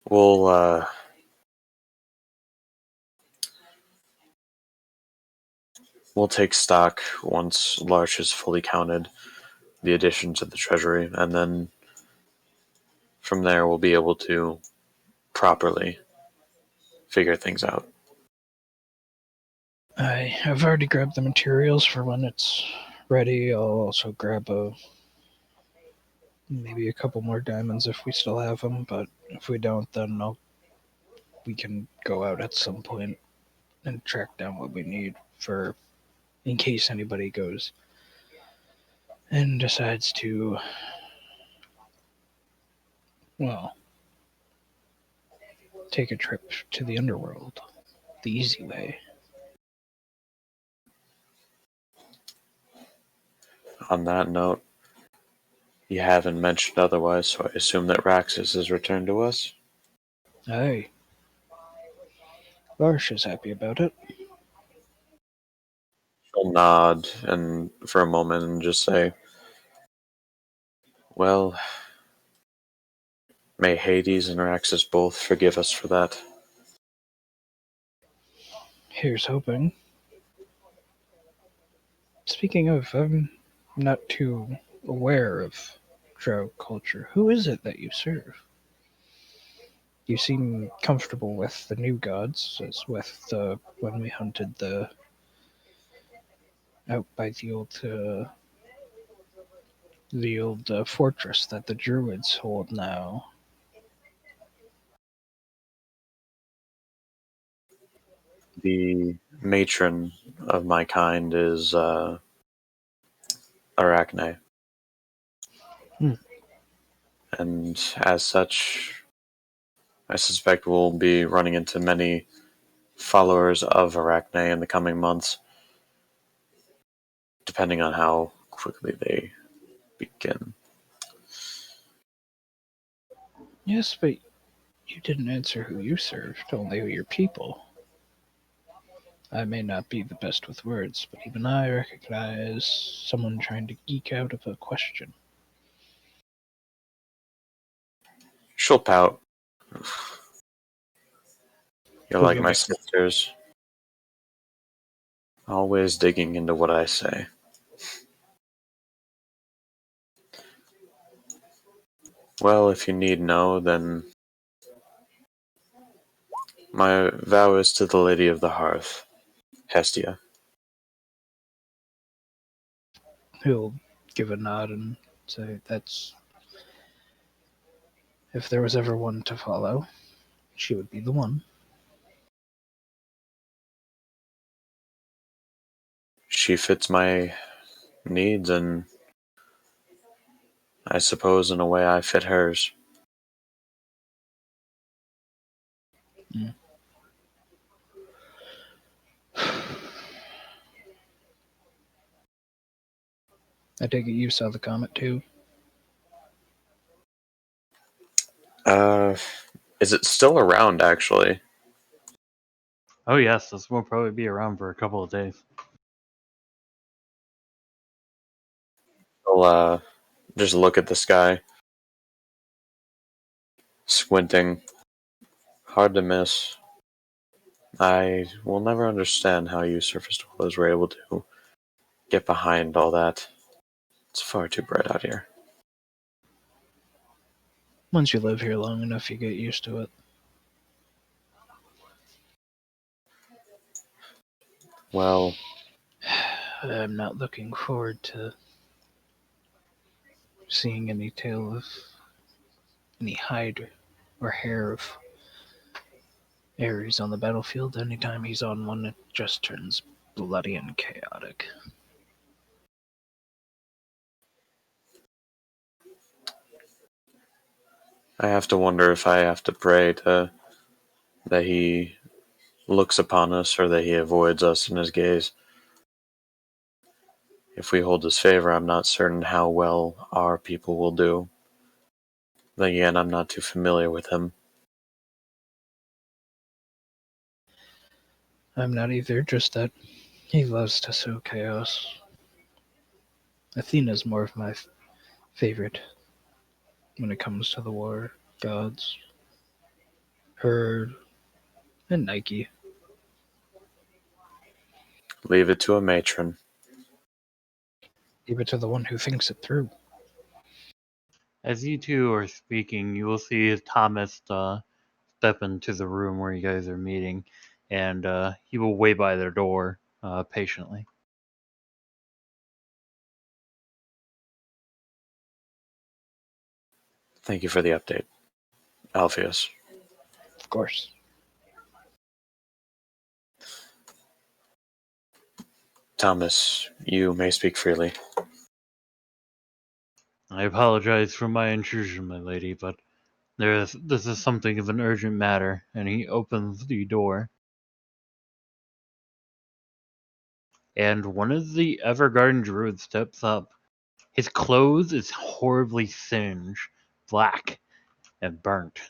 We'll we'll take stock once Larch is fully counted, the addition to the treasury, and then from there we'll be able to properly figure things out. I have already grabbed the materials for when it's ready. I'll also grab maybe a couple more diamonds if we still have them, but if we don't, then we can go out at some point and track down what we need for in case anybody goes and decides to, well, take a trip to the underworld the easy way. On that note, you haven't mentioned otherwise, so I assume that Raxus has returned to us? Aye, Varsh is happy about it. She'll nod and for a moment and just say, well, may Hades and Raxus both forgive us for that. Here's hoping. Speaking of, I'm not too aware of Drow culture. Who is it that you serve? You seem comfortable with the new gods, as with when we hunted out by the old fortress that the druids hold now. The matron of my kind is Arachne. Hmm. And as such, I suspect we'll be running into many followers of Arachne in the coming months, depending on how quickly they begin. Yes, but you didn't answer who you served, only who your people. I may not be the best with words, but even I recognize someone trying to geek out of a question. She'll pout. You're Who'll like you my get? sisters, always digging into what I say. Well, if you need know, then my vow is to the Lady of the Hearth, Hestia. He'll give a nod and say, "That's if there was ever one to follow, she would be the one." She fits my needs, and I suppose in a way I fit hers. Mm. I take it you saw the comet too. Uh, is it still around, actually? Oh yes, this will probably be around for a couple of days. I'll just look at the sky, squinting. Hard to miss. I will never understand how you surface dwellers were able to get behind all that. It's far too bright out here. Once you live here long enough, you get used to it. Well, I'm not looking forward to seeing any tale of any hide or hair of Ares on the battlefield. Anytime he's on one, it just turns bloody and chaotic. I have to wonder if I have to pray to that he looks upon us or that he avoids us in his gaze. If we hold his favor, I'm not certain how well our people will do. Then again, I'm not too familiar with him. I'm not either, just that he loves to sow chaos. Athena's more of my favorite when it comes to the war gods. Her and Nike. Leave it to a matron. Leave it to the one who thinks it through. As you two are speaking, you will see Thomas step into the room where you guys are meeting, and he will wait by their door patiently. Thank you for the update, Alpheus. Of course. Thomas, you may speak freely. I apologize for my intrusion, my lady, but this is something of an urgent matter, and he opens the door. And one of the Evergarden druids steps up. His clothes is horribly singed, black, and burnt.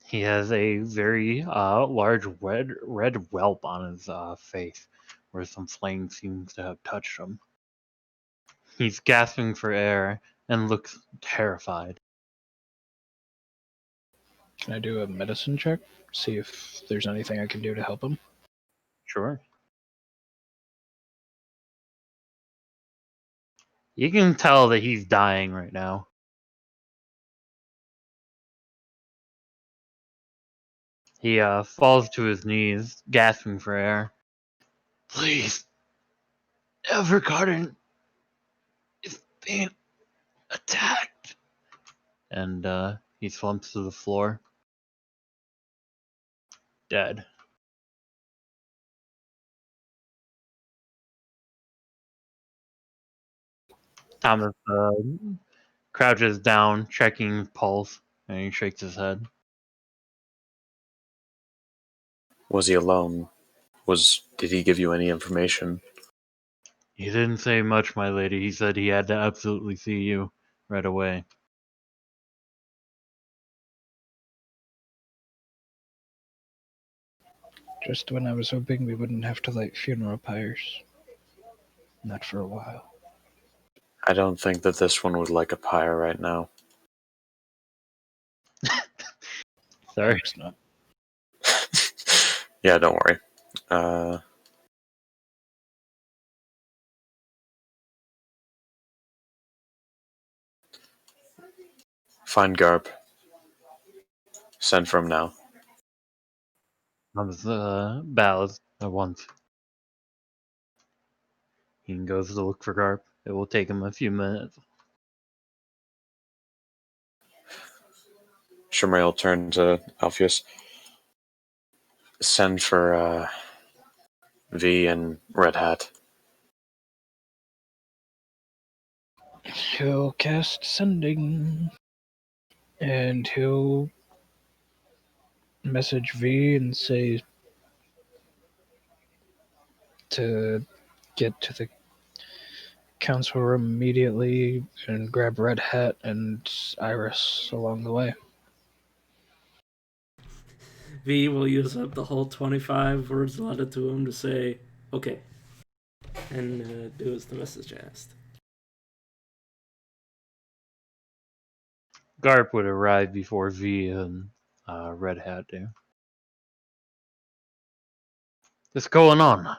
He has a very large red whelp on his face, where some flame seems to have touched him. He's gasping for air and looks terrified. Can I do a medicine check? See if there's anything I can do to help him? Sure. You can tell that he's dying right now. He falls to his knees, gasping for air. Please, Evergarden is being attacked. And he slumps to the floor, dead. Thomas crouches down, checking his pulse, and he shakes his head. Was he alone? Did he give you any information? He didn't say much, my lady. He said he had to absolutely see you right away. Just when I was hoping we wouldn't have to light funeral pyres. Not for a while. I don't think that this one would like a pyre right now. I Sorry. hope not. Yeah, don't worry. Find Garp. Send for him now. Comes bows at once. He goes to look for Garp. It will take him a few minutes. Shimrael turned to Alpheus. Send for V and Red Hat. He'll cast sending. And he'll message V and say to get to the council room immediately and grab Red Hat and Iris along the way. V will use up the whole 25 words allotted to him to say, okay, and do as the message asked. Garp would arrive before V and Red Hat do. What's going on?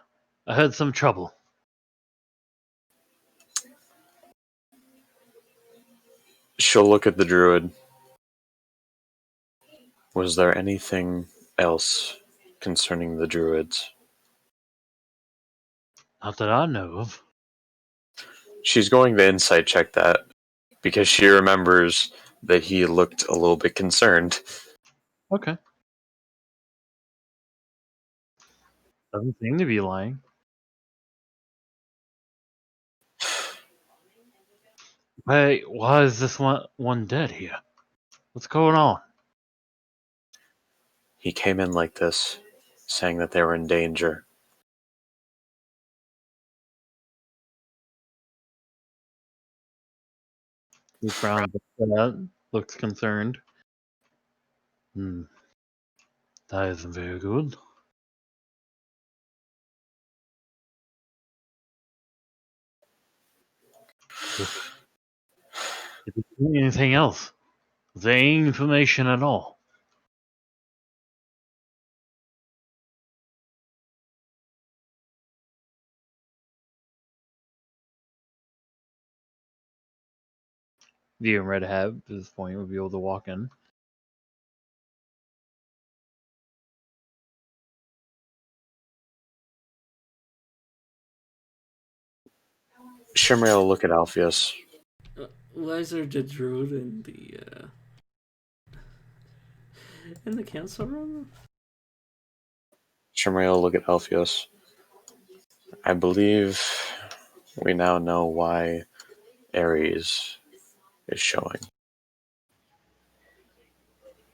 I had some trouble. She'll look at the druid. Was there anything else concerning the druids? Not that I know of. She's going to insight check that because she remembers that he looked a little bit concerned. Okay. Doesn't seem to be lying. Hey, why is this one dead here? What's going on? He came in like this, saying that they were in danger. He frowns at that, looks concerned. That isn't very good. Did you see anything else? Is there any information at all? The and Red Hat at this point would be able to walk in. Shimrael will look at Alpheus. Why is there the druid in the council room? Shimrael will look at Alpheus. I believe we now know why Ares is showing.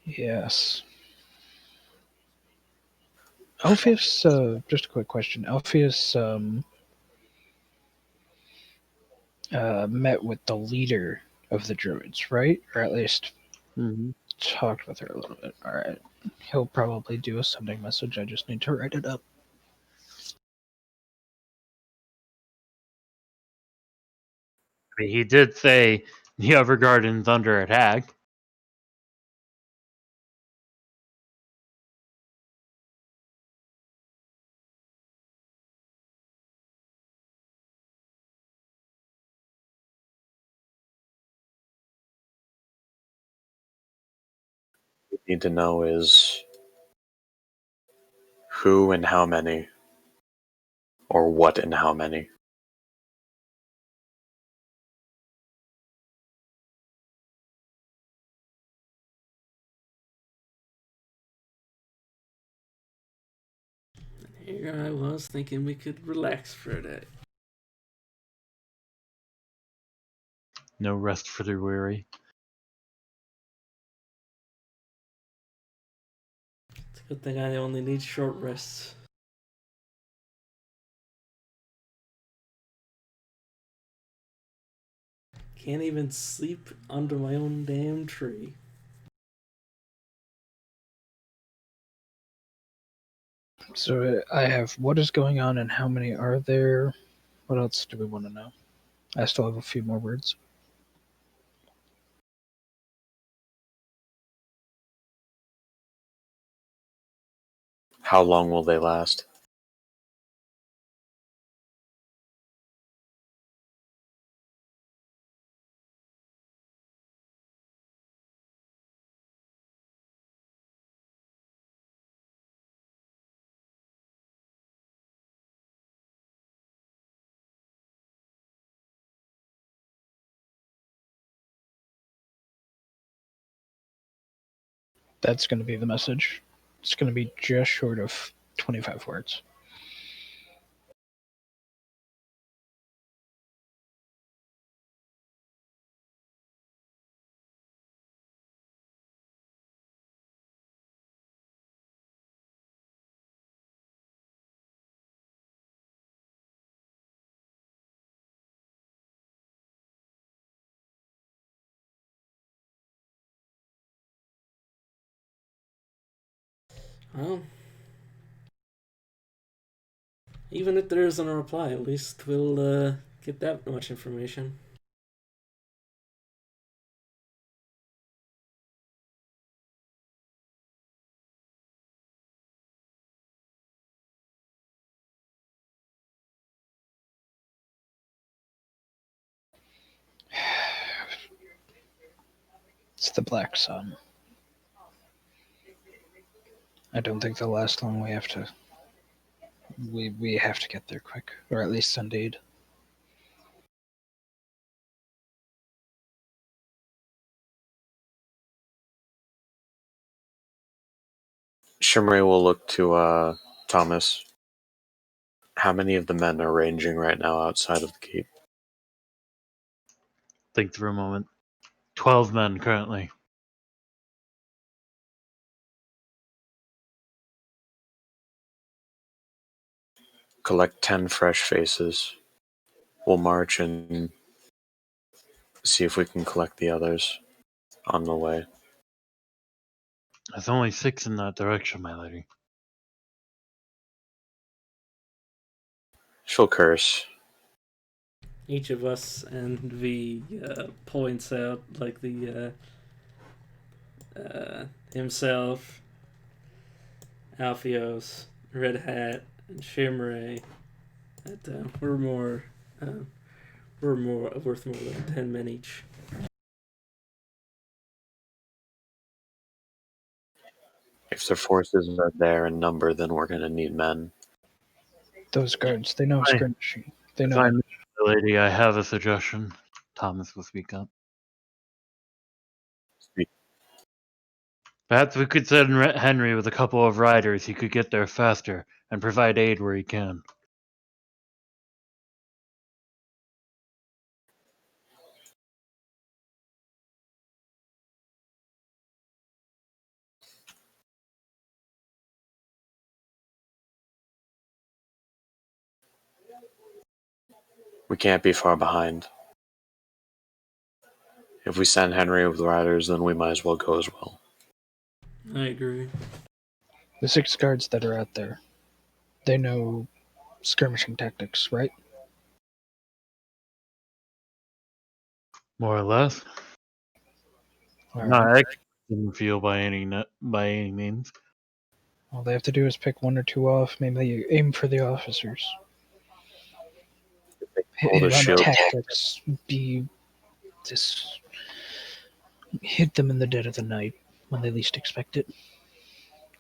Yes. Alpheus, just a quick question. Alpheus met with the leader of the druids, right? Or at least talked with her a little bit. Alright. He'll probably do a sending message. I just need to write it up. I mean, he did say the Evergarden's under attack. What we need to know is who and how many, or what and how many. Here I was thinking we could relax for a day. No rest for the weary. It's a good thing I only need short rests. Can't even sleep under my own damn tree. So I have what is going on and how many are there? What else do we want to know? I still have a few more words. How long will they last? That's going to be the message. It's going to be just short of 25 words. Well, even if there isn't a reply, at least we'll get that much information. It's the Black Sun. I don't think they'll last long. We have to get there quick, or at least send aid. Shimray will look to Thomas. How many of the men are ranging right now outside of the keep? Think for a moment. 12 men currently. Collect 10 fresh faces. We'll march and see if we can collect the others on the way. There's only 6 in that direction, my lady. She'll curse. Each of us, and V points out like the himself, Alpheos, Red Hat, and Shimray. That we're worth more than 10 men each. If their forces are there in number, then we're going to need men. Those guards, they know Hi. skirmishing. They If know. I may, my lady, I have a suggestion. Thomas will speak up. Speak. Perhaps we could send Henry with a couple of riders. He could get there faster and provide aid where he can. We can't be far behind. If we send Henry with riders, then we might as well go as well. I agree. The 6 guards that are out there, they know skirmishing tactics, right? More or less. All Not right. expert in the field by any means. All they have to do is pick 1 or 2 off. Maybe you aim for the officers. Hold a Run shield. tactics. Just hit them in the dead of the night when they least expect it.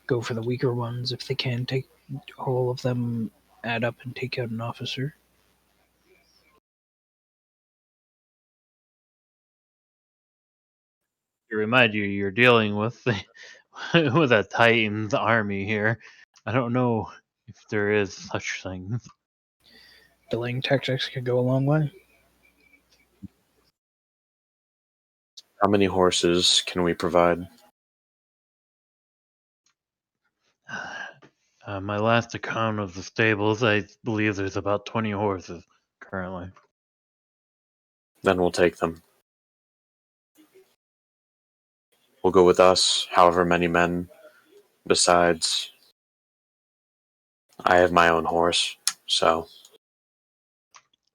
Go for the weaker ones if they can. Take all of them, add up, and take out an officer. To remind you, you're dealing with with a Titan's army here. I don't know if there is such things. Delaying tactics could go a long way. How many horses can we provide? My last account of the stables, I believe there's about 20 horses currently. Then we'll take them. Will go with us, however many men. Besides, I have my own horse, so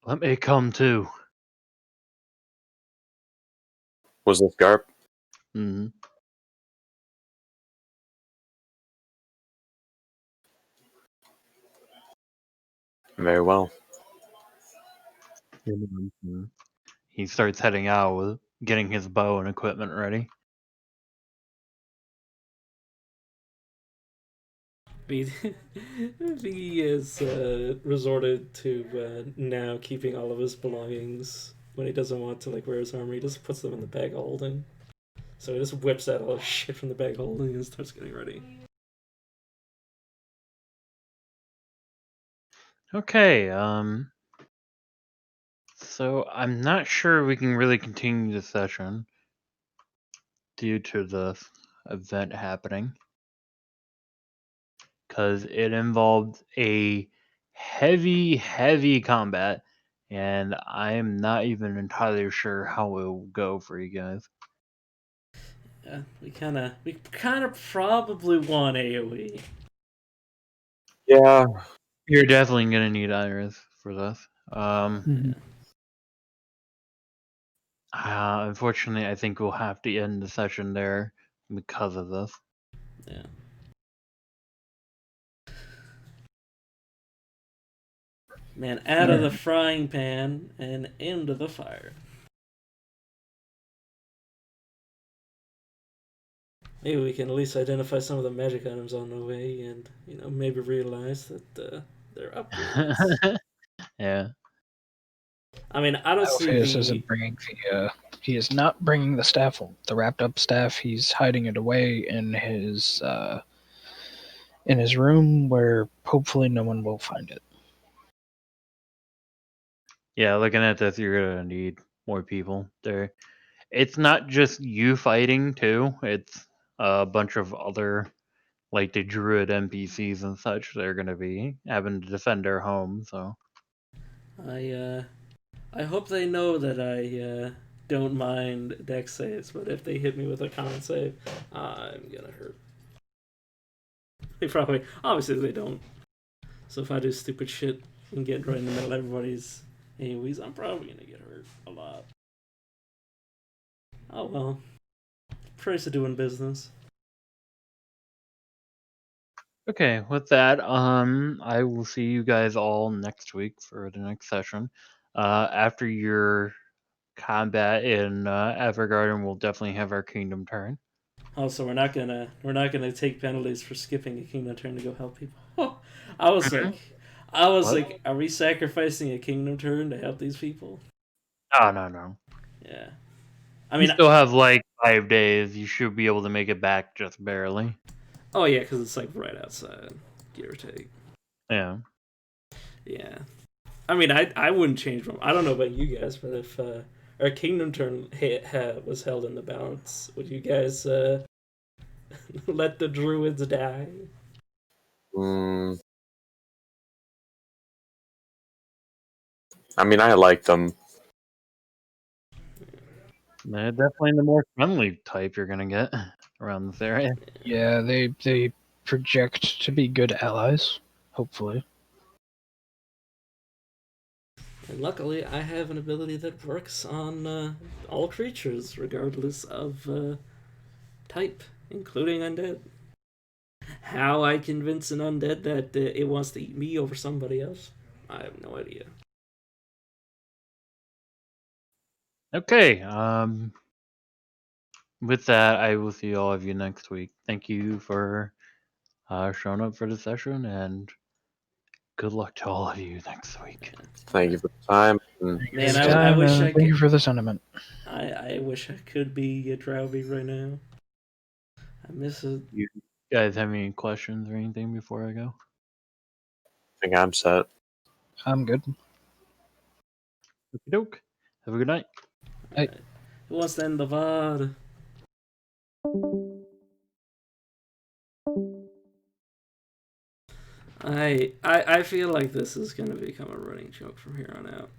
Let me come too. was this Garp? Hmm. Very well. He starts heading out with getting his bow and equipment ready. I think he has resorted to now keeping all of his belongings when he doesn't want to like wear his armor. He just puts them in the bag of holding. So he just whips out all the shit from the bag of holding and starts getting ready. Okay, so I'm not sure we can really continue the session due to the event happening. Because it involved a heavy combat, and I'm not even entirely sure how it will go for you guys. Yeah, we kind of probably won AOE. Yeah, You're definitely gonna need Iris for this. Mhm. Unfortunately, I think we'll have to end the session there because of this. Yeah. Man, out of the frying pan and into the fire. Maybe we can at least identify some of the magic items on the way and, maybe realize that they're upgrades. Yeah. I mean, I don't see Alpheus the. isn't bringing the. He is not bringing the staff. The wrapped up staff. He's hiding it away in his room, where hopefully no one will find it. Yeah, looking at this, you're gonna need more people there. It's not just you fighting too. It's a bunch of other, like the druid NPCs and such. They're gonna be having to defend their home. So I hope they know that I don't mind dex saves, but if they hit me with a con save, I'm gonna hurt. They probably, obviously, they don't. So if I do stupid shit and get right in the middle of everybody's AoEs, I'm probably gonna get hurt a lot. Oh well. Price of doing business. okay, with that, I will see you guys all next week for the next session. After your combat in Evergarden, we'll definitely have our kingdom turn. Also, we're not gonna take penalties for skipping a kingdom turn to go help people. I was Mhm. like, I was What? like, are we sacrificing a kingdom turn to help these people? Oh no. Yeah. I You mean, still have like 5 days. You should be able to make it back just barely. oh yeah, because it's like right outside, give or take. Yeah. Yeah. I mean, I wouldn't change them. I don't know about you guys, but if our kingdom turn was held in the balance, would you guys let the druids die? mm, I mean, I like them. They're definitely the more friendly type you're gonna get around this area. Yeah, they project to be good allies. Hopefully. And luckily, I have an ability that works on all creatures, regardless of type, including undead. How I convince an undead that it wants to eat me over somebody else, I have no idea. Okay. With that, I will see all of you next week. Thank you for showing up for the session, and good luck to all of you next week. Thank you for the time. And Man, Good I time, wish I thank you could. for the sentiment. I wish I could be a Drowby right now. I miss it. You guys have any questions or anything before I go? I think I'm set. I'm good. Okey doke. Have a good night. Hey. It Who wants to end the VOD? I feel like this is gonna become a running joke from here on out.